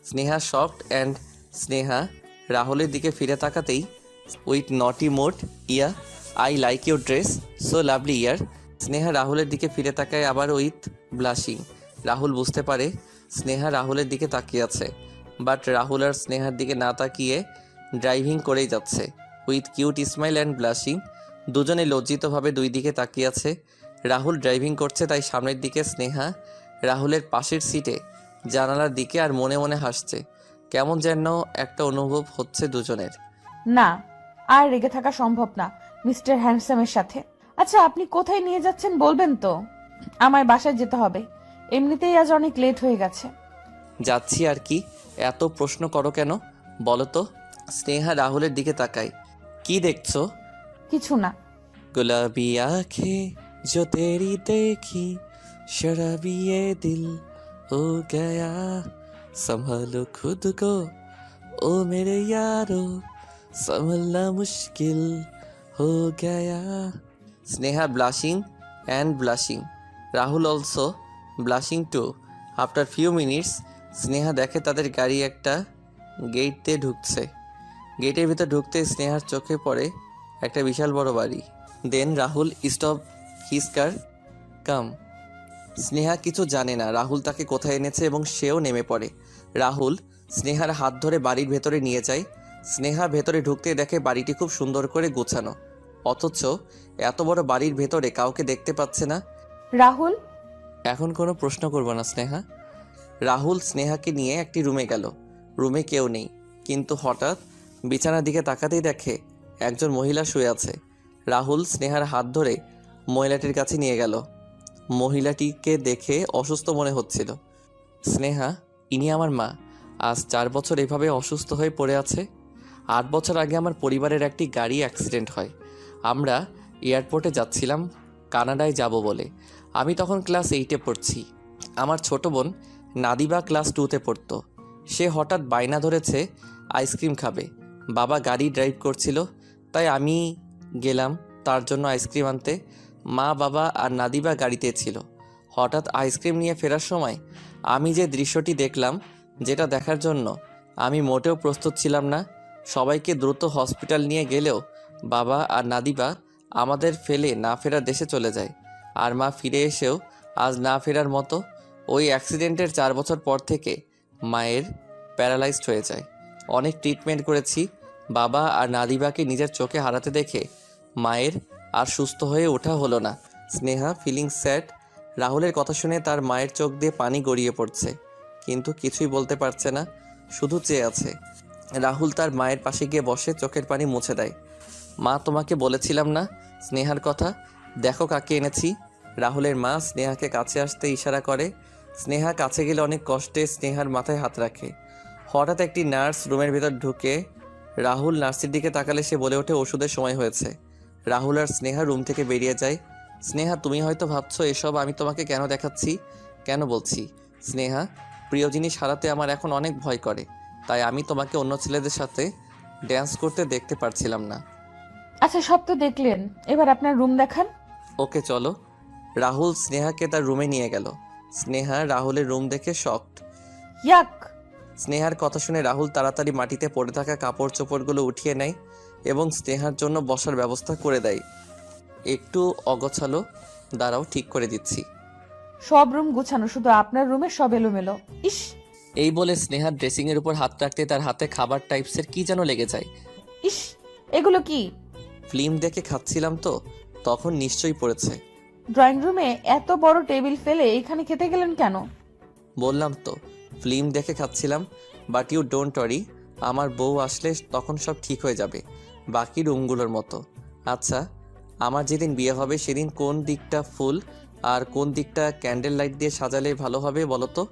Sneha soft and Sneha রাহুলের দিকে ফিরে তাকাতেই with naughty mood, yeah I like your dress, so lovely ইয়ার। স্নেহা রাহুলের দিকে ফিরে তাকায় আবার উইথ ব্লাশিং। রাহুল বুঝতে পারে স্নেহা রাহুলের দিকে তাকিয়ে আছে, বাট রাহুল আর স্নেহার দিকে না তাকিয়ে ড্রাইভিং করেই যাচ্ছে with cute smile and blushing. দুজনে লজ্জিতভাবে দুই দিকে তাকিয়ে আছে। রাহুল ড্রাইভিং করছে, তাই সামনের দিকে স্নেহা রাহুলের পাশের সিটে জানালার দিকে আর মনে মনে হাসছে। কেমন যেন একটা অনুভব হচ্ছে দুজনের। না, আর রেগে থাকা সম্ভব না মিস্টার হ্যান্ডসামের সাথে। আচ্ছা, আপনি কোথায় নিয়ে যাচ্ছেন বলবেন তো? আমার বাসায় যেতে হবে, এমনিতেই আজ অনেক লেট হয়ে গেছে। যাচ্ছি আর কি, এত প্রশ্ন করো কেন বলো তো? স্নেহা রাহুলের দিকে তাকায়। কি দেখছো? কিছু না। गुलाबी आंखें जो तेरी देखी, शराबी ये दिल हो गया, संभालो खुद को ओ मेरे यारो, संभलना मुश्किल हो गया। Sneha blushing and blushing. Rahul also blushing too. After few minutes, Sneha দেখে তাদের গাড়ি একটা গেট দিয়ে ঢুকছে। গেটের ভিতর ঢুকতে স্নেহার চোখে পড়ে একটা বিশাল বড় বাড়ি। দেন রাহুল স্টপ হিজ কার, কাম। স্নেহা কিছু জানে না রাহুল তাকে কোথায় এনেছে এবং সেও নেমে পড়ে। রাহুল স্নেহার হাত ধরে বাড়ির ভেতরে নিয়ে যায়। স্নেহা ভেতরে ঢুকতে দেখে বাড়িটি খুব সুন্দর করে গোছানো, অথচ এত বড় বাড়ির ভেতরে কাউকে দেখতে পাচ্ছে না। রাহুল, এখন কোনো প্রশ্ন করব না স্নেহা। রাহুল স্নেহাকে নিয়ে একটি রুমে গেল। রুমে কেউ নেই, কিন্তু হঠাৎ বিছানার দিকে তাকাতেই দেখে একজন মহিলা শুয়ে আছে। রাহুল স্নেহার হাত ধরে মহিলাটির কাছে নিয়ে গেল। মহিলাটিকে দেখে অসুস্থ মনে হচ্ছিল। স্নেহা, ইনি আমার মা। আজ 4 বছর এভাবে অসুস্থ হয়ে পড়ে আছে। 8 বছর আগে আমার পরিবারের একটি গাড়ি অ্যাক্সিডেন্ট হয়। আমরা এয়ারপোর্টে যাচ্ছিলাম কানাডায় যাব বলে। আমি তখন ক্লাস 8-এ পড়ছি। আমার ছোট বোন নাদিবা ক্লাস 2-তে পড়তো। সে হঠাৎ বায়না ধরেছে আইসক্রিম খাবে। বাবা গাড়ি ড্রাইভ করছিল, তাই আমি গেলাম তার জন্য আইসক্রিম আনতে। মা, বাবা আর নাদিবা গাড়িতে ছিল। হঠাৎ আইসক্রিম নিয়ে ফেরার সময় আমি যে দৃশ্যটি দেখলাম, যেটা দেখার জন্য আমি মোটেও প্রস্তুত ছিলাম না। সবাইকে দ্রুত হসপিটাল নিয়ে গেলেও বাবা আর নাদিবা আমাদের ফেলে না ফেরার দেশে চলে যায়। আর মা ফিরে এসেও আজ না ফেরার মতো। ওই অ্যাক্সিডেন্টের 4 বছর পর থেকে মায়ের প্যারালাইজড হয়ে যায়। অনেক ট্রিটমেন্ট করেছি। বাবা আর নাদিবাকে নিজের চোখে হারাতে দেখে মায়ের আর সুস্থ হয়ে ওঠা হলো না। Sneha feeling sad. রাহুলের কথা শুনে তার মায়ের চোখ দিয়ে পানি গড়িয়ে পড়ছে, কিন্তু কিছুই বলতে পারছে না, শুধু চেয়ে আছে। রাহুল তার মায়ের পাশে গিয়ে বসে চোখের পানি মুছে দেয়। মা, তোমাকে বলেছিলাম না স্নেহার কথা, দেখো কাকে এনেছি। রাহুলের মা স্নেহাকে কাছে আসতে ইশারা করে। স্নেহা কাছে গেলে অনেক কষ্টে স্নেহার মাথায় হাত রাখে। হঠাৎ একটি নার্স রুমের ভেতর ঢুকে রাহুল নার্সের দিকে তাকালে সে বলে ওঠে, ওষুধের সময় হয়েছে। রাহুল আর স্নেহা রুম থেকে বেরিয়ে যায়। স্নেহা, তুমি হয়তো ভাবছো এসব আমি তোমাকে কেন দেখাচ্ছি। কেন বলছি, স্নেহা, প্রিয় জিনিস হারাতে আমার এখন অনেক ভয় করে, তাই আমি তোমাকে অন্য ছেলেদের সাথে ড্যান্স করতে দেখতে পারছিলাম না। আচ্ছা, সব তো দেখলেন, এবার আপনার রুম দেখান। ওকে চলো। রাহুল স্নেহাকে তার রুমে নিয়ে গেল। স্নেহা রাহুলের রুম দেখে শকড। ইয়াক! স্নেহার কথা শুনে রাহুল তাড়াতাড়ি মাটিতে পড়ে থাকা কাপড় চোপড়গুলো উঠিয়ে নেয় এবং স্নেহার জন্য বসার ব্যবস্থা করে দেয়। একটু অগোছালো, দাঁড়াও ঠিক করে দিচ্ছি। সব রুম গুছানো, শুধু আপনার রুমে সব এলোমেলো। ইস! এই বলে স্নেহা ড্রেসিংয়ের উপর হাত রাখতে তার হাতে খাবার টাইপসের কি যেন লেগে যায়। ইস! এগুলো কি? ফিল্ম দেখে খাচ্ছিলাম তো, তখন নিশ্চয়ই পড়েছে। ড্রয়িং রুমে এত বড় টেবিল ফেলে এখানে খেতে গেলেন কেন? বললাম তো ফিল্ম দেখে খাচ্ছিলাম, বাট ইউ ডোন্ট ওয়ারি, আমার বউ আসলে তখন সব ঠিক হয়ে যাবে, বাকি রুমগুলোর মতো। আচ্ছা, আমার যেদিন বিয়ে হবে সেদিন কোন দিকটা ফুল আর কোন দিকটা ক্যান্ডেল লাইট দিয়ে সাজালে ভালো হবে বলো তো?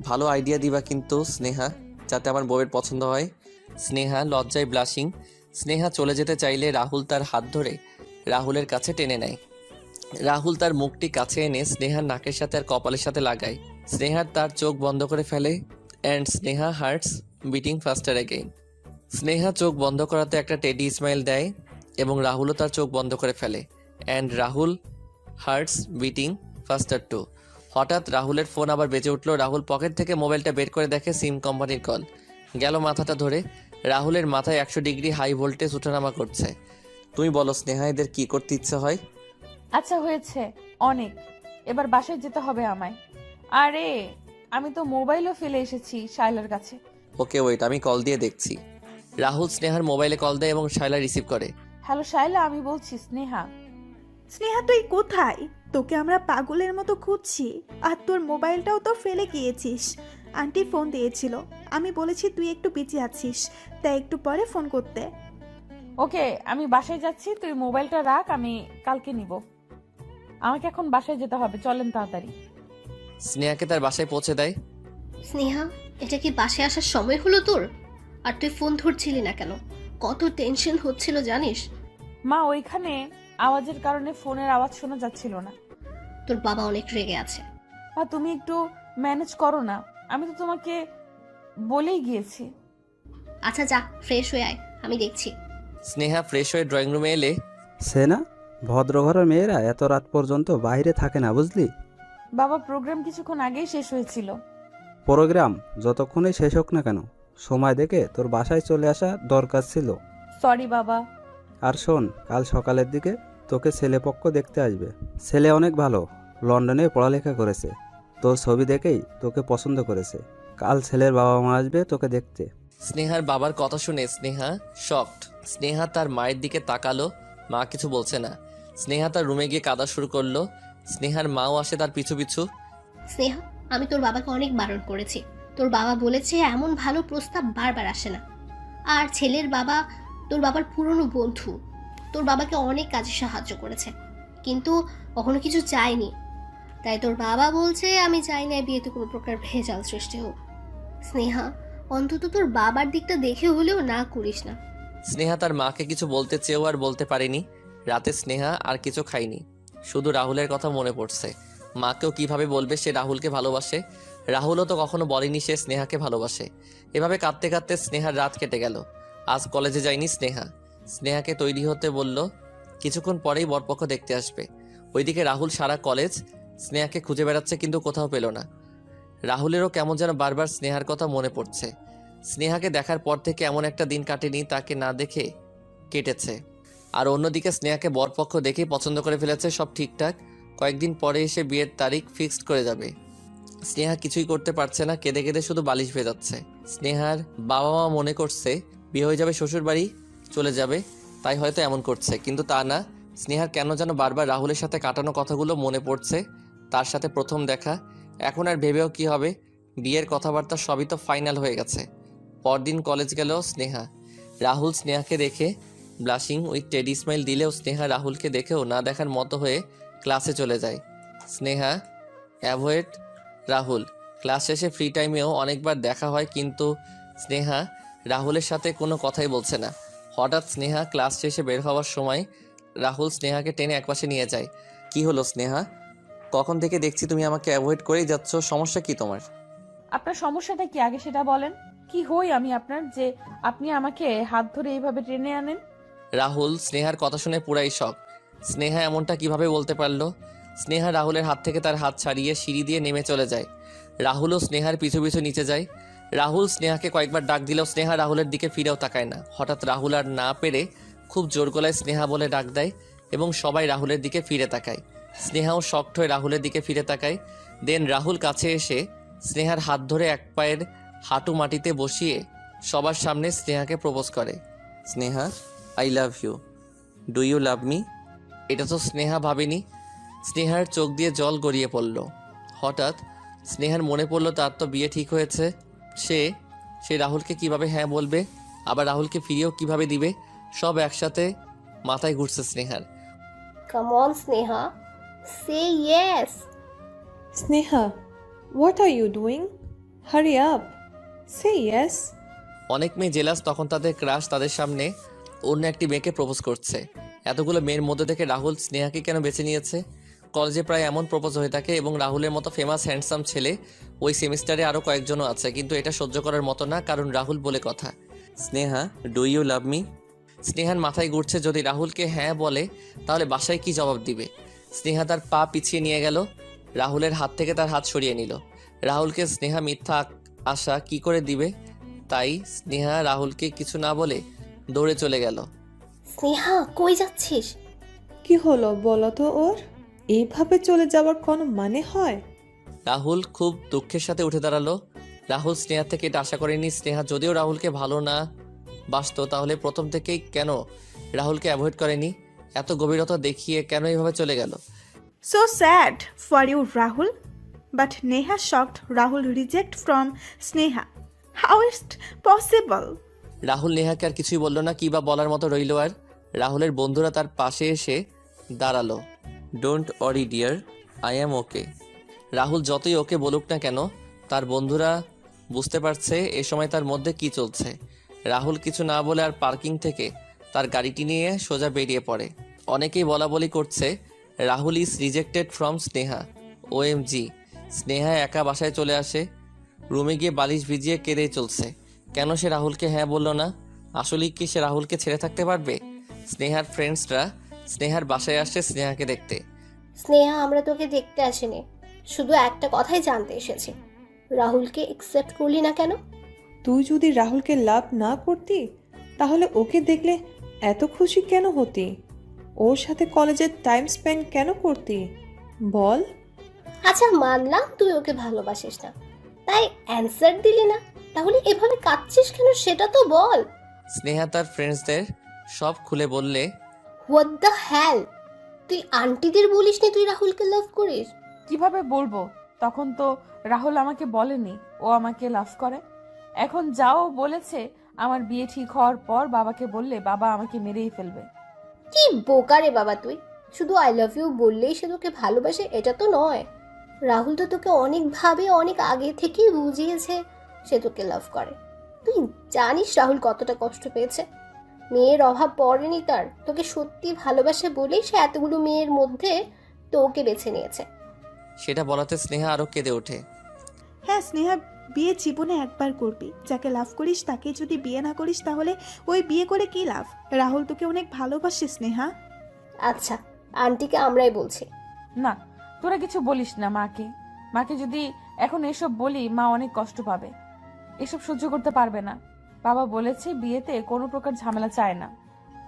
ভালো আইডিয়া দিবা কিন্তু স্নেহা, যাতে আমার বউয়ের পছন্দ হয়। স্নেহা লজ্জায় ব্লাশিং। স্নেহা চলে যেতে চাইলে রাহুল তার হাত ধরে রাহুলের কাছে টেনে নেয়। রাহুল তার মুখটি কাছে এনে স্নেহার নাকের সাথে আর কপালের সাথে লাগায়। স্নেহার তার চোখ বন্ধ করে ফেলে and Sneha hearts beating faster again. Sneha চোখ বন্ধ করাতে একটা টেডি স্মাইল দেয় এবং রাহুলও তার চোখ বন্ধ করে ফেলে and Rahul hearts beating faster too. হঠাৎ রাহুলের ফোন আবার বেজে উঠল। রাহুল পকেট থেকে মোবাইলটা বের করে দেখে সিম কোম্পানির কল। গেল মাথাটা ধরে। রাহুলের মাথায় 100 ডিগ্রি হাই ভোল্টেজ ওঠানামা করছে। তুমি বলো স্নেহা, এদের কি করতে ইচ্ছে হয়? আচ্ছা হয়েছে অনেক, এবার বাসায় যেতে হবে আমায়। আরে, আমি তো মোবাইলও ফেলে এসেছি শাইলার কাছে। ওকে ওয়েট, আমি কল দিয়ে দেখছি। রাহুল স্নেহার মোবাইলে কল দেয় এবং শাইলা রিসিভ করে। হ্যালো শাইলা, আমি বলছি স্নেহা। স্নেহা তুই কোথায়? তোকে আমরা পাগলের মতো খুঁজছি, আর তোর মোবাইলটাও তো ফেলে গিয়েছিস। আন্টি ফোন দিয়েছিল, আমি বলেছি তুই একটু বিজি আছিস, তাই একটু পরে ফোন করতে। ওকে, আমি বাসায় যাচ্ছি, তুই মোবাইলটা রাখ, আমি কালকে নিব। আমাকে এখন বাসায় যেতে হবে, চলেন তাড়াতাড়ি। স্নেহাকে তার বাসায় পৌঁছে দেয়। স্নেহা, এটা কি বাসায় আসার সময় হলো তোর? আর তুই ফোন ধরছিলি না কেন? কত টেনশন হচ্ছিল জানিস? মা, ওইখানে আওয়াজের কারণে ফোনের আওয়াজ শোনা যাচ্ছিল না। তোর বাবা অনেক রেগে আছে। মা, তুমি একটু ম্যানেজ করো না, আমি তো তোমাকে বলেই গিয়েছি। আচ্ছা যা, ফ্রেশ হয়ে আয়, আমি দেখছি। স্নেহা ফ্রেশ হয়ে ড্রয়িং রুমে এলে সে না, ভদ্রঘরের মেয়েরা এত রাত পর্যন্ত বাইরে থাকে না, বুঝলি? বাবা, প্রোগ্রাম কিছুক্ষণ আগেই শেষ হয়েছিল। প্রোগ্রাম যতক্ষণই শেষ হোক না কেন, সময় দেখে তোর বাসায় চলে আসা দরকার ছিল। সরি বাবা। আর শোন, কাল সকালের দিকে তোকে ছেলেপক্ষ দেখতে আসবে। ছেলে অনেক ভালো, লন্ডনে পড়ালেখা করেছে, তোর ছবি দেখেই তোকে পছন্দ করেছে। কাল ছেলের বাবা মা আসবে তোকে দেখতে। স্নেহার বাবার কথা শুনে স্নেহা শকড। স্নেহা তার মায়ের দিকে তাকালো, মা কিছু বলছে না। স্নেহা তার রুমে গিয়ে কাঁদা শুরু করলো। স্নেহার মাও আসে তার পিছু পিছু। স্নেহা, আমি তোর বাবাকে অনেক বারণ করেছি। তোর বাবা বলেছে এমন ভালো প্রস্তাব বারবার আসে না। আর ছেলের বাবা তোর বাবার পুরনো বন্ধু, তোর বাবাকে অনেক কাজে সাহায্য করেছে, কিন্তু কখনো কিছু চায়নি। তাই তোর বাবা বলছে আমি চাই না বিয়েতে কোনো প্রকার ভেজাল সৃষ্টি হোক। স্নেহা, অন্তত তোর বাবার দিকটা দেখে হলেও না করিস না। স্নেহা তার মাকে কিছু বলতে চেয়েও আর বলতে পারেনি। রাতে স্নেহা আর কিছু খায়নি, শুধু রাহুলের কথা মনে পড়ছে। মাকেও কিভাবে বলবে সে রাহুলকে ভালোবাসে? রাহুলও তো কখনো বলেনি সে স্নেহাকে ভালোবাসে। এভাবে কাঁদতে কাঁদতে স্নেহার রাত কেটে গেল। আজ কলেজে যায়নি স্নেহা। স্নেহাকে তৈরি হতে বলল, কিছুক্ষণ পরেই বরপক্ষ দেখতে আসবে। ওইদিকে রাহুল সারা কলেজ স্নেহাকে খুঁজে বেড়াচ্ছে, কিন্তু কোথাও পেল না। রাহুলেরও কেমন যেন বারবার স্নেহার কথা মনে পড়ছে। স্নেহাকে দেখার পর থেকে এমন একটা দিন কাটেনি তাকে না দেখে কেটেছে। আর অন্যদিকে স্নেহাকে বরপক্ষ দেখেই পছন্দ করে ফেলেছে, সব ঠিকঠাক। কয়েকদিন পরে এসে বিয়ের তারিখ ফিক্সড করে যাবে। স্নেহা কিছুই করতে পারছে না, কেঁদে কেঁদে শুধু বালিশ ভেজাচ্ছে। স্নেহার বাবা মা মনে করছে বিয়ে হয়ে যাবে, শ্বশুর বাড়ি চলে যাবে, তাই হয়তো এমন করছে, কিন্তু তা না। স্নেহার কেন যেন বারবার রাহুলের সাথে কাটানো কথাগুলো মনে পড়ছে, তার সাথে প্রথম দেখা। এখন আর ভেবেও কি হবে, বিয়ের কথাবার্তা সবই তো ফাইনাল হয়ে গেছে। পরদিন কলেজ গেল স্নেহা। রাহুল স্নেহাকে দেখে ব্লাশিং উইথ টেডি স্মাইল দিলেও স্নেহা রাহুলকে দেখেও না দেখার মতো হয়ে ক্লাসে চলে যায়। স্নেহা অ্যাভয়েড রাহুল। ক্লাস শেষে ফ্রি টাইমেও অনেকবার দেখা হয়, কিন্তু স্নেহা রাহুলের সাথে কোনো কথাই বলছে না। হঠাৎ স্নেহা ক্লাস শেষে বের হওয়ার সময় রাহুল স্নেহাকে টেনে একপাশে নিয়ে যায়। কি হলো স্নেহা? কখন থেকে দেখছি তুমি আমাকে অ্যাভয়েড করেই যাচ্ছ, সমস্যা কি তোমার? আপনার সমস্যাটা কি আগে সেটা বলেন। কি হই আমি আপনার যে আপনি আমাকে হাত ধরে এইভাবে টেনে আনেন? রাহুল স্নেহার কথা শুনে পুরাই শক। স্নেহা এমনটা কিভাবে বলতে পারলো? স্নেহা রাহুলের হাত থেকে তার হাত ছাড়িয়ে সিঁড়ি দিয়ে নেমে চলে যায়। রাহুলও স্নেহার পিছু পিছু নিচে যায়। রাহুল স্নেহাকে কয়েকবার ডাক দিলেও স্নেহা রাহুলের দিকে ফিরেও তাকায় না। হঠাৎ রাহুল আর না পেরে খুব জোর গলায় স্নেহা বলে ডাক দেয় এবং সবাই রাহুলের দিকে ফিরে তাকায়। স্নেহাও শকড হয়ে রাহুলের দিকে ফিরে তাকায়। দেন রাহুল কাছে এসে স্নেহার হাত ধরে এক পায়ের হাঁটু মাটিতে বসিয়ে সবার সামনে স্নেহাকে প্রপোজ করে। Sneha, I love you. Do you love me? এটা তো স্নেহা ভাবেনি। স্নেহার চোখ দিয়ে জল গড়িয়ে পড়ল। হঠাৎ স্নেহার মনে পড়ল তার তো বিয়ে ঠিক হয়েছে। সে রাহুলকে কিভাবে হ্যাঁ বলবে, আবার রাহুলকে ফিরিয়েও কিভাবে দিবে, সব একসাথে মাথায় ঘুরছে স্নেহার। Come on Sneha, say yes. Sneha, what are you doing? Hurry up. Say yes. অনেক মেয়ে জেলাস তখন তাদের ক্রাশ তাদের সামনে অন্য একটি মেয়েকে প্রপোজ করছে। এতগুলো মেয়ের মধ্যে থেকে রাহুল স্নেহাকে কেন বেছে নিয়েছে? কলেজে প্রায় এমন প্রপোজ হয়ে থাকে এবং রাহুলের মতো ফেমাস হ্যান্ডসাম ছেলে ওই সেমিস্টারে আরও কয়েকজনও আছে, কিন্তু এটা সহ্য করার মতো না, কারণ রাহুল বলে কথা। Sneha, do you love me? স্নেহার মাথায় ঘুরছে যদি রাহুলকে হ্যাঁ বলে তাহলে বাসায় কি জবাব দিবে। স্নেহা তার পা পিছিয়ে নিয়ে গেল, রাহুলের হাত থেকে তার হাত সরিয়ে নিল। রাহুলকে স্নেহা মিথ্যা আশা কি করে দিবে, তাই স্নেহা রাহুলকে কিছু না বলে দৌড়ে চলে গেল। স্নেহা কই যাচ্ছিস? কি হলো বলো তো ওর? এইভাবে চলে যাওয়ার কোনো মানে হয়? রাহুল খুব দুঃখের সাথে উঠে দাঁড়ালো। রাহুল স্নেহার থেকে এটা আশা করেনি। স্নেহা যদিও রাহুলকে ভালো না বাসতো তাহলে প্রথম থেকেই কেন রাহুলকে অ্যাভয়েড করেনি? এত গভীরতা দেখিয়ে কেন এইভাবে চলে গেল? So sad for you, Rahul. But Neha shocked Rahul reject from Sneha. How is it possible? Rahul নেহাকে আর কিছুই বলল না, কি বা বলার মতো রইল আর। রাহুলের বন্ধুরা তার পাশে এসে দাঁড়ালো। Don't worry dear, I am okay. Rahul যতই ওকে বলুক না কেন তার বন্ধুরা বুঝতে পারছে এ সময় তার মধ্যে কি চলছে। রাহুল কিছু না বলে আর পার্কিং থেকে তার গাড়িটি নিয়ে সোজা বেরিয়ে পড়ে। অনেকেই বলা বলি করছে Rahul is rejected from Sneha. OMG, Sneha একা বাসায় চলে আসে। রুমে গিয়ে বালিশ ভিজিয়ে কেঁদেই চলছে। কেন সে রাহুলকে হ্যাঁ বলল না? আসলেই কি সে রাহুলকে ছেড়ে থাকতে পারবে? স্নেহার ফ্রেন্ডসরা স্নেহার বাসায় আসছে স্নেহাকে দেখতে। স্নেহা, আমরা তোকে দেখতে আসিনি, শুধু একটা কথাই জানতে এসেছি। রাহুলকে একসেপ্ট করলি না কেন? তুই যদি রাহুলকে লাভ না করতি তাহলে ওকে দেখলে এত খুশি কেন হতি? ওর সাথে কলেজের টাইম স্পেন্ড কেন করতি বল? আচ্ছা মানলাম তুই ওকে ভালোবাসিস না, তাই অ্যানসার দিলি না, তাহলে এভাবে কাঁদছিস কেন সেটা তো বল। স্নেহা তার ফ্রেন্ডসদের সব খুলে বললে, হোয়াট দ্য হ্যাল, তুই আন্টিদের বলিস নি তুই রাহুলকে লাভ করিস? কিভাবে বলবো? তখন তো রাহুল আমাকে বলেনি ও আমাকে লাভ করে। এখন যাও বলেছে আমার বিয়ে ঠিক হওয়ার পর বাবাকে বললে বাবা আমাকে মেরেই ফেলবে। কি বোকা রে বাবা তুই! শুধু আই লাভ ইউ বললেই সে তোকে ভালোবাসে এটা তো নয়। রাহুল তো তোকে অনেকভাবে অনেক আগে থেকেই বুঝিয়েছে সে তোকে লাভ করে। তুই জানিস রাহুল কতটা কষ্ট পেয়েছে? মেয়ের অভাব পড়েনি তার, তোকে সত্যি ভালোবাসে বলেই সে এতগুলো মেয়ের মধ্যে তোকে বেছে নিয়েছে। সেটা বলাতে স্নেহা আরও কেঁদে ওঠে। হ্যাঁ স্নেহা, বিয়ে জীবনে একবার করবি। যাকে লাভ করিস তাকে যদি বিয়ে না করিস তাহলে ওই বিয়ে করে কি লাভ? রাহুল তোকে অনেক ভালোবাসে স্নেহা। আচ্ছা, আন্টিকে আমরাই বলছি। না, তোরা কিছু বলিস না মাকে। মাকে যদি এখন এসব বলি মা অনেক কষ্ট পাবে, এসব সহ্য করতে পারবে না। বাবা বলেছে বিয়েতে কোনো প্রকার ঝামেলা চায় না।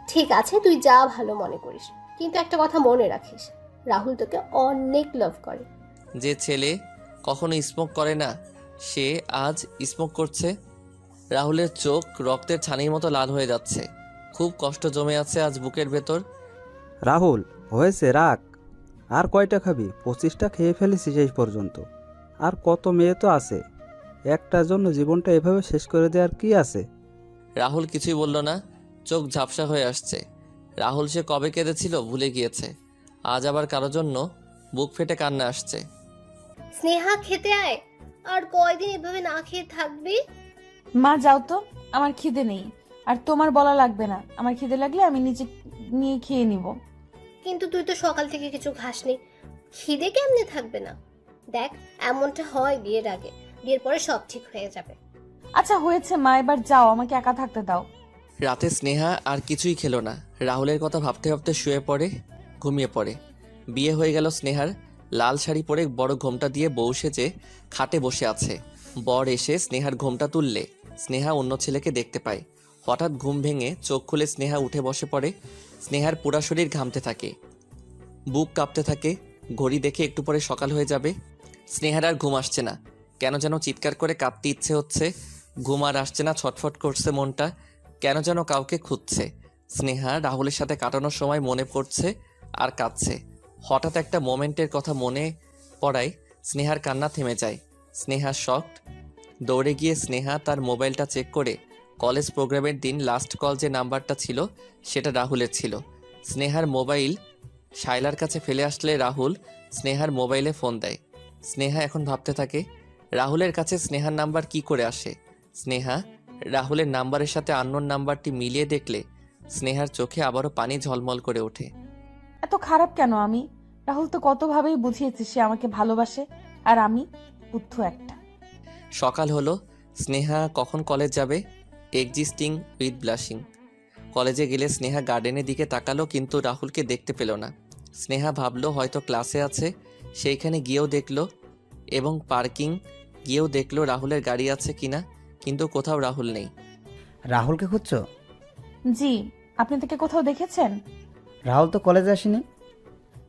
ঠিক আছে, তুই যা ভালো মনে করিস, কিন্তু একটা কথা মনে রাখিস, রাহুল তোকে অনেক লাভ করে। যে ছেলে কখনো স্মোক করে না সে আজ স্মোক করছে। রাহুলের চোখ রক্তের ছানির মতো লাল হয়ে যাচ্ছে। খুব কষ্ট জমে আছে আজ বুকের ভেতর। রাহুল, হয়েছে রাখ। আর কয়টা খাবি? 25টা খেয়ে ফেলেছি শেষ পর্যন্ত। আর কত মেয়ে তো আছে, একটার জন্য জীবনটা এভাবে শেষ করে দেওয়ার কি আছে? রাহুল কিছুই বলল না, চোখ ঝাপসা হয়ে আসছে। রাহুল সে কবে কেঁদেছিল ভুলে গিয়েছে, আজ আবার কারোর জন্য বুক ফেটে কান্না আসছে। স্নেহা, খেতে আয়। আর কয়দিন এভাবে না খেয়ে থাকবি? মা যাও তো, আমার খিদে নেই। আর তোমার বলা লাগবে না, আমার খিদে লাগলে আমি নিচে নিয়ে খেয়ে নিব। কিন্তু তুই তো সকাল থেকে কিছু খাসনি, খিদে কেমনে থাকবে না? দেখ, এমনটা হয় বিয়ের আগে, বিয়ের পরে সব ঠিক হয়ে যাবে। আচ্ছা হয়েছে মা, এবার যাও, আমাকে একা থাকতে দাও। রাতে স্নেহা আর কিছুই খেলো না। রাহুলের কথা ভাবতে ভাবতে শুয়ে পড়ে, ঘুমিয়ে পড়ে। বিয়ে হয়ে গেল স্নেহার। লাল শাড়ি পরে বড় ঘোমটা দিয়ে বউ সেজে খাটে বসে আছে। বর এসে স্নেহার ঘোমটা তুললে স্নেহা অন্য ছেলেকে দেখতে পায়। হঠাৎ ঘুম ভেঙে চোখ খুলে স্নেহা উঠে বসে পড়ে। স্নেহার পুরা শরীর ঘামতে থাকে, বুক কাঁপতে থাকে। ঘড়ি দেখে একটু পরে সকাল হয়ে যাবে। স্নেহার আর ঘুম আসছে না, কেন যেন চিৎকার করে কাঁদতে ইচ্ছে হচ্ছে। ঘুম আর আসছে না, ছটফট করছে মনটা, কেন যেন কাউকে খুঁজছে। স্নেহা রাহুলের সাথে কাটানোর সময় মনে পড়ছে আর কাঁদছে। হঠাৎ একটা মোমেন্টের কথা মনে পড়ায় স্নেহার কান্না থেমে যায়। স্নেহা শকড। দৌড়ে গিয়ে স্নেহা তার মোবাইলটা চেক করে কলেজ প্রোগ্রামের দিন লাস্ট কল যে নাম্বারটা ছিল সেটা রাহুলের ছিল। স্নেহার মোবাইল শাইলার কাছে ফেলে আসলে রাহুল স্নেহার মোবাইলে ফোন দেয়। স্নেহা এখন ভাবতে থাকে রাহুলের কাছে স্নেহার নাম্বার কি করে আসে। স্নেহা রাহুলের নাম্বারের সাথে আননোন নাম্বারটি মিলিয়ে দেখলে স্নেহার চোখে আবারও পানি ঝলমল করে ওঠে। এত খারাপ কেন আমি? রাহুল তো কতভাবেই বুঝিয়েছে সে আমাকে ভালোবাসে, আর আমি বুদ্ধু একটা। সকাল হলো। স্নেহা কখন কলেজ যাবে? Existing with blushing. কলেজে গেলে স্নেহা গার্ডেনের দিকে তাকালো, কিন্তু রাহুলকে দেখতে পেল না। স্নেহা ভাবলো হয়তো ক্লাসে আছে, সেইখানে গিয়েও দেখলো এবং পার্কিং গিয়েও দেখলো রাহুলের গাড়ি আছে কিনা, কিন্তু কোথাও রাহুল নেই। রাহুলকে খুঁজছো? জি, আপনি তাকে কোথাও দেখেছেন? রাহুল তো কলেজে আসেনি।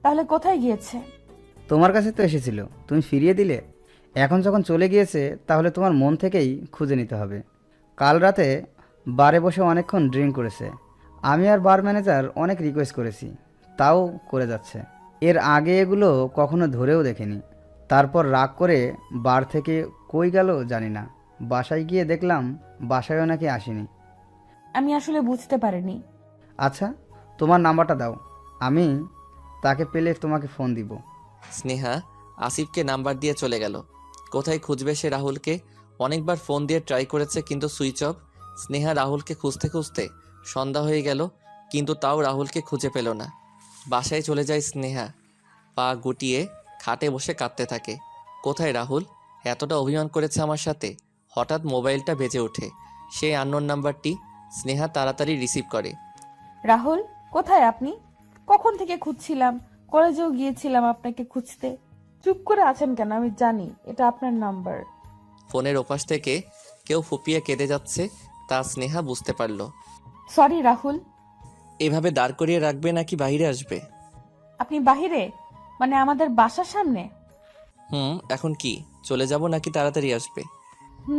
তাহলে কোথায় গিয়েছে? তোমার কাছে তো এসেছিল, তুমি ফিরিয়ে দিলে। এখন যখন চলে গিয়েছে তাহলে তোমার মন থেকেই খুঁজে নিতে হবে। কাল রাতে বারে বসে অনেকক্ষণ ড্রিঙ্ক করেছে। আমি আর বার ম্যানেজার অনেক রিকোয়েস্ট করেছি, তাও করে যাচ্ছে। এর আগে এগুলো কখনো ধরেও দেখেনি। তারপর রাগ করে বার থেকে কই গেল জানি না। বাসায় গিয়ে দেখলাম বাসায়ও নাকি আসেনি। আমি আসলে বুঝতে পারিনি। আচ্ছা, তোমার নাম্বারটা দাও, আমি তাকে পেলে তোমাকে ফোন দিব। স্নেহা আসিফকে নাম্বার দিয়ে চলে গেল। কোথায় খুঁজবে সে রাহুলকে? অনেকবার ফোন দিয়ে ট্রাই করেছে, কিন্তু সুইচ অফ। স্নেহা রাহুলকে খুঁজতে খুঁজতে সন্ধ্যা হয়ে গেল, কিন্তু তাও রাহুলকে খুঁজে পেল না। বাসায় চলে যায় স্নেহা, পা গুটিয়ে খাটে বসে কাঁদতে থাকে। কোথায় রাহুল? এতটা অভিমান করেছে আমার সাথে। হঠাৎ মোবাইলটা বেজে ওঠে, সেই আননোন নাম্বারটি। স্নেহা তাড়াতাড়ি রিসিভ করে। রাহুল, কোথায় আপনি? কখন থেকে খুঁজছিলাম, কলেজেও গিয়েছিলাম আপনাকে খুঁজতে। চুপ করে আছেন কেন? আমি জানি এটা আপনার নাম্বার। ফোনের ওপাশ থেকে কেউ ফুপিয়ে কেঁদে যাচ্ছে, তা স্নেহা বুঝতে পারল। সরি রাহুল। এভাবে দাঁড় করিয়ে রাখবে নাকি বাইরে আসবে? আপনি বাহিরে? মানে আমাদের বাসার সামনে? এখন কি চলে যাব নাকি তাড়াতাড়ি আসবে?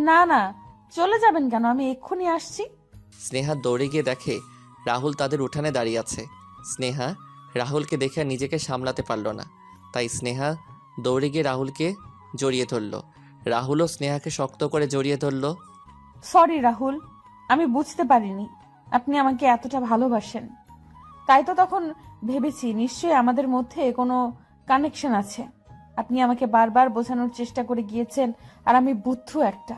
না না, চলে যাবেন কেন? আমি এক্ষুনি আসছি। স্নেহা দৌড়ে গিয়ে দেখে রাহুল তাদের উঠানে দাঁড়িয়ে আছে। স্নেহা রাহুলকে দেখে আর নিজেকে সামলাতে পারল না, তাই স্নেহা দৌড়ে গিয়ে রাহুলকে জড়িয়ে ধরল। রাহুলও স্নেহাকে শক্ত করে জড়িয়ে ধরল। সরি রাহুল, আমি বুঝতে পারিনি আপনি আমাকে এতটা ভালোবাসেন। তাই তো তখন ভেবেছি নিশ্চয়ই আমাদের মধ্যে কোনো কানেকশন আছে। আপনি আমাকে বারবার বোঝানোর চেষ্টা করে গিয়েছেন, আর আমি বুদ্ধু একটা।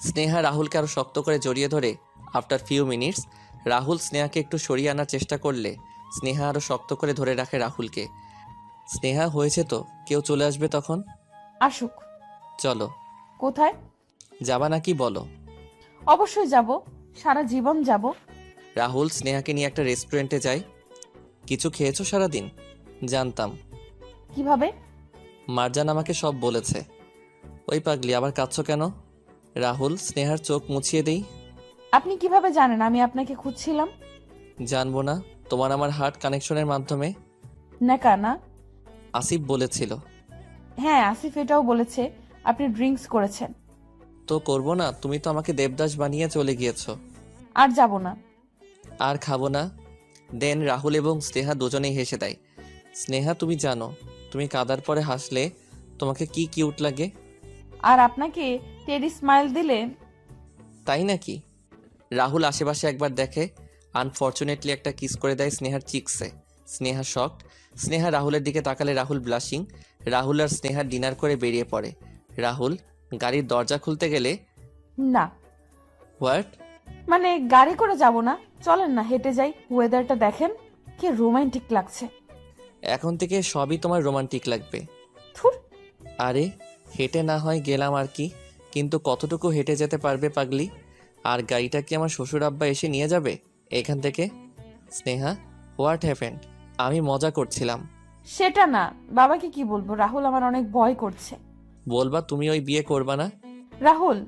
স্নেহা রাহুলকে আরো শক্ত করে জড়িয়ে ধরে। আফটার ফিউ মিনিটস রাহুল স্নেহাকে একটু সরিয়ে আনার চেষ্টা করলে স্নেহা আরো শক্ত করে ধরে রাখে রাহুলকে। স্নেহা হয়েছে তো, কেউ চলে আসবে তখন। আসুক। চলো। কোথায় যাবা নাকি বলো? অবশ্যই যাব, সারা জীবন যাব। রাহুল স্নেহাকে নিয়ে একটা রেস্টুরেন্টে যায়। কিছু খেয়েছো সারাদিন? জানতাম। কিভাবে? মারজান আমাকে সব বলেছে। ওই পাগলি, আবার কাঁদছো কেন? রাহুল স্নেহার চোখ মুছিয়ে দেই। আপনি কিভাবে জানেন আমি আপনাকে খুঁজছিলাম? জানবো না, তোমার আমার হার্ট কানেকশনের মাধ্যমে। নেকা না? আসিফ বলেছিল। হ্যাঁ, আসিফ এটাও বলেছে আপনি ড্রিঙ্কস করেছেন। তো করবো না? তুমি তো আমাকে দেবদাস বানিয়ে চলে গিয়েছো। আর যাব না। আর খাবো না। দেন রাহুল এবং স্নেহা দুজনেই হেসে দেয়। স্নেহা, তুমি জানো তুমি কাদার পরে হাসলে তোমাকে কি কিউট লাগে? আর আপনাকে টেডি স্মাইল দিলে? তাই নাকি? রাহুল আশেপাশে একবার দেখে, আনফর্চুনেটলি একটা কিস করে দেয় স্নেহার চিক্সে। স্নেহা শকড। স্নেহা রাহুলের দিকে তাকালে রাহুল ব্লাশিং। রাহুল আর স্নেহা ডিনার করে বেরিয়ে পড়ে। রাহুল গাড়ির দরজা খুলতে গেলে না, হোয়াট? মানে গাড়ি করে যাব না, চলেন না হেঁটে যাই। ওয়েদারটা দেখেন কি রোমান্টিক লাগছে। এখন থেকে সবই তোমার রোমান্টিক লাগবে। থুর। আরে হেঁটে না হয় গেলাম আর কি, কিন্তু কতটুকু হেঁটে যেতে পারবে পাগলি? আর গাড়িটা কি আমার শ্বশুর আব্বা এসে নিয়ে যাবে এখান থেকে? Sneha, what happened? আমি মজা করছিলাম। সেটা না, বাবাকে কি বলবো? রাহুল আমার অনেক ভয় করছে। বলবা তুমি ওই বিয়ে করবা না? রাহুল,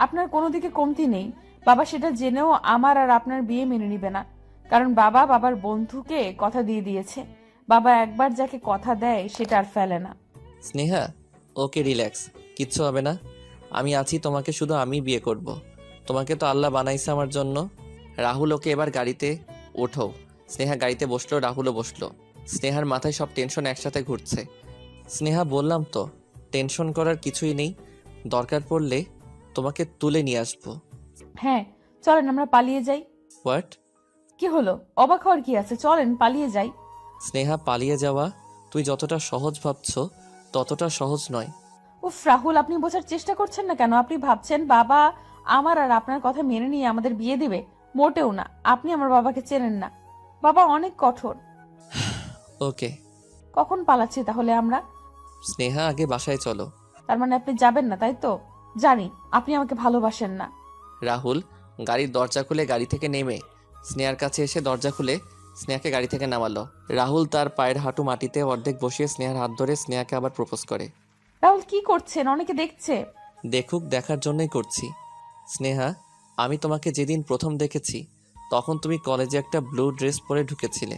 আপনার কোনো দিকে কমতি নেই। বাবা সেটা জেনেও আমার আর আপনার বিয়ে মেনে নিবে না, কারণ বাবা বাবার বন্ধুকে কথা দিয়ে দিয়েছে। বাবা একবার যাকে কথা দেয় সেটা আর ফেলে না। স্নেহা, ওকে রিল্যাক্স, কিচ্ছু হবে না। আমি আছি, তোমাকে শুধু আমি বিয়ে করব। তোমাকে তো আল্লাহ বানাইছে আমার জন্য। রাহুল, ওকে এবার গাড়িতে ওঠো। স্নেহা গাড়িতে বসলো, রাহুলও বসলো। স্নেহার মাথায় সব টেনশন একসাথে ঘুরছে। স্নেহা, বললাম তো টেনশন করার কিছুই নেই, দরকার পড়লে তোমাকে তুলে নিয়ে আসবো। হ্যাঁ, চলেন আমরা পালিয়ে যাই। হোয়াট? কি হলো? অবাক হওয়ার কি আছে? চলেন পালিয়ে যাই। স্নেহা, পালিয়ে যাওয়া তুই যতটা সহজ ভাবছো ততটা সহজ নয়। উফ রাহুল, আপনি বোঝার চেষ্টা করছেন না কেন? আপনি ভাবছেন বাবা আমার আর আপনার কথা মেনে নিয়ে আমাদের বিয়ে দিবে? মোটেও না। আপনি আমার বাবাকে চেনেন না। বাবা অনেক কঠোর। ওকে কখন পালাচ্ছি তাহলে আমরা? স্নেহা, আগে বাসায় চলো। তার মানে আপনি যাবেন না, তাই তো? জানি আপনি আমাকে ভালোবাসেন না। রাহুল গাড়ির দরজা খুলে গাড়ি থেকে নেমে স্নেহার কাছে এসে দরজা খুলে স্নেহাকে গাড়ি থেকে নামালো। রাহুল তার পায়ের হাঁটু মাটিতে অর্ধেক বসিয়ে স্নেহার হাত ধরে স্নেহাকে আবার প্রপোজ করে। রাহুল কি করছেন? অনেকে দেখছে। দেখুক, দেখার জন্যই করছি। স্নেহা, আমি তোমাকে যেদিন প্রথম দেখেছি তখন তুমি কলেজে একটা ব্লু ড্রেস পরে ঢুকেছিলে।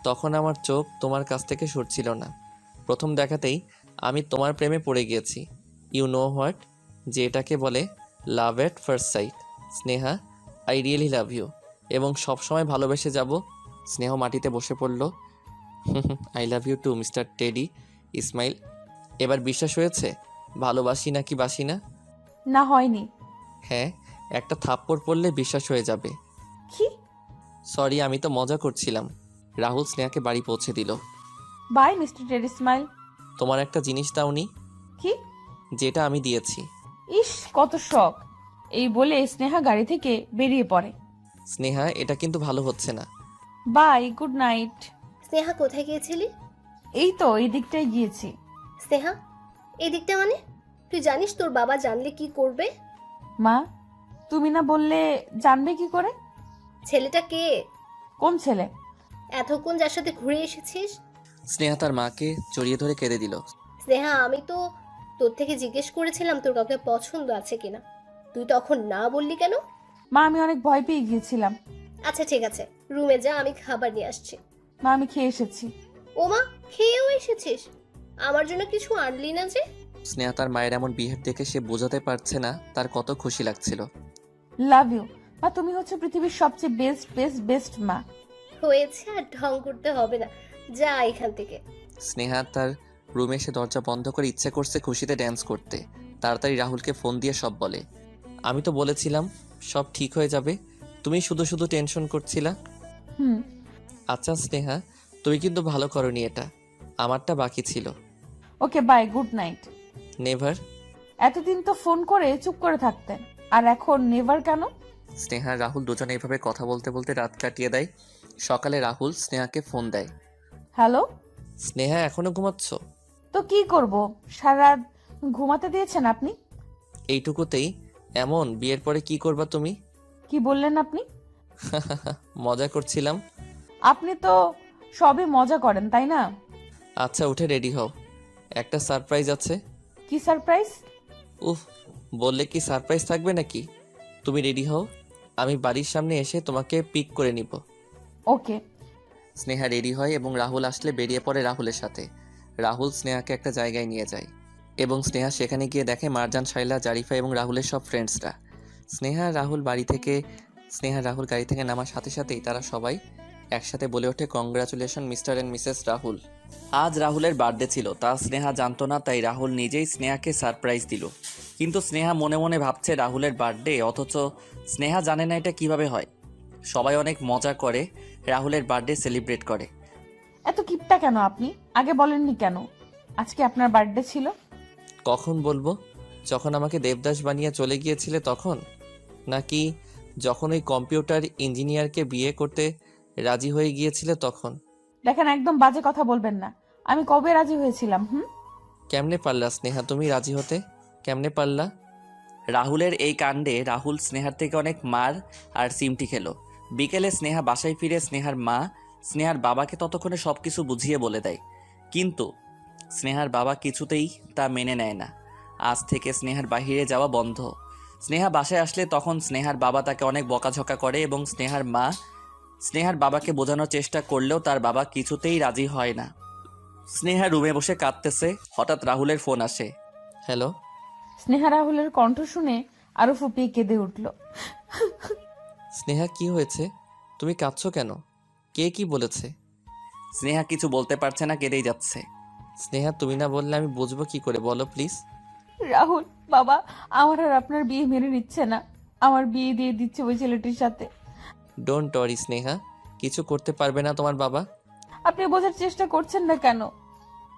তখন আমার চোখ তোমার কাছ থেকে সরছিল না। প্রথম দেখাতেই আমি তোমার প্রেমে পড়ে গিয়েছি। ইউ নো হোয়াট, যে এটাকে বলে love at first sight. Sneha, I really love you এবং সবসময় ভালোবেসে যাব। স্নেহ মাটিতে বসে পড়ল। I love you too mister teddy Ismail. এবার বিশ্বাস হয়েছে ভালোবাসি নাকি বাসি না? না, হয়নি। হ্যাঁ, একটা থাপ্পড় পড়লে বিশ্বাস হয়ে যাবে। কি? সরি, আমি তো মজা করছিলাম। রাহুল স্নেহাকে বাড়ি পৌঁছে দিল। Bye mister Ted Ismail. তোমার একটা জিনিস দাওনি, কি? যেটা আমি দিয়েছি। ইস, কত শখ! এই বলে স্নেহা গাড়ি থেকে বেরিয়ে পড়ে। স্নেহা, এটা কিন্তু ভালো হচ্ছে না। By, good night. স্নেহা কোথায় গিয়েছিলি? এই তো এই দিকটাই গিয়েছি। স্নেহা, এই দিকটা মানে? তুই জানিস তোর বাবা জানলে কি করবে? মা, তুমি না বললে জানবে কি করে? ছেলেটা কে? কোন ছেলে? এতক্ষণ যার সাথে ঘুরে এসেছিস? স্নেহা তার মাকে জড়িয়ে ধরে কেঁদে দিল। স্নেহা, আমি তো তোর থেকে জিজ্ঞেস করেছিলাম তোর কাউকে পছন্দ আছে কিনা। তুই তখন না বললি কেন? মা, আমি অনেক ভয় পেয়ে গিয়েছিলাম। আচ্ছা ঠিক আছে, রুমে যা, আমি খাবার নিয়ে আসছি। মা, আমি খেয়ে এসেছি। ও মা, খেয়েও এসেছিস? আমার জন্য কিছু আনলি না যে? স্নেহা তার মায়ের এমন বিহেভ দেখে সে বোঝাতে পারছে না তার কত খুশি লাগছিল। লাভ ইউ মা, তুমি হচ্ছে পৃথিবীর সবচেয়ে বেস্ট বেস্ট বেস্ট মা। হয়েছে, আর ঢং করতে হবে না, যা এখান থেকে। স্নেহা তার রুমে এসে দরজা বন্ধ করে ইচ্ছে করছে খুশিতে ড্যান্স করতে। তাড়াতাড়ি রাহুলকে ফোন দিয়ে সব বলে। আমি তো বলেছিলাম সব ঠিক হয়ে যাবে, তুমি শুধু শুধু টেনশন করছিলা। হুম। আচ্ছা স্নেহা, তুমি কিন্তু ভালো করনি এটা, আমারটা বাকি ছিল। Okay bye, good night. Never. এতদিন তো ফোন করে চুপ করে থাকতেন, আর এখন নেভার কেন? স্নেহা রাহুল দুজনে এভাবে কথা বলতে বলতে রাত কাটিয়ে দেয়। সকালে রাহুল স্নেহাকে ফোন দেয়। হ্যালো। স্নেহা, এখনো ঘুমাচ্ছ? তো কি করব, সারা রাত ঘুমাতে দিয়েছেন আপনি। এইটুকুতেই এমন? বিয়ের পরে কি করবা তুমি? কি বললেন আপনি? মজা করছিলাম। আপনি তো সবই মজা করেন, তাই না? আচ্ছা, উঠে রেডি হও, একটা সারপ্রাইজ আছে। কি সারপ্রাইজ? উফ, বললে কি সারপ্রাইজ থাকবে নাকি? তুমি রেডি হও, আমি বাড়ির সামনে এসে তোমাকে পিক করে নিব। ওকে। স্নেহা রেডি হয় এবং রাহুল আসলে বেরিয়ে পড়ে রাহুলের সাথে। রাহুল স্নেহাকে একটা জায়গায় নিয়ে যায় এবং স্নেহা সেখানে গিয়ে দেখে মারজান, শাইলা, জারিফা এবং রাহুলের সব ফ্রেন্ডসরা। স্নেহা রাহুল গাড়ি থেকে নামার সাথে সাথেই তারা সবাই একসাথে বলে ওঠে, congratulation mister and Mrs Rahul. আজ রাহুলের বার্থডে ছিল, তা স্নেহা জানতো না, তাই রাহুল নিজেই স্নেহাকে সারপ্রাইজ দিল। কিন্তু স্নেহা মনে মনে ভাবছে রাহুলের বার্থডে, অথচ স্নেহা জানে না এটা কিভাবে হয়। সবাই অনেক মজা করে রাহুলের বার্থডে সেলিব্রেট করে। এত কিপটা কেন আপনি? আগে বলেননি কেন আজকে আপনার বার্থডে ছিল? কখন বলবো? যখন আমাকে দেবদাস বানিয়ে চলে গিয়েছিলে তখন, নাকি যখন ওই কম্পিউটার ইঞ্জিনিয়ারকে বিয়ে করতে রাজি হয়ে গিয়েছিলে তখন? দেখেন, একদম বাজে কথা বলবেন না। আমি কবে রাজি হয়েছিলাম? কেমনে পারলা স্নেহা তুমি রাজি হতে? কেমনে পারলা? রাহুলের এই কাণ্ডে রাহুল স্নেহার থেকে অনেক মার আর সিমটি খেলো। বিকেলে স্নেহা বাসায় ফিরে স্নেহার মা স্নেহার বাবাকে ততক্ষণে সবকিছু বুঝিয়ে বলে দেয়, কিন্তু স্নেহার বাবা কিছুতেই তা মেনে নেয় না। আজ থেকে স্নেহার বাহিরে যাওয়া বন্ধ। স্নেহা বাসায় আসলে তখন স্নেহার বাবা তাকে অনেক বকাঝকা করে এবং স্নেহার মা স্নেহার বাবাকে বোঝানোর চেষ্টা করলেও তার বাবা কিছুতেই রাজি হয় না। স্নেহা রুমে বসে কাঁদতেছে, হঠাৎ রাহুলের ফোন আসে। হ্যালো। স্নেহা রাহুলের কণ্ঠ শুনে আরো ফুপিয়ে কেঁদে উঠল। স্নেহা কি হয়েছে? তুমি কাঁদছো কেন? কে কি বলেছে? স্নেহা কিছু বলতে পারছে না, কেঁদেই যাচ্ছে। স্নেহা তুমি না বললে আমি বুঝবো কি করে, বলো প্লিজ। রাহুল বাবা আমার আর আপনার বিয়ে মেনে নিচ্ছে না, আমার বিয়ে দিয়ে দিচ্ছে ওই ছেলেটির সাথে। ডোন্ট ওয়ারি স্নেহা, কিছু করতে পারবে না তোমার বাবা। আপনি বোঝার চেষ্টা করছেন না কেন?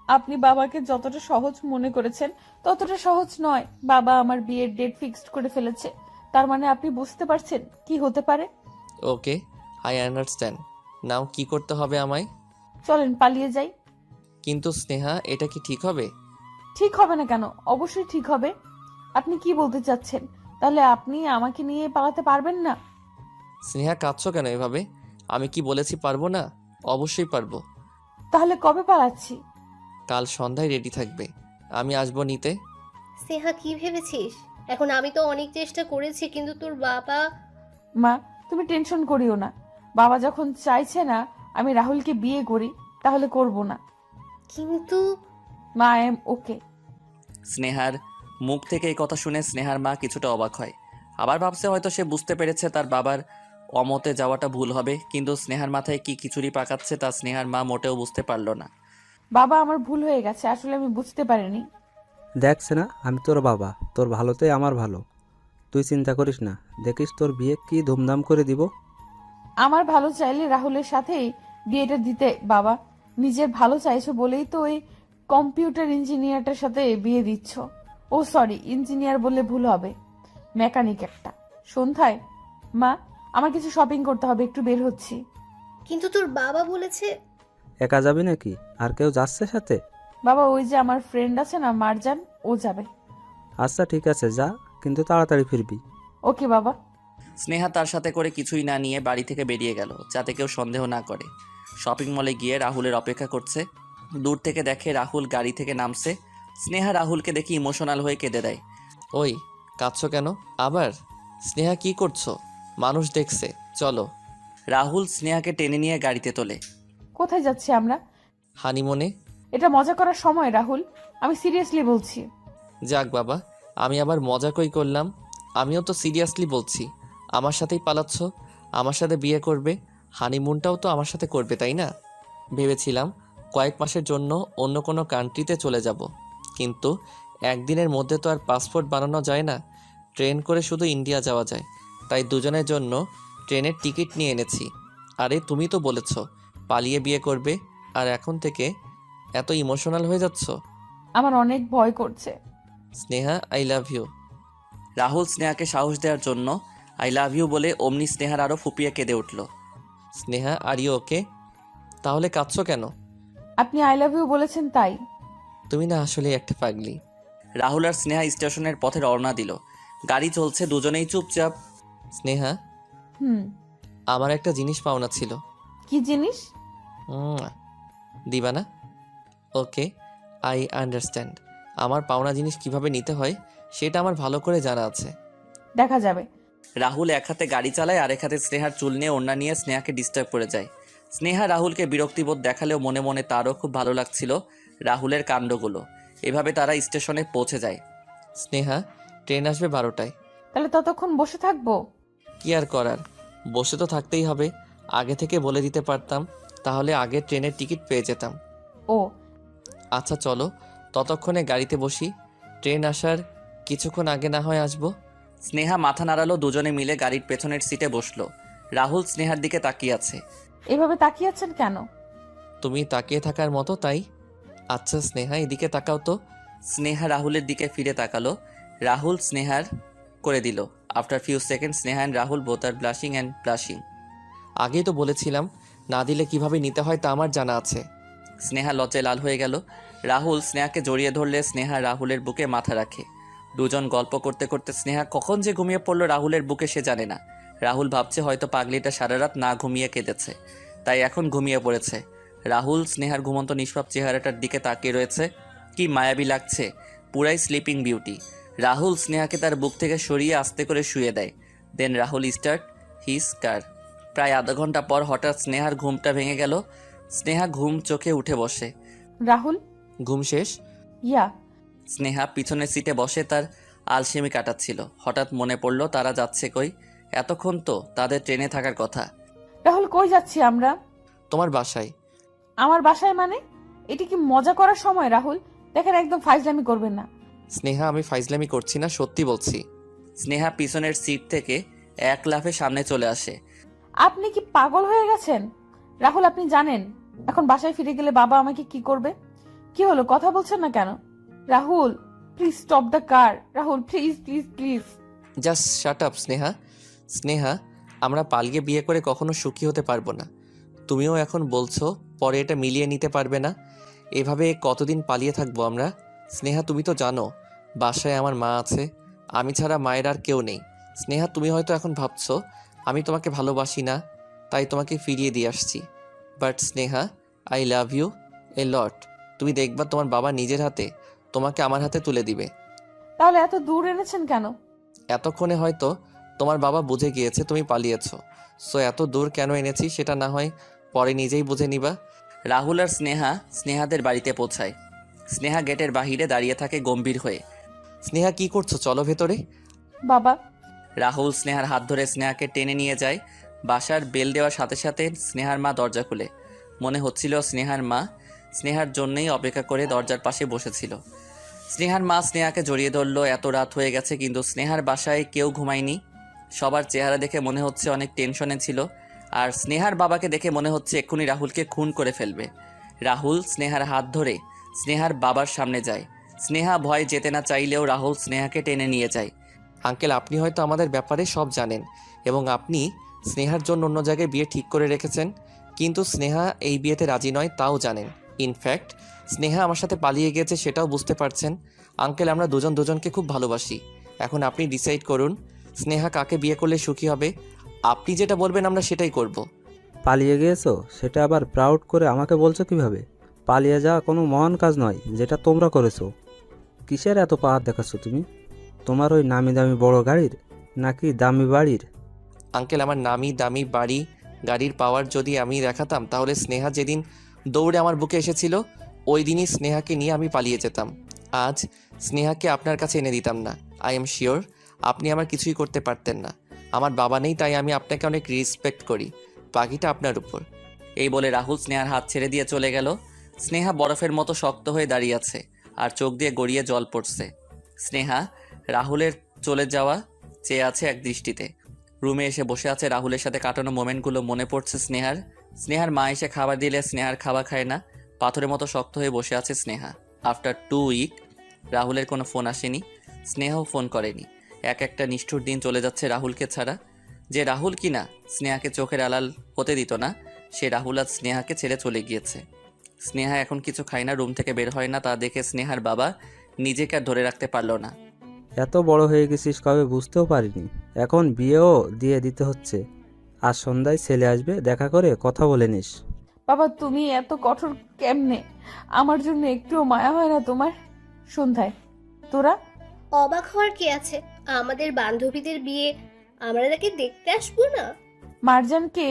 আপনি বাবাকে যতটা সহজ মনে করেছেন ততটা সহজ নয়। বাবা আমার বিয়ের ডেট ফিক্সড করে ফেলেছে, তার মানে আপনি বুঝতে পারছেন কি হতে পারে। ওকে, আই আন্ডারস্ট্যান্ড। নাও কি করতে হবে আমায়? চলেন পালিয়ে যাই। কিন্তু স্নেহা, এটা কি ঠিক হবে? ঠিক হবে না কেন? অবশ্যই ঠিক হবে। আপনি কি বলতে চাচ্ছেন? তাহলে আপনি আমাকে নিয়ে পালাতে পারবেন না? স্নেহা কাঁদছো কেন এভাবে? আমি কি বলেছি পারবো না? অবশ্যই পারবো। তাহলে কবে পালাচ্ছি? কাল সন্ধ্যায় রেডি থাকবে, আমি আসবো নিতে। স্নেহা কি ভেবেছিস? এখন আমি তো অনেক চেষ্টা করেছি, কিন্তু তোর বাবা। মা তুমি টেনশন করিও না, বাবা যখন চাইছে না আমি রাহুলকে বিয়ে করি তাহলে করব না। কিন্তু মা আই এম ওকে। স্নেহার মুখ থেকে এই কথা শুনে স্নেহার মা কিছুটা অবাক হয়। আবার ভাবছে হয়তো সে বুঝতে পেরেছে তার বাবার অমতে যাওয়াটা ভুল হবে, কিন্তু স্নেহার মাথায় কি খিচুড়ি পাকাচ্ছে তা স্নেহার মা মোটেও বুঝতে পারল না। বাবা আমার ভুল হয়ে গেছে, আসলে আমি বুঝতে পারিনি। দেখছে না, আমি তোর বাবা, তোর ভালোতেই আমার ভালো। তুই চিন্তা করিস না, দেখিস তোর বিয়ে কি ধুমধাম করে দিব। আমার ভালো চাইলে রাহুলের সাথেই বিয়েটা দিতে। বাবা নিজের ভালো চাইছো বলেই তো ওই কম্পিউটার ইঞ্জিনিয়ারটার সাথে বিয়ে দিচ্ছ। ও সরি, ইঞ্জিনিয়ার বললে ভুল হবে, মেকানিক একটা। সন্ধ্যায় মা আমার কিছু শপিং করতে হবে, একটু বের হচ্ছি। কিন্তু তোর বাবা বলেছে। একা যাবি নাকি? আর কেউ যাচ্ছে সাথে? বাবা ওই যে আমার ফ্রেন্ড আছে না মারজান, ও যাবে। আচ্ছা ঠিক আছে যা, কিন্তু তাড়াতাড়ি ফিরবি। ওকে বাবা। স্নেহা তার সাথে করে কিছুই না নিয়ে বাড়ি থেকে বেরিয়ে গেল, যাতে কেউ সন্দেহ না করে। শপিং মলে গিয়ে রাহুলের অপেক্ষা করছে। দূর থেকে দেখে রাহুল গাড়ি থেকে নামছে। স্নেহা রাহুলকে দেখে ইমোশনাল হয়ে কেঁদে দেয়। ওই কাঁদছো কেন আবার? স্নেহা কি করছো? মানুষ দেখছে, চলো। রাহুল স্নেহাকে টেনে নিয়ে গাড়িতে তোলে। কোথায় যাচ্ছি আমরা? হানিমুনে। এটা মজা করার সময় রাহুল, আমি সিরিয়াসলি বলছি। যাক বাবা, আমি আবার মজা কই করলাম? আমিও তো সিরিয়াসলি বলছি। আমার সাথেই পালাচ্ছ, আমার সাথে বিয়ে করবে, হানিমুনটাও তো আমার সাথে করবে, তাই না? ভেবেছিলাম কয়েক মাসের জন্য অন্য কোনো কান্ট্রিতে চলে যাব, কিন্তু একদিনের মধ্যে তো আর পাসপোর্ট বানানো যায় না। ট্রেন করে শুধু ইন্ডিয়া যাওয়া যায়, তাই দুজনের জন্য ট্রেনের টিকিট নিয়ে এনেছি। আরে তুমি তো বলেছ পালিয়ে বিয়ে করবে, আর এখন থেকে এত ইমোশনাল হয়ে যাচ্ছ। আমার অনেক ভয় করছে। Sneha, I love you. Rahul স্নেহাকে সাহস দেওয়ার জন্য আই লাভ ইউ বলে অমনি স্নেহার আরও ফুপিয়ে কেঁদে উঠল। Sneha, are you okay? তাহলে কাঁদছো কেন? আপনি আই লাভ ইউ বলেছেন তাই। তুমি না আসলে একটা পাগলি। রাহুল আর স্নেহা স্টেশনের পথে রওনা দিল। গাড়ি চলছে, দুজনেই চুপচাপ। স্নেহা, আমার একটা জিনিস পাওনা ছিল। কি জিনিস? দিবা না? ওকে, আই আন্ডারস্ট্যান্ড। আমার পাওনা জিনিস কিভাবে নিতে হয় সেটা আমার ভালো করে জানা আছে। দেখা যাবে। রাহুল এক হাতে গাড়ি চালায়, আর এক হাতে স্নেহার চুল নিয়ে ওড়না নিয়ে স্নেহাকে ডিস্টার্ব করে যায়। স্নেহা রাহুলকে বিরক্তিবোধ দেখালেও মনে মনে তারও খুব ভালো লাগছিল রাহুলের কাণ্ডগুলো। এভাবে তারা স্টেশনে পৌঁছে যায়। স্নেহা, ট্রেন আসবে 12টায়। তাহলে ততক্ষণ বসে থাকবো? কি আর করার, বসে তো থাকতেই হবে। আগে থেকে বলে দিতে পারতাম, তাহলে আগে ট্রেনের টিকিট পেয়ে যেতাম। ও আচ্ছা চলো, ততক্ষণে গাড়িতে বসি। ট্রেন আসার কিছুক্ষণ আগে না হয় আসবো। স্নেহা মাথা নাড়ালো, দুজনে মিলে গাড়ির পেছনের সিটে বসলো। রাহুল স্নেহার দিকে তাকিয়ে আছে। এভাবে তাকিয়ে আছেন কেন? তুমি তাকিয়ে থাকার মতো, তাই। আচ্ছা স্নেহা, এদিকে তাকাও তো। স্নেহা রাহুলের দিকে ফিরে তাকালো। রাহুল স্নেহার করে দিল। After few second Sneha and Rahul both are blushing and blushing. আগেই তো বলেছিলাম না দিলে কিভাবে নিতে হয় তা আমার জানা আছে। স্নেহা লজ্জায় লাল হয়ে গেল। রাহুল স্নেহাকে জড়িয়ে ধরলে স্নেহা রাহুলের বুকে মাথা রাখে। দুজন গল্প করতে করতে স্নেহা কখন যে ঘুমিয়ে পড়ল রাহুলের বুকে সে জানে না। রাহুল ভাবছে হয়তো পাগলিটা সারা রাত না ঘুমিয়ে কেঁদেছে, তাই এখন ঘুমিয়ে পড়েছে। রাহুল স্নেহার ঘুমন্ত নিষ্পাপ চেহারাটার দিকে তাকিয়ে রয়েছে। কি মায়াবী লাগছে, পুরাই স্লিপিং বিউটি। রাহুল স্নেহাকে তার বুক থেকে সরিয়ে আস্তে করে শুয়ে দেয়। দেন রাহুল স্টার্ট হিজ কার। প্রায় আধা ঘন্টা পর হঠাৎ স্নেহার ঘুমটা ভেঙে গেল। স্নেহা ঘুম চোখে উঠে বসে। রাহুল? ঘুম শেষ? ইয়া। স্নেহা পিছনের সিটে বসে তার আলসেমি কাটাচ্ছিল। হঠাৎ মনে পড়ল তারা যাচ্ছে কই। এতক্ষণ তো তাদের ট্রেনে থাকার কথা। রাহুল, কই যাচ্ছি আমরা? তোমার বাসায়। আমার বাসায় মানে? এটি কি মজা করার সময় রাহুল? দেখেন, একদম ফাইজলামি করবেন না। স্নেহা, আমি ফাইজলামি করছি না, সত্যি বলছি। স্নেহা পিছনের সিট থেকে এক লাফে সামনে চলে আসে। আপনি কি পাগল হয়ে গেছেন? রাহুল, আপনি জানেন এখন বাসায় ফিরে গেলে বাবা আমাকে কি করবে? কি হলো, কথা বলছেন না কেন? Rahul, please stop the car. Rahul, please please please. Just shut up Sneha. Sneha, আমরা পালিয়ে বিয়ে করে কখনো সুখী হতে পারবো না। তুমিও এখন বলছো পরে এটা মিলিয়ে নিতে পারবে না। এভাবে কতদিন পালিয়ে থাকবো আমরা? স্নেহা, তুমি তো জানো বাসায় আমার মা আছে, আমি ছাড়া মায়ের আর কেউ নেই। স্নেহা, তুমি হয়তো এখন ভাবছো আমি তোমাকে ভালোবাসি না, তাই তোমাকে ফিরিয়ে দিয়ে আসছি। But Sneha, I love you a lot. তুমি দেখবা তোমার বাবা নিজের হাতে তোমাকে আমার হাতে তুলে দিবে। তাহলে এত দূর এনেছেন কেন? এতক্ষণে হয়তো তোমার বাবা বুঝে গিয়েছে তুমি পালিয়েছো, সো এত দূর কেন এনেছি সেটা না হয় পরে নিজেই বুঝে নিবা। রাহুল আর স্নেহা স্নেহাদের বাড়িতে পৌঁছায়। স্নেহা গেটের বাহিরে দাঁড়িয়ে থাকে গম্ভীর হয়ে। স্নেহা, কি করছো? চলো ভেতরে। বাবা। রাহুল স্নেহার হাত ধরে স্নেহাকে টেনে নিয়ে যায়। বাসার বেল দেওয়ার সাথে সাথে স্নেহার মা দরজা খুলে। মনে হচ্ছিল স্নেহার মা স্নেহার জন্যই অপেক্ষা করে দরজার পাশে বসেছিল। স্নেহার মা স্নেহাকে জড়িয়ে ধরল। এত রাত হয়ে গেছে কিন্তু স্নেহার বাসায় কেউ ঘুমায়নি। সবার চেহারা দেখে মনে হচ্ছে অনেক টেনশনে ছিল। আর স্নেহার বাবাকে দেখে মনে হচ্ছে এক্ষুনি রাহুলকে খুন করে ফেলবে। রাহুল স্নেহার হাত ধরে স্নেহার বাবার সামনে যায়। স্নেহা ভয় যেতে না চাইলেও রাহুল স্নেহাকে টেনে নিয়ে যায়। আঙ্কেল, আপনি হয়তো আমাদের ব্যাপারে সব জানেন এবং আপনি স্নেহার জন্য অন্য জায়গায় বিয়ে ঠিক করে রেখেছেন, কিন্তু স্নেহা এই বিয়েতে রাজি নয় তাও জানেন। ইনফ্যাক্ট স্নেহা আমার সাথে পালিয়ে গেছে সেটাও বুঝতে পারছেন। আঙ্কেল, আমরা দুজন দুজনকে খুব ভালোবাসি। এখন আপনি ডিসাইড করুন স্নেহা কাকে বিয়ে করলে সুখী হবে। আপনি যেটা বলবেন আমরা সেটাই করব। পালিয়ে গিয়েছো সেটা আবার প্রাউড করে আমাকে বলছো কিভাবে? পালিয়ে যাওয়া কোনো মহান কাজ নয় যেটা তোমরা করেছো। কিসের এত পাহাড় দেখাচ্ছ তুমি? তোমার ওই নামি দামি বড় গাড়ির নাকি দামি বাড়ির? আঙ্কেল, আমার নামি দামি বাড়ি গাড়ির পাওয়ার যদি আমি দেখাতাম তাহলে স্নেহা যেদিন দৌড়ে আমার বুকে এসেছিল ওই দিনই স্নেহাকে নিয়ে আমি পালিয়ে যেতাম। আজ স্নেহাকে আপনার কাছে এনে দিতাম না। আই এম শিওর আপনি আমার কিছুই করতে পারতেন না। আমার বাবা নেই তাই আমি আপনাকে অনেক রেসপেক্ট করি, বাকিটা আপনার উপর। এই বলে রাহুল স্নেহার হাত ছেড়ে দিয়ে চলে গেল। স্নেহা বরফের মতো শক্ত হয়ে দাঁড়িয়ে আছে আর চোখ দিয়ে গড়িয়ে জল পড়ছে। স্নেহা রাহুলের চলে যাওয়া চেয়ে আছে এক দৃষ্টিতে। রুমে এসে বসে আছে, রাহুলের সাথে কাটানো মোমেন্টগুলো মনে পড়ছে স্নেহার। স্নেহার মা এসে খাবার দিলে স্নেহার খাবার খায় না, পাথরের মতো শক্ত হয়ে বসে আছে স্নেহা। আফটার 2 উইক রাহুলের কোনো ফোন আসেনি, স্নেহাও ফোন করেনি। এক একটা নিষ্ঠুর দিন চলে যাচ্ছে রাহুলকে ছাড়া। যে রাহুল কিনা স্নেহাকে চোখের আড়াল হতে দিত না, সে রাহুল আজ স্নেহাকে ছেড়ে চলে গিয়েছে। স্নেহা এখন কিছু খায় না, রুম থেকে বের হয় না। তা দেখে স্নেহার বাবা নিজেকে আর ধরে রাখতে পারল না। এত বড় হয়ে গেছিস কবে বুঝতেও পারিনি, এখন বিয়েও দিয়ে দিতে হচ্ছে। আজ সন্ধ্যায় ছেলে আসবে, দেখা করে কথা বলে নিস। বাবা, তুমি এত কঠোর কেমনে? আমার জন্য একটুও মায়া হয় না তোমার? সন্ধ্যায় তোরা? অবাক হওয়ার কি আছে, আমাদের বান্ধবীদের বিয়ে আমরা তাকে দেখতে আসবো না? মারজানকে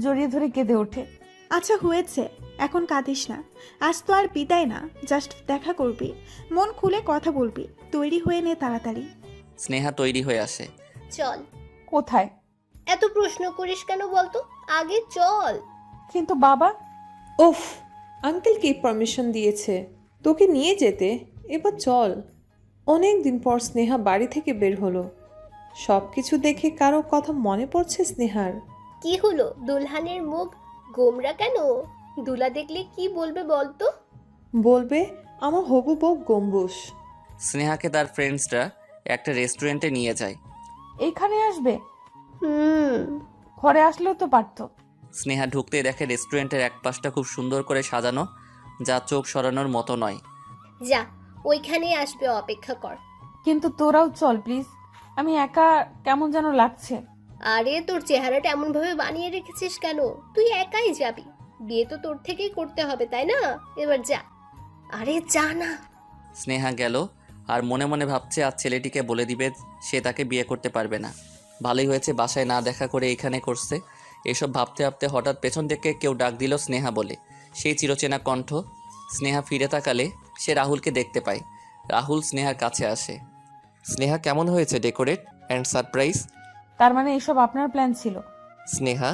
জড়িয়ে ধরে কেঁদে ওঠে। আচ্ছা হয়েছে, এখন কাঁদিস না। আজ তো আর বিদায় না, জাস্ট দেখা করবি, মন খুলে কথা বলবি। তৈরি হয়ে নে তাড়াতাড়ি। স্নেহা তৈরি হয়ে আসে। চল। কোথায়? এত প্রশ্ন করিস কেন বলতো, আগে চল। কিন্তু বাবা। ওফ, আঙ্কেল কি পারমিশন দিয়েছে তোকে নিয়ে যেতে? এবার চল। অনেক দিন পর স্নেহা বাড়ি থেকে বের হলো। সব কিছু দেখে কারো কথা মনে পড়ছে স্নেহার? কি হলো, দুলহানের মুখ গোমরা কেন? দুলা দেখলে কি বলবে বলতো? বলবে আমার হবু বউ গম্বুজ। স্নেহাকে তার ফ্রেন্ডসরা একটা রেস্টুরেন্টে নিয়ে যায়। এইখানে আসবে? হুম। ঘরে আসলেও তো পারতো। স্নেহা ঢুকতেই দেখে রেস্টুরেন্টের এক পাশটা খুব সুন্দর করে সাজানো, যা চোখ সরানোর মতো নয়। যা, ওইখানেই আসবে, অপেক্ষা কর। কিন্তু তোরাও চল প্লিজ, আমি একা কেমন যেন লাগছে। আরে তোর চেহারাটা এমন ভাবে বানিয়ে রেখেছিস কেন? তুই একাই যাবি, বিয়ে তো তোর থেকেই করতে হবে তাই না? এবার যা। আরে যা না। স্নেহা গেল আর মনে মনে ভাবছে আজ ছেলেটিকে বলে দিবে সে তাকে বিয়ে করতে পারবে না। ভালোই হয়েছে বাসায় না দেখা করে এখানে করছে। এসব ভাবতে ভাবতে হঠাৎ পেছন থেকে কেউ ডাক দিল স্নেহা বলে। সেই চিরচেনা কণ্ঠ। স্নেহা ফিরে তাকালে সে রাহুলকে দেখতে পায়। রাহুল স্নেহার কাছে আসে। স্নেহা, কেমন হয়েছে ডেকোরেট অ্যান্ড সারপ্রাইজ? তার মানে এসব আপনার প্ল্যান ছিল? স্নেহা,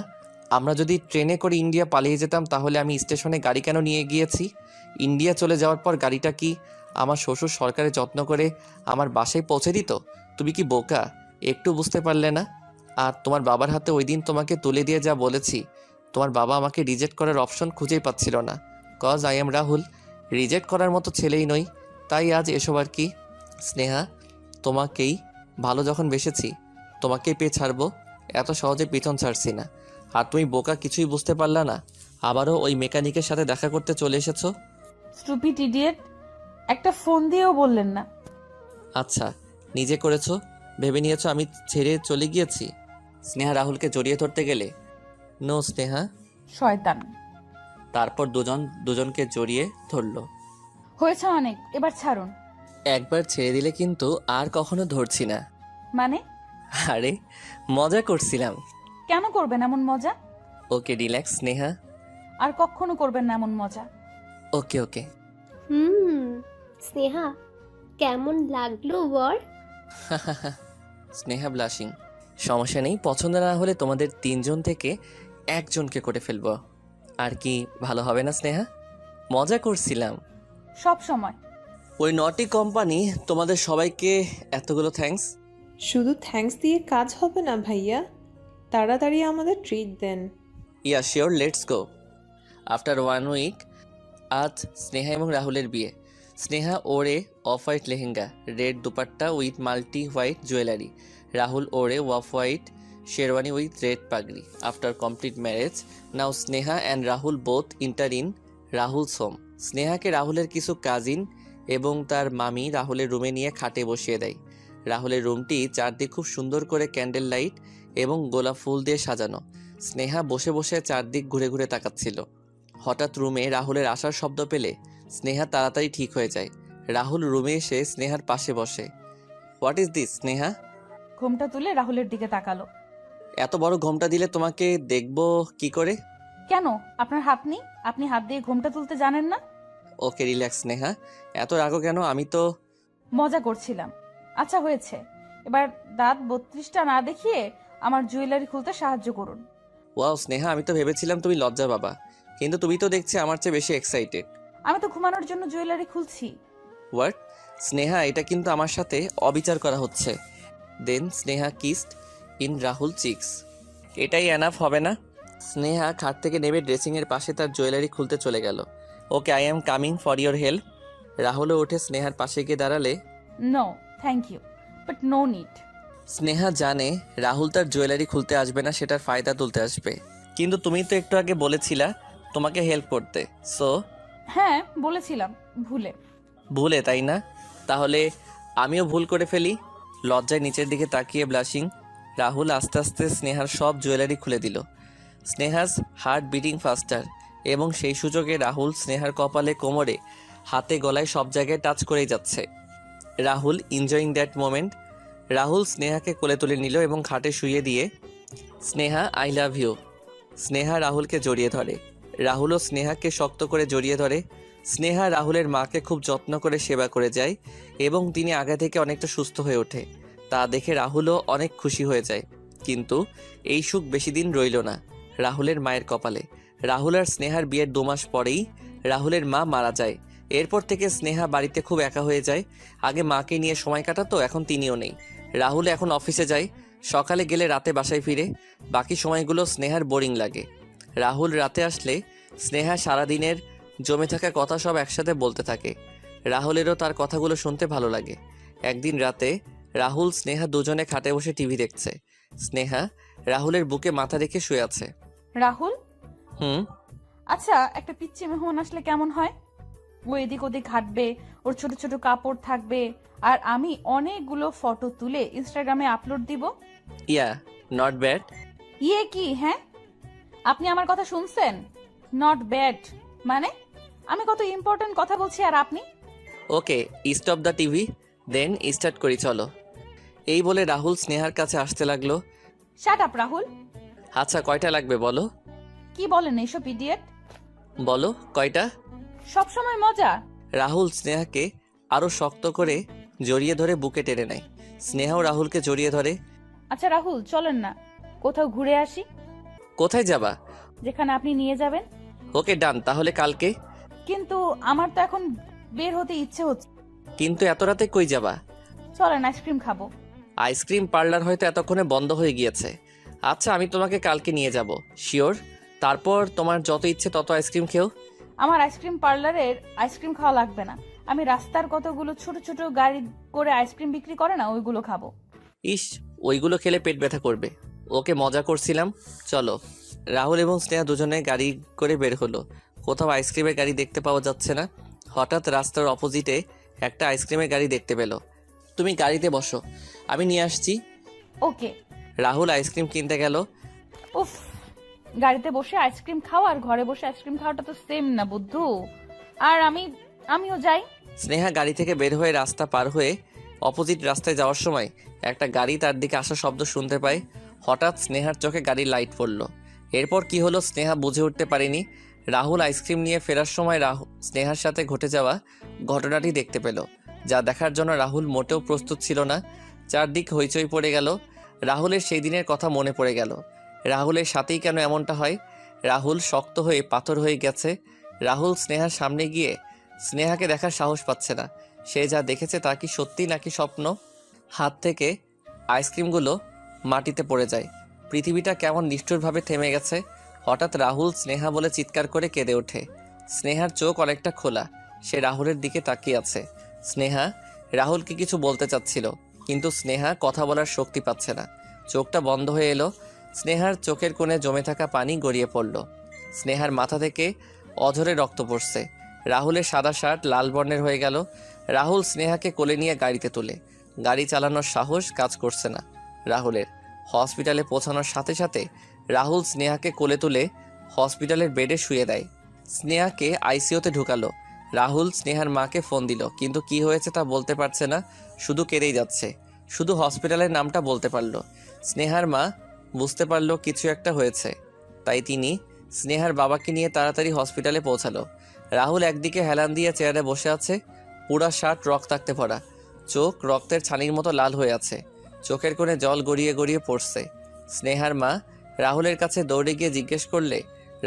আমরা যদি ট্রেনে করে ইন্ডিয়া পালিয়ে যেতাম তাহলে আমি স্টেশনে গাড়ি কেন নিয়ে গিয়েছি? ইন্ডিয়া চলে যাওয়ার পর গাড়িটা কি আমার শ্বশুর সরকারের যত্ন করে আমার বাসায় পৌঁছে দিত? তুমি কি বোকা? একটু বুঝতে পারলে না? আর তোমার বাবার হাতে ওই দিন তোমাকে তুলে দিয়ে যা বলেছি, তোমার বাবা আমাকে রিজেক্ট করার অপশন খুঁজেই পাচ্ছিল না। Cause I am Rahul, reject করার মতো ছেলেই নই, তাই আজ এসব আর কি। স্নেহা, তোমাকেই ভালো যখন বেসেছি তোমাকেই পেয়ে ছাড়বো, এত সহজে পিছন ছাড়ছি না। আর তুমি বোকা, কিছুই বুঝতে পারলা না, আবারও ওই মেকানিকের সাথে দেখা করতে চলে এসেছো। স্টুপিড ইডিয়েট, একটা ফোন দিয়েও বললেন না। আচ্ছা, নিজে করেছো, ভেবে নিয়েছো আমি ছেড়ে চলে গিয়েছি। স্নেহা রাহুলকে জড়িয়ে ধরতে গেলে নো স্নেহা। শয়তান। তারপর দুজনকে জড়িয়ে ধরলো। হয়েছে অনেক, এবার ছাড়ুন। একবার ছেড়ে দিলে কিন্তু আর কখনো ধরছি না। মানে? আরে মজা করছিলাম। কেন করবেন এমন মজা? Okay relax Sneha. আর কখনো করবেন না এমন মজা। ওকে ওকে। স্নেহা, কেমন লাগলো বর? স্নেহা ব্লাশিং। সমস্যা নেই, পছন্দ না হলে তোমাদের তিনজন থেকে একজনকে করে ফেলবো। আর কি ভালো হবে না স্নেহা? মজা করছিলাম। সব সময়। ওই নটি কোম্পানি তোমাদের সবাইকে এতগুলো থ্যাঙ্কস। শুধু থ্যাঙ্কস দিয়ে কাজ হবে না ভাইয়া, তাড়াতাড়ি আমাদের ট্রিট দেন। Yeah sure, let's go. After 1 week আজ স্নেহা এবং রাহুলের বিয়ে। Sneha wore off white lehenga, red dupatta with multi white jewellery. Rahul wore off white sherwani with red pagri. After complete marriage, now Sneha and Rahul both enter in Rahul's home. স্নেহাকে রাহুলের কিছু কাজিন এবং তার মামি রাহুলের রুমে নিয়ে খাটে বসিয়ে দেয়। রাহুলের রুমটি চারদিক খুব সুন্দর করে ক্যান্ডেল লাইট এবং গোলাপ ফুল দিয়ে সাজানো। স্নেহা বসে বসে চারদিক ঘুরে ঘুরে তাকাচ্ছিল। হঠাৎ রুমে রাহুলের আসার শব্দ পেলে স্নেহা তাড়াতাড়ি ঠিক হয়ে যায়। রাহুল রুমে এসে স্নেহার পাশে বসে। What is this Sneha? ঘোমটা তুলে রাহুলের দিকে তাকালো। এত বড় ঘোমটা দিলে তোমাকে দেখবো কি করে? কেন, আপনার হাত নেই? আপনি হাত দিয়ে ঘোমটা তুলতে জানেন না? ওকে রিল্যাক্স স্নেহা, এত রাগো কেন? আমি তো মজা করছিলাম। আচ্ছা হয়েছে, এবার দাঁত 32টা না দেখিয়ে আমার জুয়েলারি খুলতে সাহায্য করুন। ওয়াও স্নেহা, আমি তো ভেবেছিলাম তুমি লজ্জা বাবা, কিন্তু তুমি তো দেখছি আমার চেয়ে বেশি এক্সাইটেড। আমি তো ঘুমানোর জন্য জুয়েলারি খুলছি। হোয়াট? স্নেহা, এটা কিন্তু আমার সাথে অবিচার করা হচ্ছে। Then Sneha kissed in Rahul cheeks. এটাই এনাফ হবে না? স্নেহা খাট থেকে নেমে ড্রেসিংয়ের পাশে তার জুয়েলারি খুলতে চলে গেল। Okay, I am coming for your help. রাহুলও উঠে স্নেহার পাশে গিয়ে দাঁড়ালে। No thank you, but no need. Sneha জানে রাহুল তার জুয়েলারি খুলতে আসবে না, সেটার ফায়দা তুলতে আসবে। কিন্তু তুমি তো একটু আগে বলেছিলা তোমাকে হেল্প করতে, সো। হ্যাঁ বলেছিলাম, ভুলে। ভুলে, তাই না? তাহলে আমিও ভুল করে ফেলি। লজ্জায় নিচের দিকে তাকিয়ে ব্লাশিং রাহুল আস্তে আস্তে স্নেহার সব জুয়েলারি খুলে দিল। স্নেহাস হার্ট বিটিং ফাস্টার, এবং সেই সুযোগে রাহুল স্নেহার কপালে, কোমরে, হাতে, গলায় সব জায়গায় টাচ করেই যাচ্ছে। Rahul enjoying that moment. Rahul স্নেহাকে কোলে তুলে নিল এবং খাটে শুইয়ে দিয়ে, স্নেহা আই লাভ ইউ। স্নেহা রাহুলকে জড়িয়ে ধরে। রাহুলও স্নেহাকে শক্ত করে জড়িয়ে ধরে। স্নেহা রাহুলের মাকে খুব যত্ন করে সেবা করে যায় এবং তিনি আগে থেকে অনেকটা সুস্থ হয়ে ওঠে। তা দেখে রাহুলও অনেক খুশি হয়ে যায়। কিন্তু এই সুখ বেশি দিন রইল না রাহুলের মায়ের কপালে। রাহুল আর স্নেহার বিয়ের 2 মাস পরেই রাহুলের মা মারা যায়। এরপর থেকে স্নেহা বাড়িতে খুব একা হয়ে যায়। আগে মাকে নিয়ে সময় কাটাতো, এখন তিনিও নেই। রাহুল এখন অফিসে যায়, সকালে গেলে রাতে বাসায় ফিরে। বাকি সময়গুলো স্নেহার বোরিং লাগে। রাহুল রাতে আসলে স্নেহা সারাদিনের জমে থাকা কথা সব একসাথে বলতে থাকে। রাহুলেরও তার কথাগুলো শুনতে ভালো লাগে। একদিন রাতে রাহুল স্নেহা দুজনে খাটে বসে টিভি দেখছে। স্নেহা রাহুলের বুকে মাথা রেখে শুয়ে আছে। রাহুল, হুম। আচ্ছা, একটা পিচ্চি মেহমান আসলে কেমন হয়? ও এদিক ওদিক হাঁটবে, ওর ছোট ছোট কাপড় থাকবে, আর আমি অনেকগুলো ফটো তুলে ইনস্টাগ্রামে আপলোড দিব। ইয়া, নট ব্যাড। ইয়ে কি? হ্যাঁ, আপনি আমার কথা শুনছেন? নট ব্যাড মানে? আমি কত ইম্পর্টেন্ট কথা বলছি আর আপনি? Okay, stop the TV, then start করি চলো। এই বলে রাহুল স্নেহার কাছে আসতে লাগলো। Shut up Rahul. আচ্ছা, কয়টা লাগবে বলো? কি বলেন এইসব ইডিয়েট? বলো কয়টা। সবসময় মজা। রাহুল স্নেহাকে আরো শক্ত করে জড়িয়ে ধরে বুকে টেনে নেয়। স্নেহাও রাহুলকে জড়িয়ে ধরে। আচ্ছা রাহুল, চলেন না কোথাও ঘুরে আসি। কোথায় যাবা? যেখানে আপনি নিয়ে যাবেন। ওকে ডান, তাহলে কালকে। কিন্তু আমার তো এখন বের হতে ইচ্ছে হচ্ছে। কিন্তু এত রাতে কই যাবা? চলেন আইসক্রিম খাবো। আইসক্রিম পার্লার হয়তো এতক্ষণে বন্ধ হয়ে গিয়েছে। আচ্ছা, আমি তোমাকে কালকে নিয়ে যাব, শিওর। তারপর তোমার যত ইচ্ছে তত আইসক্রিম খেও। আমার আইসক্রিম পার্লারের আইসক্রিম খাওয়া লাগবে না। আমি রাস্তার কতগুলো ছোট ছোট গাড়ি করে আইসক্রিম বিক্রি করে না, ওইগুলো খাবো। ইস, ওইগুলো খেলে পেট ব্যথা করবে। ওকে, মজা করছিলাম, চলো। রাহুল এবং স্নেহা দুজনে গাড়ি করে বের হলো। কোথাও আইসক্রিমের গাড়ি দেখতে পাওয়া যাচ্ছে না। হঠাৎ রাস্তার অপোজিটে একটা আইসক্রিমের গাড়ি দেখতে পেল। তুমি গাড়িতে বসো, আমি নিয়ে আসছি। ওকে। রাহুল আইসক্রিম কিনতে গেল। উফ, গাড়িতে বসে আইসক্রিম খাওয়া আর ঘরে বসে আইসক্রিম খাওয়াটা তো সেম না বুদ্ধু। আর আমিও যাই। স্নেহা গাড়ি থেকে বের হয়ে রাস্তা পার হয়ে অপোজিট রাস্তায় যাওয়ার সময় একটা গাড়ি তার দিকে আসার শব্দ শুনতে পায়। হঠাৎ স্নেহার চোখে গাড়ির লাইট পড়ল। এরপর কি হলো স্নেহা বুঝে উঠতে পারেনি। রাহুল আইসক্রিম নিয়ে ফেরার সময় স্নেহার সাথে ঘটে যাওয়া ঘটনাটি দেখতে পেল, যা দেখার জন্য রাহুল মোটেও প্রস্তুত ছিল না। চারদিক হইচই পড়ে গেল। রাহুলের সেই দিনের কথা মনে পড়ে গেল। রাহুলের সাথেই কেন এমনটা হয়? রাহুল শক্ত হয়ে পাথর হয়ে গেছে। রাহুল স্নেহার সামনে গিয়ে স্নেহাকে দেখার সাহস পাচ্ছে না। সে যা দেখেছে তা কি সত্যি নাকি স্বপ্ন? হাত থেকে আইসক্রিমগুলো মাটিতে পড়ে যায়। পৃথিবীটা কেমন নিষ্ঠুরভাবে থেমে গেছে। হঠাৎ রাহুল স্নেহা বলে চিৎকার করে কেঁদে ওঠে। স্নেহার চোখ অনেকটা খোলা, সে রাহুলের দিকে তাকিয়ে আছে। স্নেহা রাহুলকে কিছু বলতে চাচ্ছিল, কিন্তু স্নেহা কথা বলার শক্তি পাচ্ছে না। চোখটা বন্ধ হয়ে এলো। স্নেহার চোখের কোণে জমে থাকা পানি গড়িয়ে পড়ল। স্নেহার মাথা থেকে অঝরে রক্ত পড়ছে। রাহুলের সাদা শার্ট লাল বর্ণের হয়ে গেল। রাহুল স্নেহাকে কোলে নিয়ে গাড়িতে তোলে। গাড়ি চালানোর সাহস কাজ করছে না রাহুলের। হসপিটালে পৌঁছানোর সাথে সাথে রাহুল স্নেহাকে কোলে তুলে হসপিটালের বেডে শুয়ে দেয়। স্নেহাকে আইসিইউতে ঢুকালো। রাহুল স্নেহার মাকে ফোন দিল, কিন্তু কি হয়েছে তা বলতে পারছে না, শুধু কেঁদেই যাচ্ছে। শুধু হসপিটালের নামটা বলতে পারল। স্নেহার মা বুঝতে পারলো কিছু একটা হয়েছে, তাই তিনি স্নেহার বাবাকে নিয়ে তাড়াতাড়ি হসপিটালে পৌঁছালো। রাহুল একদিকে হেলান দিয়ে চেয়ারে বসে আছে, পুরা শার্ট রক্তাক্তে ভরা, চোখ রক্তের ছানির মতো লাল হয়ে আছে, চোখের কোণে জল গড়িয়ে গড়িয়ে পড়ছে। স্নেহার মা রাহুলের কাছে দৌড়ে গিয়ে জিজ্ঞেস করলে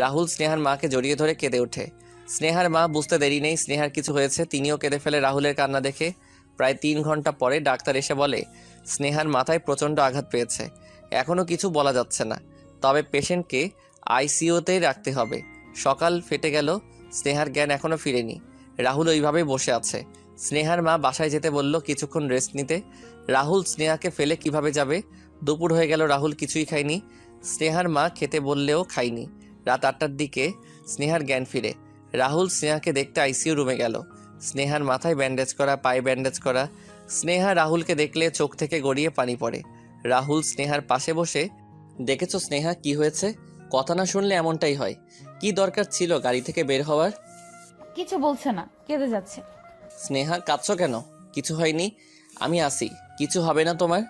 রাহুল স্নেহার মাকে জড়িয়ে ধরে কেঁদে ওঠে। স্নেহার মা বুঝতে দেরি নেই স্নেহার কিছু হয়েছে, তিনিও কেঁদে ফেলে রাহুলের কান্না দেখে। প্রায় 3 ঘন্টা পরে ডাক্তার এসে বলে স্নেহার মাথায় প্রচণ্ড আঘাত পেয়েছে, এখনও কিছু বলা যাচ্ছে না, তবে পেশেন্টকে আইসিইউতেই রাখতে হবে। সকাল ফেটে গেল, স্নেহার জ্ঞান এখনও ফিরেনি। রাহুল ওইভাবেই বসে আছে। স্নেহার মা বাসায় যেতে বলল কিছুক্ষণ রেস্ট নিতে। রাহুল স্নেহাকে ফেলে কিভাবে যাবে? দুপুর হয়ে গেল, রাহুল কিছুই খায়নি। স্নেহার মা খেতে বললেও খায়নি। রাত 8টার দিকে স্নেহার জ্ঞান ফিরে। রাহুল স্নেহাকে দেখতে আইসিইউ রুমে গেল। স্নেহার মাথায় ব্যান্ডেজ করা, পায়ে ব্যান্ডেজ করা। স্নেহা রাহুলকে দেখলে চোখ থেকে গড়িয়ে পানি পড়ে। রাহুল স্নেহার পাশে বসে, দেখেছো স্নেহা কি হয়েছে? কথা না শুনলে এমনটাই হয়। কি দরকার ছিল গাড়ি থেকে বের হওয়ার? কিছু বলছে না, কেঁদে যাচ্ছে। স্নেহা কাঁদছো কেন? কিছু হয়নি, আমি আসি, কিছু হবে না তোমার।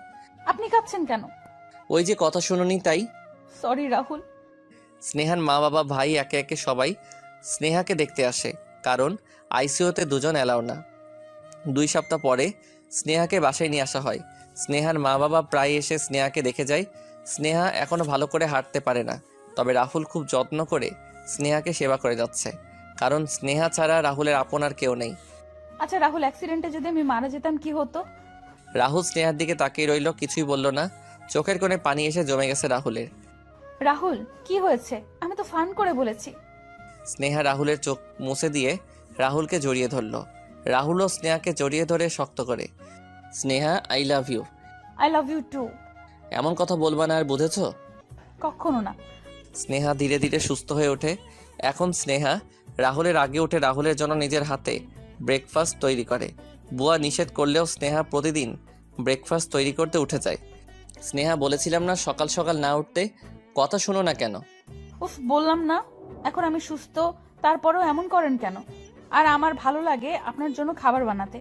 আপনি কাঁদছেন কেন? ওই যে কথা শুনুনি তাই। সরি রাহুল। স্নেহার মা বাবা ভাই একে একে সবাই স্নেহাকে দেখতে আসে, কারণ আইসিইউতে দুজন এলাও না। 2 সপ্তাহ পরে স্নেহাকে বাসায় নিয়ে আসা হয়। স্নেহার মা বাবা প্রায় এসে স্নেহাকে দেখে যায়। স্নেহা এখনো ভালো করে হাঁটতে পারে না, তবে রাহুল খুব যত্ন করে স্নেহাকে সেবা করে যাচ্ছে, কারণ স্নেহা ছাড়া রাহুলের আপন আর কেউ নেই। আচ্ছা রাহুল, অ্যাক্সিডেন্টে যদি আমি মারা যেতাম কি হতো? রাহুল স্নেহার দিকে তাকিয়ে রইল, কিছুই বলল না। চোখের কোণে পানি এসে জমে গেছে রাহুলের। রাহুল কি হয়েছে? আমি তো ফান করে বলেছি। স্নেহা রাহুলের চোখ মুছে দিয়ে রাহুলকে জড়িয়ে ধরল। রাহুলও স্নেহাকে জড়িয়ে ধরে শক্ত করে, Sneha I love you. I love you too. এমন কথা বলবা না, আর বুঝেছো? কখনো না। স্নেহা ধীরে ধীরে সুস্থ হয়ে ওঠে। এখন স্নেহা রাহুলের আগে উঠে রাহুলের জন্য নিজের হাতে ব্রেকফাস্ট তৈরি করে। বুয়া নিষেধ করলেও স্নেহা প্রতিদিন ব্রেকফাস্ট তৈরি করতে উঠে যায়। স্নেহা বলেছিলাম না সকাল সকাল না উঠতে, কথা শোনো না কেন? উফ, বললাম না এখন আমি সুস্থ, তারপরেও এমন করেন কেন? আর আমার ভালো লাগে আপনার জন্য খাবার বানাতে।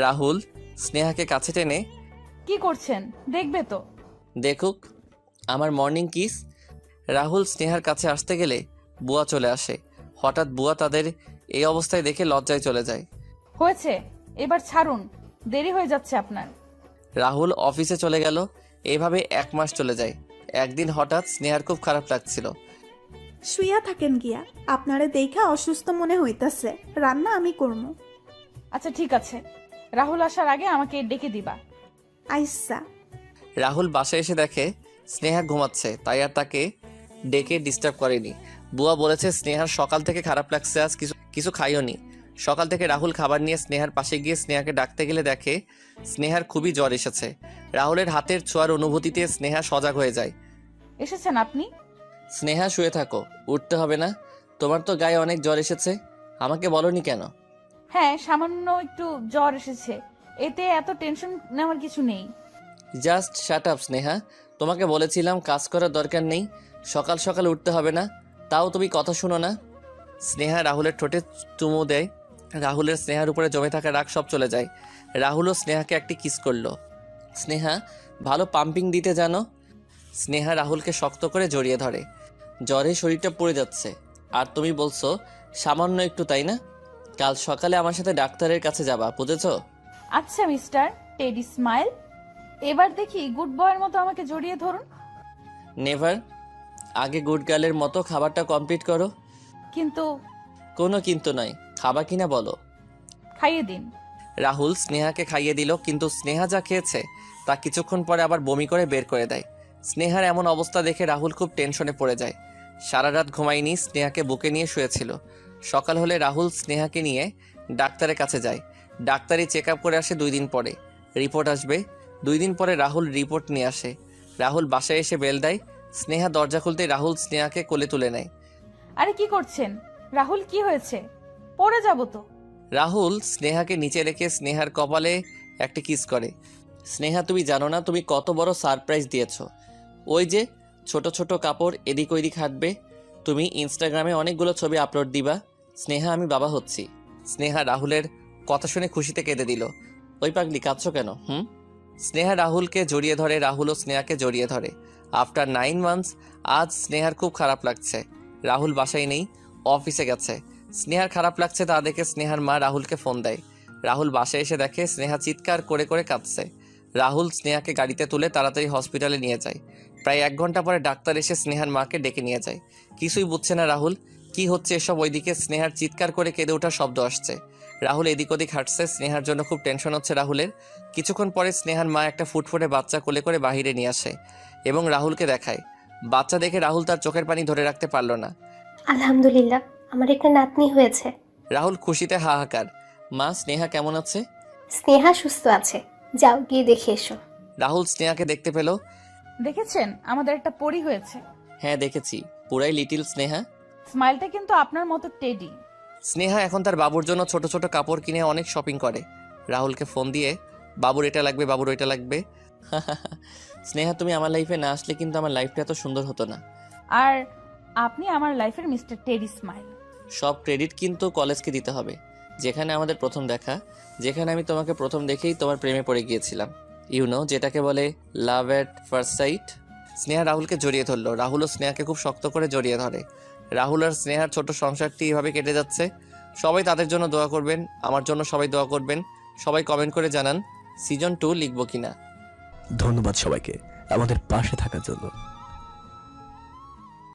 রাহুল স্নেহাকে কাছে টেনে, কি করছেন দেখবে তো? দেখুক আমার মর্নিং কিস। রাহুল স্নেহার কাছে আসতে গেলে বুয়া চলে আসে। হঠাৎ বুয়া তাদের এই অবস্থায় দেখে লজ্জায় চলে যায়। হয়েছে, এবার ছাড়ুন, দেরি হয়ে যাচ্ছে আপনার। রাহুল অফিসে চলে গেল। এভাবে 1 মাস চলে যায়। একদিন হঠাৎ স্নেহার খুব খারাপ লাগছিল। শুইয়া থাকেন গিয়া, আপনারে দেখা অসুস্থ মনে হইতাছে, রান্না আমি করবো। আচ্ছা ঠিক আছে, রাহুল আসার আগে আমাকে ডেকে দিবা। আইসা। রাহুল বাসায় এসে দেখে স্নেহা ঘুমাচ্ছে, তাই আর তাকে ডেকে ডিস্টার্ব করেনি। বুয়া বলেছে স্নেহার সকাল থেকে খারাপ লাগছে, আজ কিছু খাইওনি। সকাল থেকে রাহুল খাবার নিয়ে স্নেহার পাশে গিয়ে স্নেহাকে ডাকতে গেলে দেখে স্নেহার খুবই জ্বর এসেছে। রাহুলের হাতের ছোঁয়ার অনুভূতিতে স্নেহা সজাগ হয়ে যায়। এসেছেন আপনি? স্নেহা শুয়ে থাকো, উঠতে হবে না। তোমার তো গায়ে অনেক জ্বর এসেছে, আমাকে বলনি কেন? হ্যাঁ, সামান্য একটু জ্বর এসেছে, এতে এত টেনশন নেওয়ার কিছু নেই। জাস্ট শাট আপ স্নেহা, তোমাকে বলেছিলাম কাজ করার দরকার নেই, সকাল সকাল উঠতে হবে না, তাও তুমি কথা শুনো না। স্নেহা রাহুলের ঠোঁটে চুমু দেয়। রাহুলের স্নেহার উপরে জমে থাকা রাগ সব চলে যায়। রাহুলও স্নেহাকে একটি কিস করলো। স্নেহা ভালো পাম্পিং দিতে জানো। স্নেহা রাহুলকে শক্ত করে জড়িয়ে ধরে। জ্বরে শরীরটা পড়ে যাচ্ছে, আর তুমি বলছো সামান্য একটু, তাই না? কাল সকালে আমার সাথে ডাক্তারের কাছে যাবা, বুঝেছো? আচ্ছা মিস্টার টেডি স্মাইল, এবার দেখি গুড বয়ের মতো আমাকে জড়িয়ে ধরুন। নেভার। আগে গুড গার্লের মতো খাবারটা কমপ্লিট করো। কিন্তু কোনো কিন্তু নয়, খাবা কিনা বলো। খাইয়ে দিন। রাহুল স্নেহাকে খাইয়ে দিল, কিন্তু স্নেহা যা খেয়েছে তা কিছুক্ষণ পরে আবার বমি করে বের করে দেয়। স্নেহার এমন অবস্থা দেখে রাহুল খুব টেনশনে পড়ে যায়। সারা রাত ঘুমায়নি, স্নেহাকে বুকে নিয়ে শুয়েছিল। সকাল হলে রাহুল স্নেহাকে নিয়ে ডাক্তারের কাছে যায়। ডাক্তারি চেক আপ করে আসে 2 দিন পরে। রিপোর্ট আসবে 2 দিন পরে। রাহুল রিপোর্ট নিয়ে আসে। রাহুল বাসায় এসে বেল দেয়। স্নেহা দরজা খুলতেই রাহুল স্নেহাকে কোলে তুলে নেয়। আরে কি করছেন রাহুল, কি হয়েছে? পড়ে যাব তো। রাহুল স্নেহাকে নিচে রেখে স্নেহার কপালে একটা কিস করে। স্নেহা তুমি জানো না তুমি কত বড় সারপ্রাইজ দিয়েছো। ওই যে ছোট ছোট কাপড় এদিক ওইদিক হাঁটবে, তুমি ইনস্টাগ্রামে অনেকগুলো ছবি আপলোড দিবা। স্নেহা আমি বাবা হচ্ছি। স্নেহা রাহুলের কথা শুনে খুশিতে কেঁদে দিল। ওই পাগলি কাঁদছো কেন? স্নেহা রাহুলকে জড়িয়ে ধরে, রাহুলও স্নেহাকে জড়িয়ে ধরে। আফটার 9 মান্থস আজ স্নেহার খুব খারাপ লাগছে। রাহুল বাসায় নেই, অফিসে গেছে। স্নেহার খারাপ লাগছে তা দেখে স্নেহার মা রাহুলকে ফোন দেয়। রাহুল বাসায় এসে দেখে স্নেহা চিৎকার করে করে কাঁদছে। রাহুল স্নেহাকে গাড়িতে তুলে তাড়াতাড়ি হসপিটালে নিয়ে যায়। প্রায় 1 ঘন্টা পরে ডাক্তার এসে স্নেহার মাকে ডেকে নিয়ে যায়। কিছুই বুঝছে না রাহুল, কি হচ্ছে এসব। ওইদিকে স্নেহার চিৎকার করে কেঁদে ওঠার শব্দ আসছে। রাহুল এদিক ওদিক হাঁটছে, স্নেহার জন্য খুব টেনশন হচ্ছে রাহুলের। কিছুক্ষণ পরে স্নেহার মা একটা ফুটফুটে বাচ্চা কোলে করে বাহিরে নিয়ে আসে এবং রাহুলকে দেখায়। বাচ্চা দেখে রাহুল তার চোখের পানি ধরে রাখতে পারল না। আলহামদুলিল্লাহ, আমার একটা নাতনি হয়েছে। রাহুল খুশিতে হাহাকার। মা স্নেহা কেমন আছে? স্নেহা সুস্থ আছে, যাও গিয়ে দেখে এসো। রাহুল স্নেহাকে দেখতে পেল। দেখেছেন আমাদের একটা পরি হয়েছে। হ্যাঁ দেখেছি, পুরাই লিটিল স্নেহা। স্মাইলটা কিন্তু আপনার মতো টেডি। স্নেহা এখন তার বাবুর জন্য ছোট ছোট কাপড় কিনে অনেক শপিং করে। রাহুলকে ফোন দিয়ে বাবুর এটা লাগবে, বাবুর ওইটা লাগবে। স্নেহা তুমি আমার লাইফে না আসলে কিন্তু আমার লাইফটা এত সুন্দর হতো না। আর আপনি আমার লাইফের মিস্টার টেডি স্মাইল। সব ক্রেডিট কিন্তু কলেজকে দিতে হবে, যেখানে আমাদের প্রথম দেখা, যেখানে আমি তোমাকে প্রথম দেখেই তোমার প্রেমে পড়ে গিয়েছিলাম। যেটাকে বলে love at first sight. Sneha রাহুলকে জড়িয়ে ধরলো। রাহুলও স্নেহাকে খুব শক্ত করে জড়িয়ে ধরে। রাহুল আর স্নেহার ছোট সংসারটি এভাবে কেটে যাচ্ছে। সবাই তাদের জন্য দোয়া করবেন, আমার জন্য সবাই দোয়া করবেন। সবাই কমেন্ট করে জানান সিজন 2 লিখবো কিনা। ধন্যবাদ সবাইকে আমাদের পাশে থাকার জন্য।